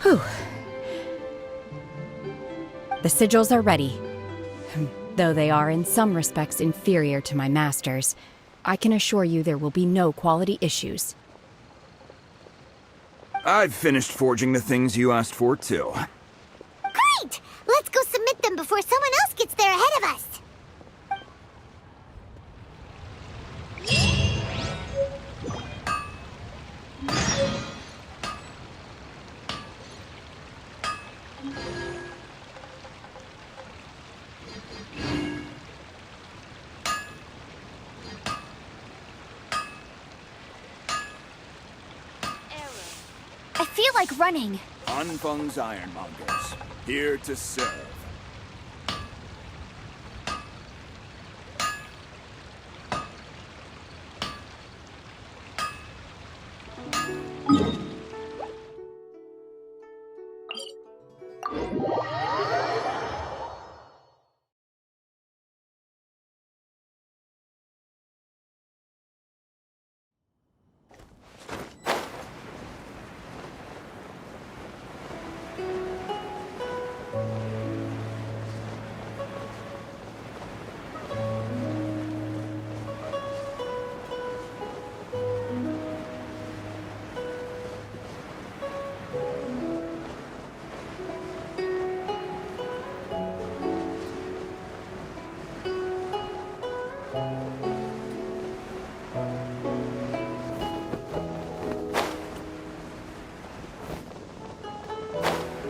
[SPEAKER 9] Whew. The sigils are ready. Though they are in some respects inferior to my master's, I can assure you there will be no quality issues.
[SPEAKER 20] I've finished forging the things you asked for, too.
[SPEAKER 8] Great! Let's go submit them before someone else gets there ahead of us.
[SPEAKER 1] I feel like running.
[SPEAKER 20] Anfeng's Ironmongers, here to serve.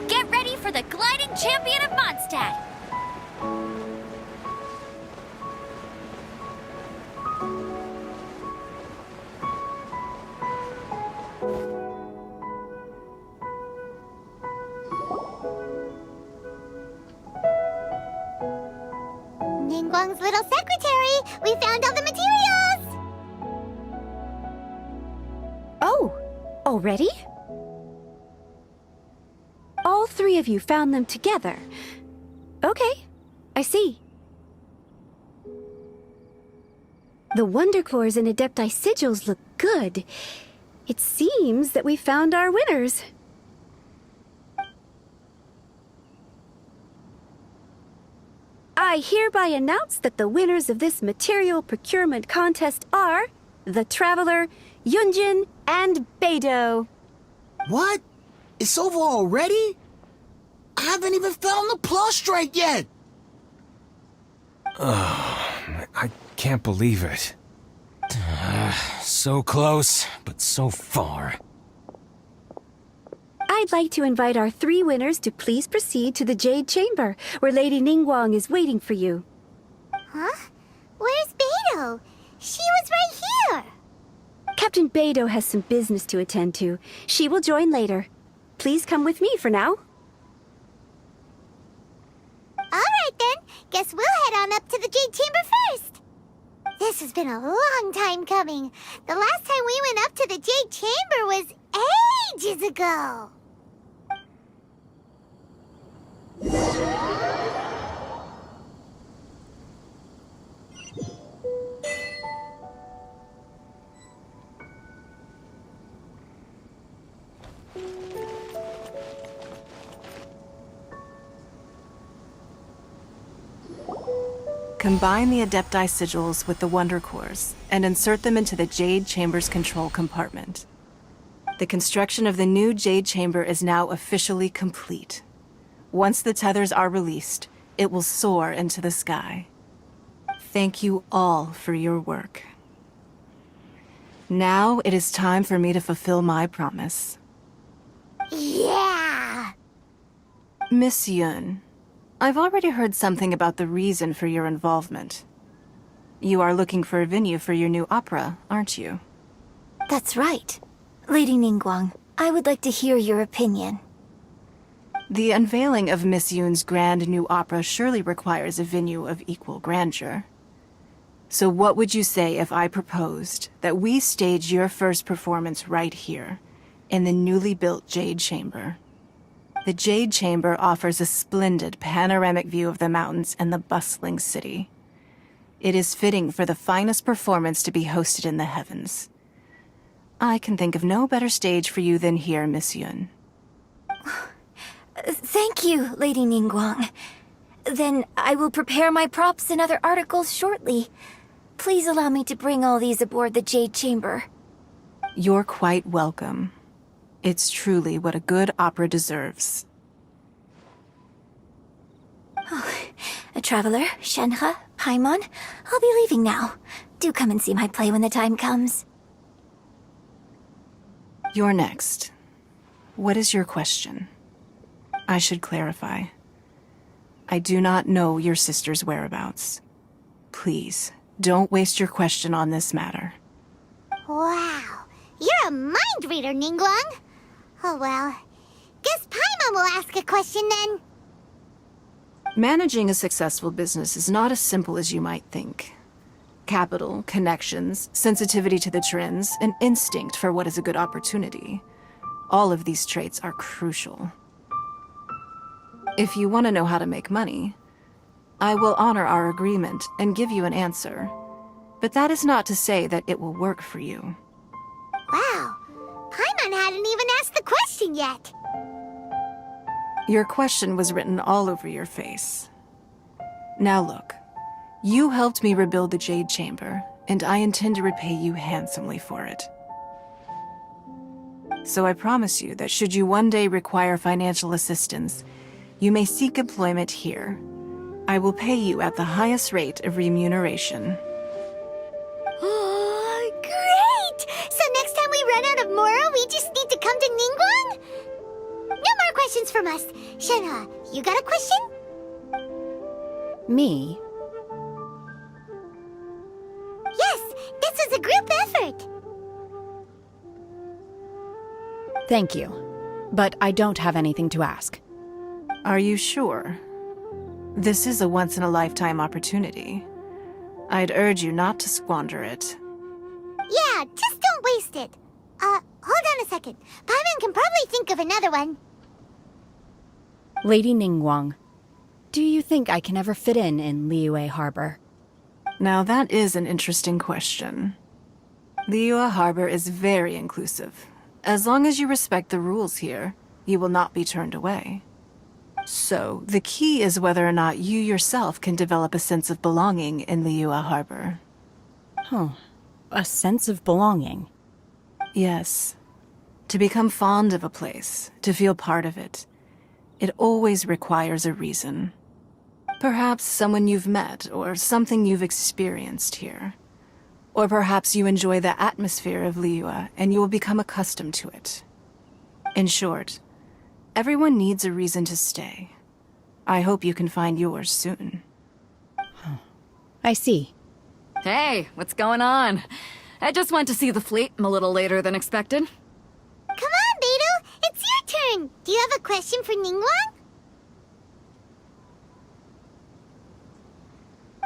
[SPEAKER 1] Get ready for the gliding champion of Mondstadt!
[SPEAKER 8] Ningguang's little secretary! We found all the materials!
[SPEAKER 16] Oh, already? All three of you found them together. Okay, I see. The Wonder Cores and Adepti sigils look good. It seems that we found our winners. I hereby announce that the winners of this material procurement contest are the Traveler, Yunjin, and Beidou.
[SPEAKER 7] What? It's over already? I haven't even found the plustrate yet!
[SPEAKER 6] I can't believe it. So close, but so far.
[SPEAKER 16] I'd like to invite our three winners to please proceed to the Jade Chamber, where Lady Ningguang is waiting for you.
[SPEAKER 8] Huh? Where's Beidou? She was right here!
[SPEAKER 16] Captain Beidou has some business to attend to. She will join later. Please come with me for now.
[SPEAKER 8] Alright then, guess we'll head on up to the Jade Chamber first. This has been a long time coming. The last time we went up to the Jade Chamber was ages ago.
[SPEAKER 5] Combine the Adepti sigils with the Wonder Cores and insert them into the Jade Chamber's control compartment. The construction of the new Jade Chamber is now officially complete. Once the tethers are released, it will soar into the sky. Thank you all for your work. Now it is time for me to fulfill my promise.
[SPEAKER 8] Yeah!
[SPEAKER 5] Miss Yun, I've already heard something about the reason for your involvement. You are looking for a venue for your new opera, aren't you?
[SPEAKER 2] That's right. Lady Ningguang, I would like to hear your opinion.
[SPEAKER 5] The unveiling of Miss Yun's grand new opera surely requires a venue of equal grandeur. So what would you say if I proposed that we stage your first performance right here, in the newly built Jade Chamber? The Jade Chamber offers a splendid panoramic view of the mountains and the bustling city. It is fitting for the finest performance to be hosted in the heavens. I can think of no better stage for you than here, Miss Yun.
[SPEAKER 2] Thank you, Lady Ningguang. Then I will prepare my props and other articles shortly. Please allow me to bring all these aboard the Jade Chamber.
[SPEAKER 5] You're quite welcome. It's truly what a good opera deserves.
[SPEAKER 2] A traveler, Shenhe, Paimon, I'll be leaving now. Do come and see my play when the time comes.
[SPEAKER 5] You're next. What is your question? I should clarify. I do not know your sister's whereabouts. Please, don't waste your question on this matter.
[SPEAKER 8] Wow, you're a mind reader, Ningguang. Oh well, guess Paimon will ask a question then.
[SPEAKER 5] Managing a successful business is not as simple as you might think. Capital, connections, sensitivity to the trends, and instinct for what is a good opportunity. All of these traits are crucial. If you want to know how to make money, I will honor our agreement and give you an answer. But that is not to say that it will work for you.
[SPEAKER 8] Wow, Paimon hadn't even asked the question yet.
[SPEAKER 5] Your question was written all over your face. Now look, you helped me rebuild the Jade Chamber, and I intend to repay you handsomely for it. So I promise you that should you one day require financial assistance, you may seek employment here. I will pay you at the highest rate of remuneration.
[SPEAKER 8] Oh, great! So next time we run out of Mora, we just need to come to Ningguang? No more questions from us. Shenhe, you got a question?
[SPEAKER 9] Me?
[SPEAKER 8] Yes, this is a group effort.
[SPEAKER 9] Thank you. But I don't have anything to ask.
[SPEAKER 5] Are you sure? This is a once-in-a-lifetime opportunity. I'd urge you not to squander it.
[SPEAKER 8] Yeah, just don't waste it. Hold on a second. Paimon can probably think of another one.
[SPEAKER 9] Lady Ningguang, do you think I can ever fit in Liyue Harbor?
[SPEAKER 5] Now that is an interesting question. Liyue Harbor is very inclusive. As long as you respect the rules here, you will not be turned away. So, the key is whether or not you yourself can develop a sense of belonging in Liyue Harbor.
[SPEAKER 9] Huh. A sense of belonging?
[SPEAKER 5] Yes. To become fond of a place, to feel part of it, it always requires a reason. Perhaps someone you've met, or something you've experienced here. Or perhaps you enjoy the atmosphere of Liyue, and you will become accustomed to it. In short, everyone needs a reason to stay. I hope you can find yours soon.
[SPEAKER 9] I see.
[SPEAKER 18] Hey, what's going on? I just went to see the fleet. I'm a little later than expected.
[SPEAKER 8] Come on, Beidou! It's your turn! Do you have a question for Ningguang?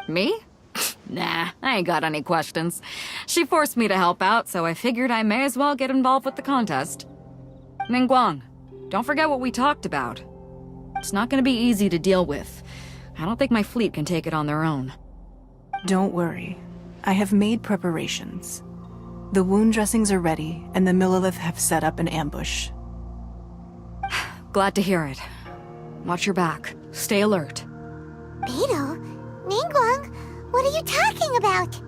[SPEAKER 18] Me? Nah, I ain't got any questions. She forced me to help out, so I figured I may as well get involved with the contest. Ningguang, don't forget what we talked about. It's not gonna be easy to deal with. I don't think my fleet can take it on their own.
[SPEAKER 5] Don't worry. I have made preparations. The wound dressings are ready, and the Millilith have set up an ambush.
[SPEAKER 18] Glad to hear it. Watch your back. Stay alert.
[SPEAKER 8] Beidou? Ningguang? What are you talking about?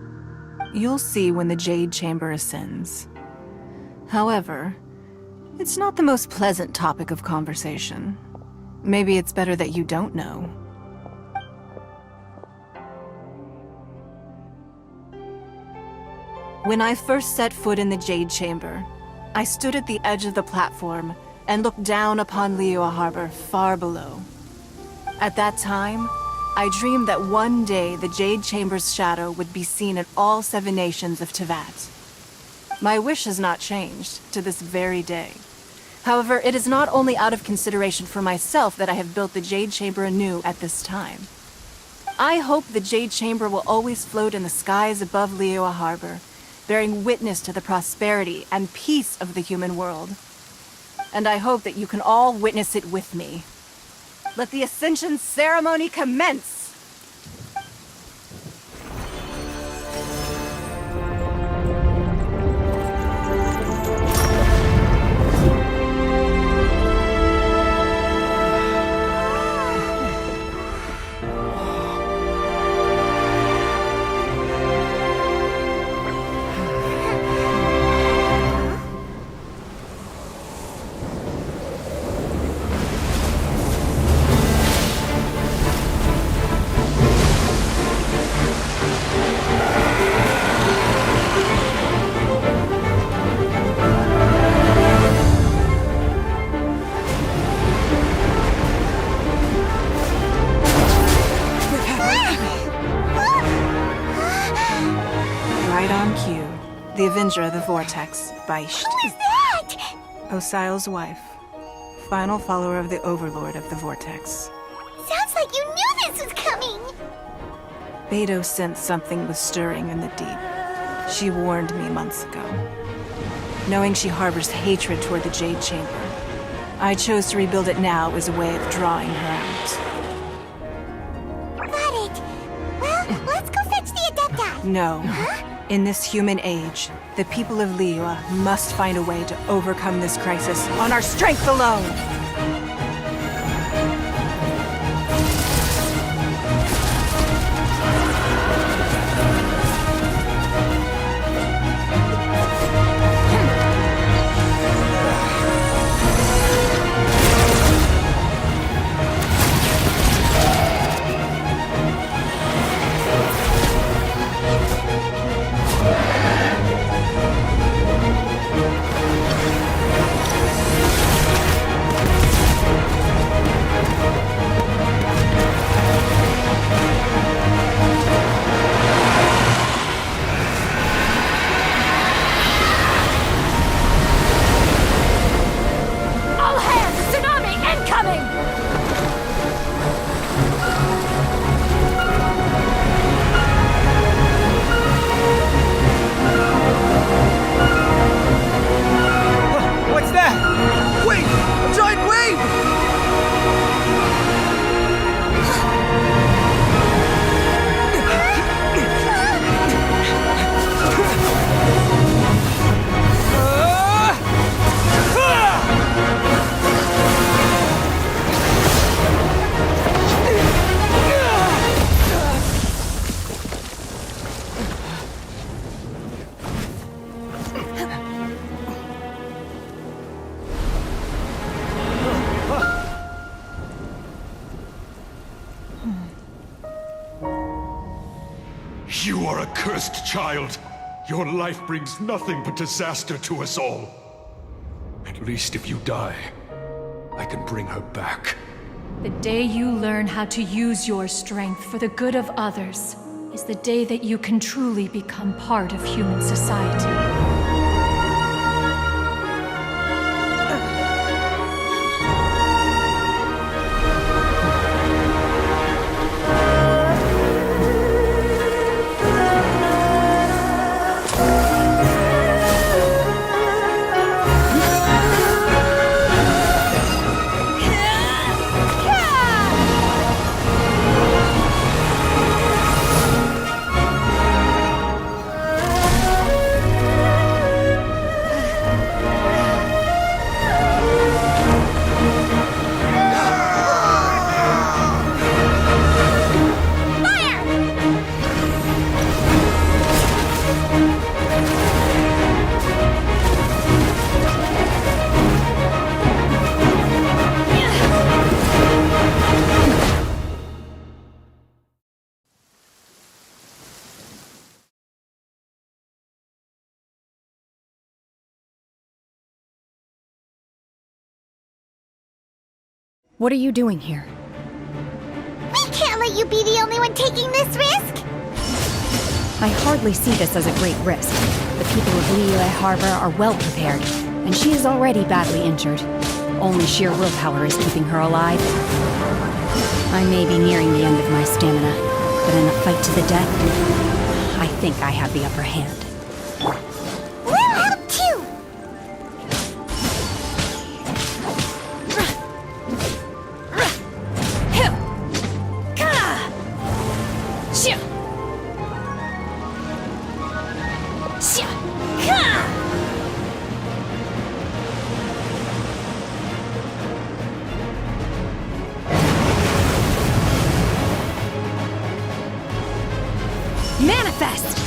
[SPEAKER 5] You'll see when the Jade Chamber ascends. However, it's not the most pleasant topic of conversation. Maybe it's better that you don't know. When I first set foot in the Jade Chamber, I stood at the edge of the platform and looked down upon Liyue Harbor far below. At that time, I dreamed that one day the Jade Chamber's shadow would be seen in all 7 nations of Teyvat. My wish has not changed to this very day. However, it is not only out of consideration for myself that I have built the Jade Chamber anew at this time. I hope the Jade Chamber will always float in the skies above Liyue Harbor, bearing witness to the prosperity and peace of the human world. And I hope that you can all witness it with me. Let the Ascension ceremony commence! The Avenger of the Vortex, Beisht.
[SPEAKER 8] Who's that?
[SPEAKER 5] Osial's wife. Final follower of the Overlord of the Vortex.
[SPEAKER 8] Sounds like you knew this was coming!
[SPEAKER 5] Beidou sensed something was stirring in the deep. She warned me months ago. Knowing she harbors hatred toward the Jade Chamber, I chose to rebuild it now as a way of drawing her out.
[SPEAKER 8] Got it. Well, let's go fetch the Adepti.
[SPEAKER 5] No.
[SPEAKER 8] Huh?
[SPEAKER 5] In this human age, the people of Liyue must find a way to overcome this crisis on our strength alone!
[SPEAKER 12] You are a cursed child. Your life brings nothing but disaster to us all. At least if you die, I can bring her back.
[SPEAKER 17] The day you learn how to use your strength for the good of others is the day that you can truly become part of human society.
[SPEAKER 8] Yeah!
[SPEAKER 9] What are you doing here?
[SPEAKER 8] We can't let you be the only one taking this risk!
[SPEAKER 9] I hardly see this as a great risk. The people of Liyue Harbor are well prepared, and she is already badly injured. Only sheer willpower is keeping her alive. I may be nearing the end of my stamina, but in a fight to the death, I think I have the upper hand.
[SPEAKER 8] We'll help too!
[SPEAKER 9] Manifest!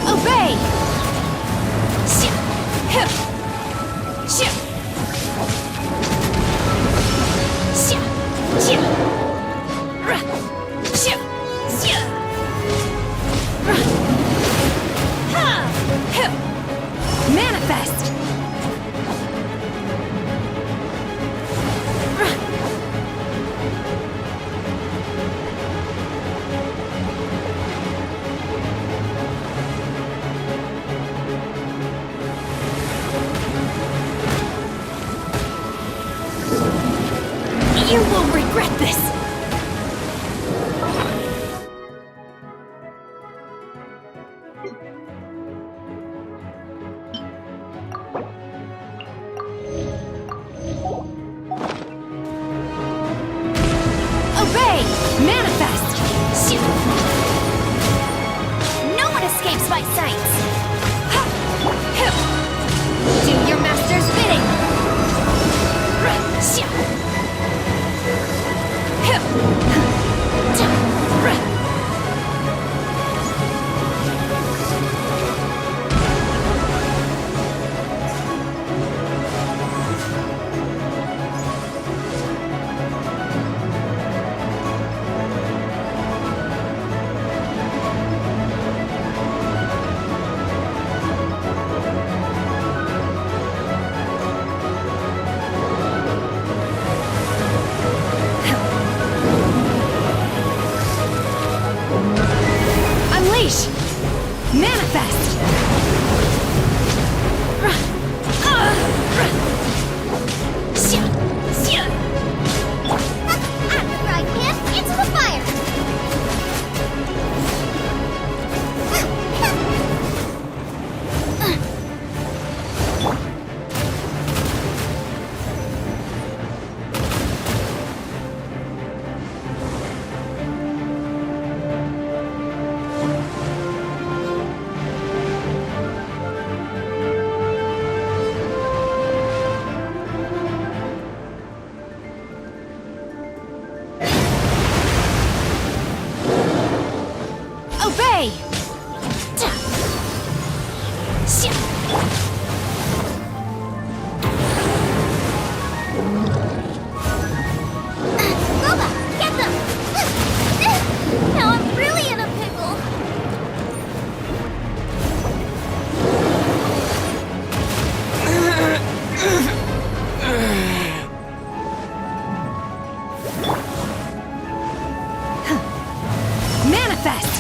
[SPEAKER 9] Obey! Manifest! You won't regret this! Obey! Manifest!
[SPEAKER 8] No one escapes my sights!
[SPEAKER 9] Do your master's bidding! Unleash! Manifest!
[SPEAKER 8] At the frying pan, into the fire!
[SPEAKER 9] Obey!
[SPEAKER 8] Loba, get them! Now I'm really in a pickle!
[SPEAKER 9] Manifest!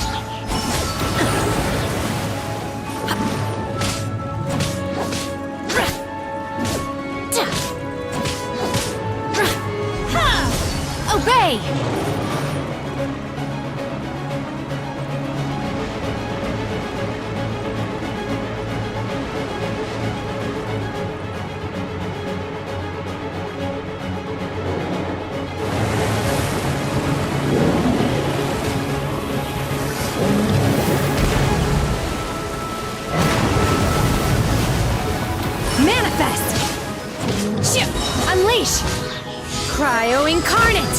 [SPEAKER 9] Obey! Manifest! Unleash! Cryo Incarnate!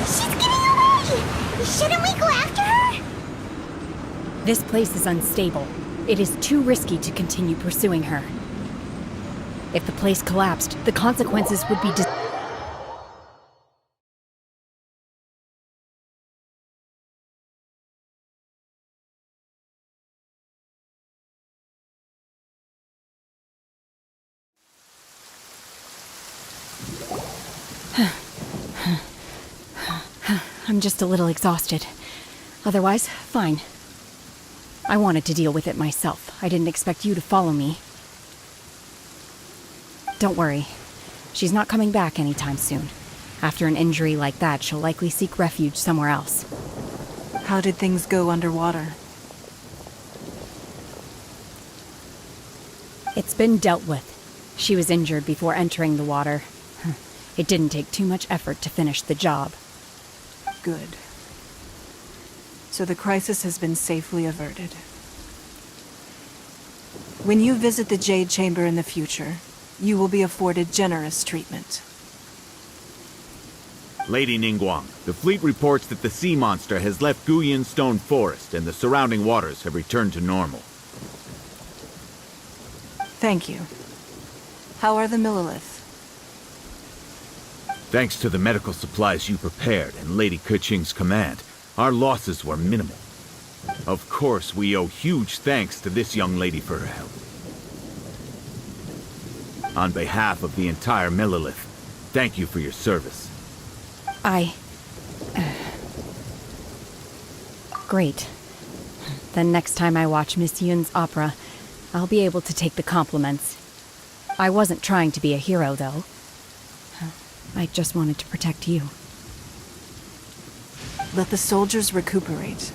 [SPEAKER 8] She's getting away! Shouldn't we go after her?
[SPEAKER 9] This place is unstable. It is too risky to continue pursuing her. If the place collapsed, the consequences would be I'm just a little exhausted. Otherwise, fine. I wanted to deal with it myself. I didn't expect you to follow me. Don't worry. She's not coming back anytime soon. After an injury like that, she'll likely seek refuge somewhere else.
[SPEAKER 5] How did things go underwater?
[SPEAKER 9] It's been dealt with. She was injured before entering the water. It didn't take too much effort to finish the job.
[SPEAKER 5] Good. So the crisis has been safely averted. When you visit the Jade Chamber in the future, you will be afforded generous treatment.
[SPEAKER 13] Lady Ningguang, the fleet reports that the sea monster has left Guyun Stone Forest and the surrounding waters have returned to normal.
[SPEAKER 5] Thank you. How are the Millilith?
[SPEAKER 13] Thanks to the medical supplies you prepared and Lady Keqing's command, our losses were minimal. Of course, we owe huge thanks to this young lady for her help. On behalf of the entire Millilith, thank you for your service.
[SPEAKER 9] Great. Then next time I watch Miss Yun's opera, I'll be able to take the compliments. I wasn't trying to be a hero, though. I just wanted to protect you.
[SPEAKER 5] Let the soldiers recuperate,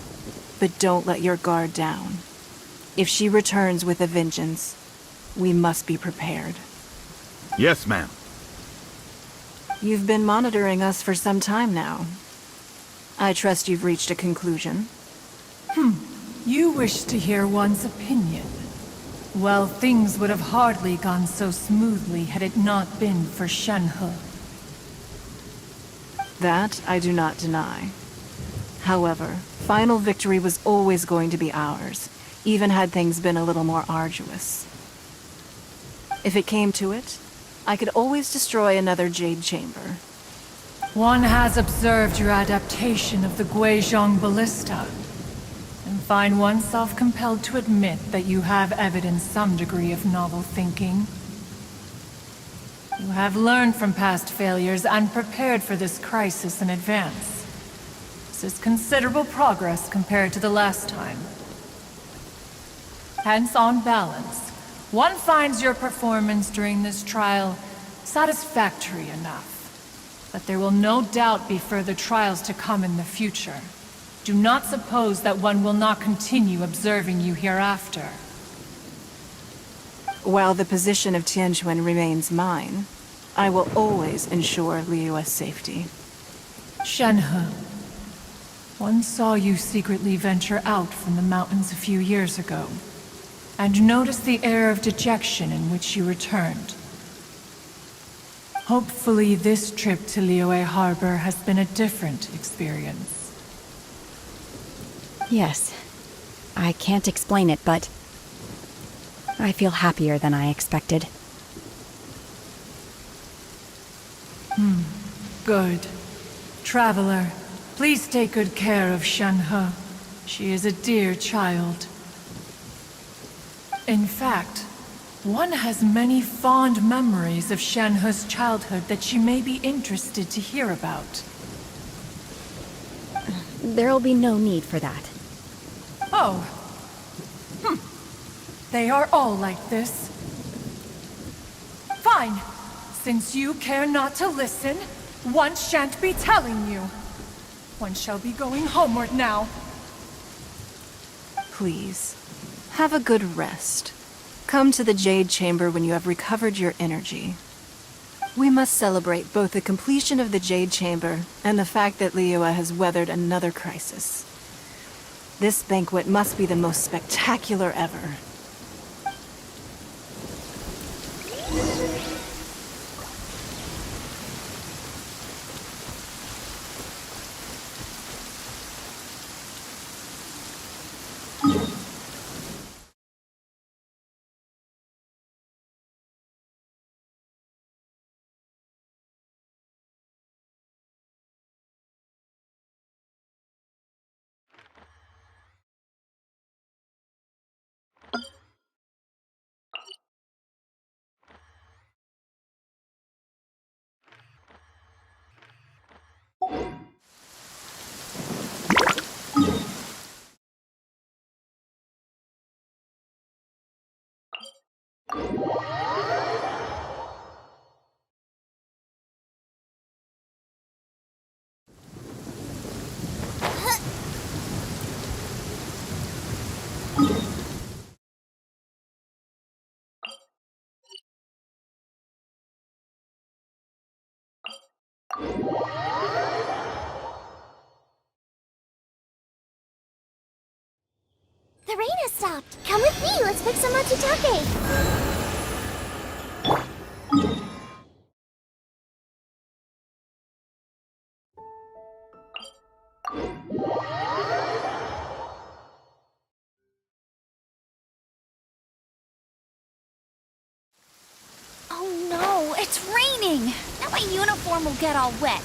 [SPEAKER 5] but don't let your guard down. If she returns with a vengeance, we must be prepared.
[SPEAKER 13] Yes, ma'am.
[SPEAKER 5] You've been monitoring us for some time now. I trust you've reached a conclusion.
[SPEAKER 17] You wish to hear one's opinion. Well, things would have hardly gone so smoothly had it not been for Shenhe.
[SPEAKER 5] That I do not deny. However, final victory was always going to be ours, even had things been a little more arduous. If it came to it, I could always destroy another Jade Chamber.
[SPEAKER 17] One has observed your adaptation of the Guizhong ballista, and find oneself compelled to admit that you have evidenced some degree of novel thinking. You have learned from past failures and prepared for this crisis in advance. This is considerable progress compared to the last time. Hence, on balance, one finds your performance during this trial satisfactory enough. But there will no doubt be further trials to come in the future. Do not suppose that one will not continue observing you hereafter.
[SPEAKER 5] While the position of Tianquan remains mine, I will always ensure Liyue's safety.
[SPEAKER 17] Shenhe, one saw you secretly venture out from the mountains a few years ago, and noticed the air of dejection in which you returned. Hopefully this trip to Liyue Harbor has been a different experience.
[SPEAKER 9] Yes. I can't explain it, but I feel happier than I expected.
[SPEAKER 17] Good. Traveler, please take good care of Shenhe. She is a dear child. In fact, one has many fond memories of Shenhe's childhood that she may be interested to hear about.
[SPEAKER 9] There'll be no need for that.
[SPEAKER 17] Oh. They are all like this. Fine. Since you care not to listen, one shan't be telling you. One shall be going homeward now.
[SPEAKER 5] Please, have a good rest. Come to the Jade Chamber when you have recovered your energy. We must celebrate both the completion of the Jade Chamber and the fact that Liyue has weathered another crisis. This banquet must be the most spectacular ever.
[SPEAKER 8] The rain has stopped. Come with me. Let's pick some matsutake.
[SPEAKER 1] Oh no, it's raining! Now my uniform will get all wet.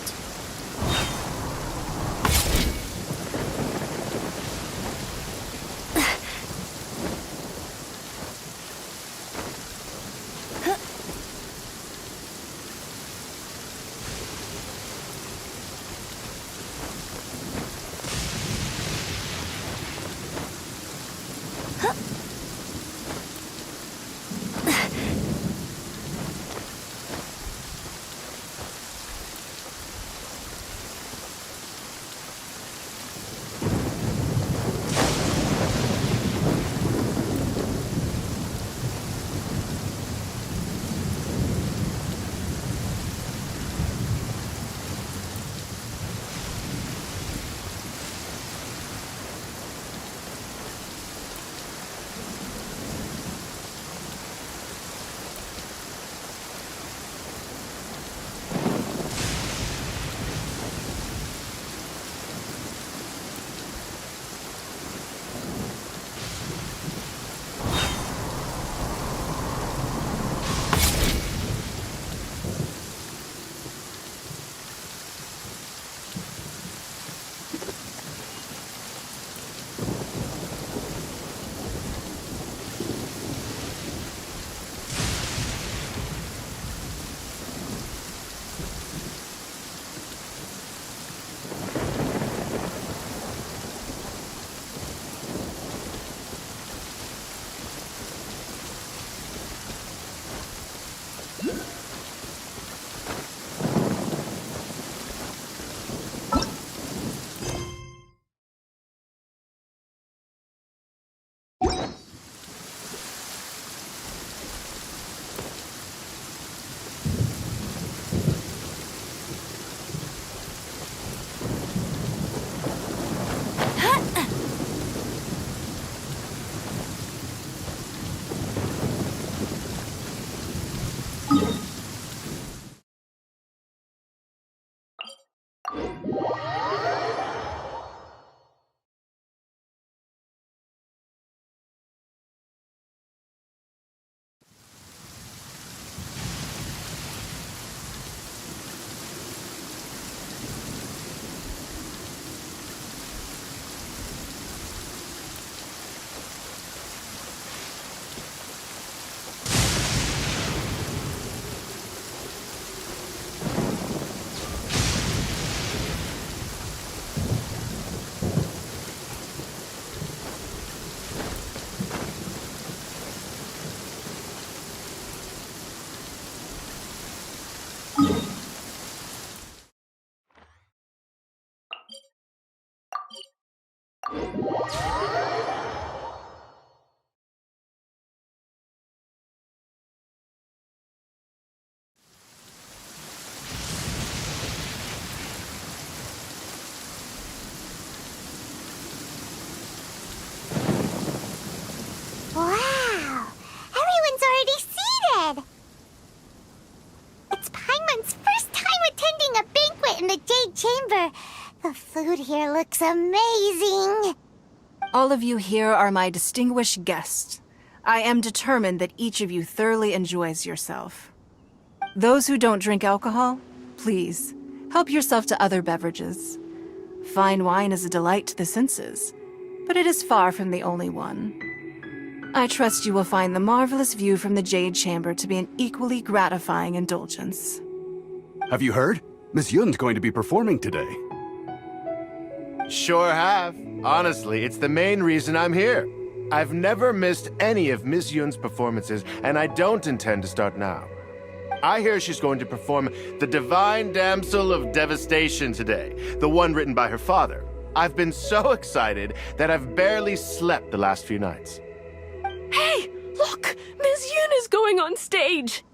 [SPEAKER 8] Wow! Everyone's already seated! It's Paimon's first time attending a banquet in the Jade Chamber. The food here looks amazing.
[SPEAKER 5] All of you here are my distinguished guests. I am determined that each of you thoroughly enjoys yourself. Those who don't drink alcohol, please, help yourself to other beverages. Fine wine is a delight to the senses, but it is far from the only one. I trust you will find the marvelous view from the Jade Chamber to be an equally gratifying indulgence.
[SPEAKER 15] Have you heard? Miss Yun's going to be performing today.
[SPEAKER 11] Sure have. Honestly, it's the main reason I'm here. I've never missed any of Miss Yun's performances, and I don't intend to start now. I hear she's going to perform The Divine Damsel of Devastation today, the one written by her father. I've been so excited that I've barely slept the last few nights.
[SPEAKER 22] Hey, look! Miss Yun is going on stage!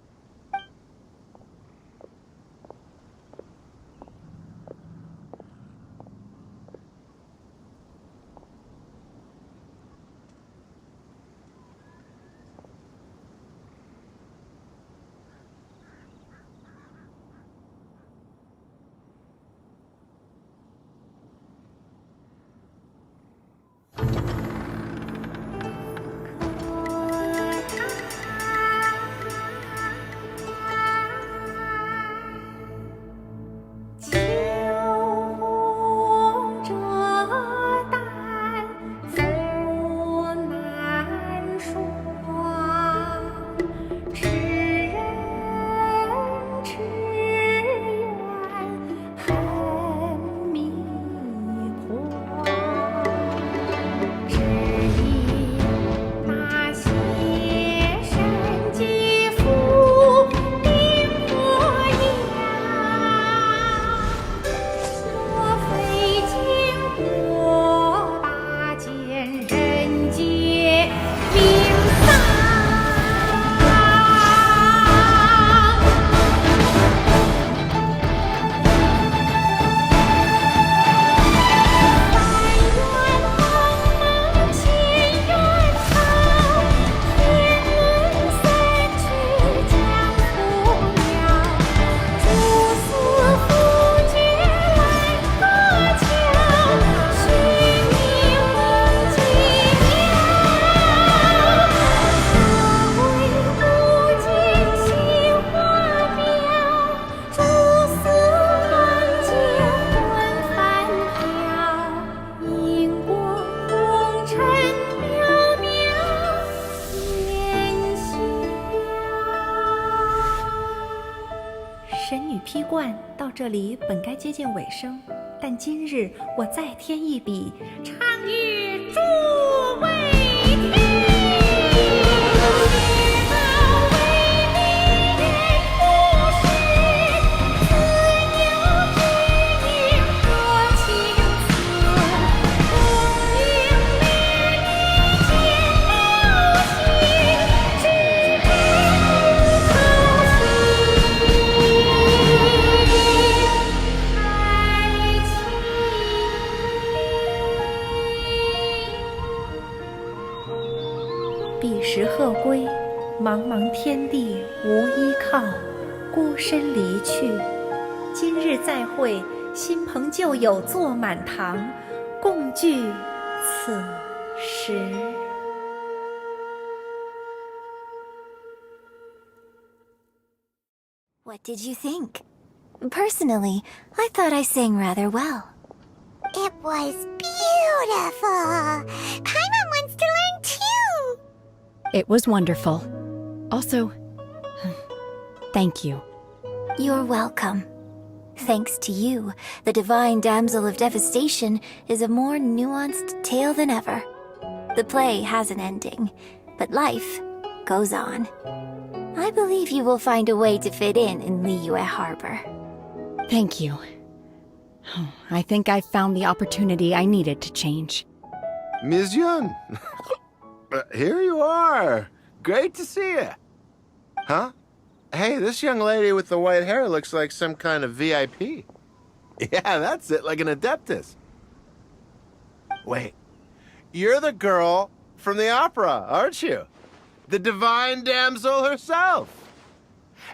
[SPEAKER 3] 神语披冠到这里本该接近尾声，但今日我再添一笔，唱与诸位听。彼时鹤归，茫茫天地无依靠，孤身离去。今日再会，新朋旧友坐满堂，共聚此时。
[SPEAKER 2] What did you think? Personally, I thought I sang rather well.
[SPEAKER 8] It was beautiful. Paimon wants to learn too.
[SPEAKER 9] It was wonderful. Also, thank you.
[SPEAKER 2] You're welcome. Thanks to you, the Divine Damsel of Devastation is a more nuanced tale than ever. The play has an ending, but life goes on. I believe you will find a way to fit in Liyue Harbor.
[SPEAKER 9] Thank you. I think I've found the opportunity I needed to change.
[SPEAKER 11] Ms. Yun, here you are. Great to see you. Huh? Hey, this young lady with the white hair looks like some kind of VIP. Yeah, that's it, like an Adeptus. Wait, you're the girl from the opera, aren't you? The Divine Damsel herself.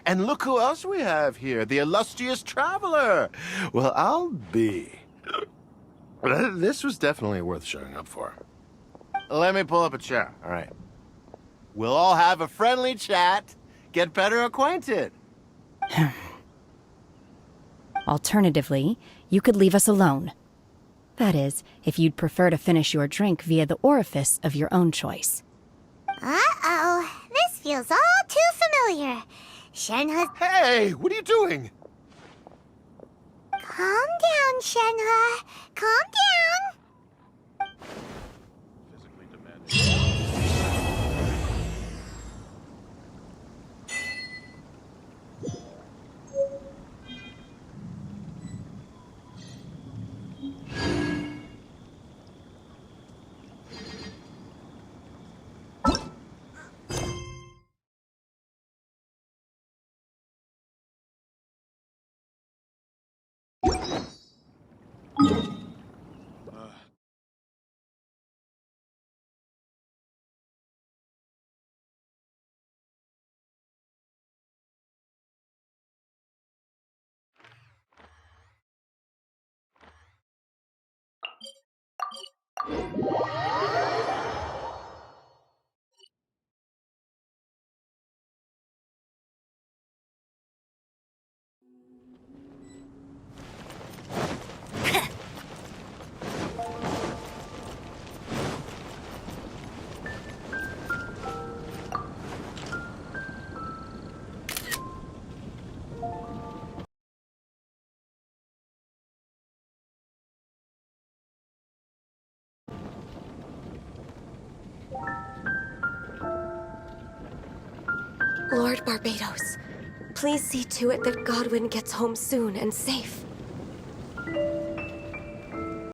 [SPEAKER 11] And look who else we have here, the illustrious traveler. Well, I'll be. This was definitely worth showing up for. Let me pull up a chair, all right. We'll all have a friendly chat, get better acquainted.
[SPEAKER 9] Alternatively, you could leave us alone. That is, if you'd prefer to finish your drink via the orifice of your own choice.
[SPEAKER 8] Uh-oh, this feels all too familiar. Shenhe...
[SPEAKER 11] Hey, what are you doing?
[SPEAKER 8] Calm down, Shenhe. Calm down.
[SPEAKER 14] Lord Barbados, please see to it that Godwin gets home soon and safe.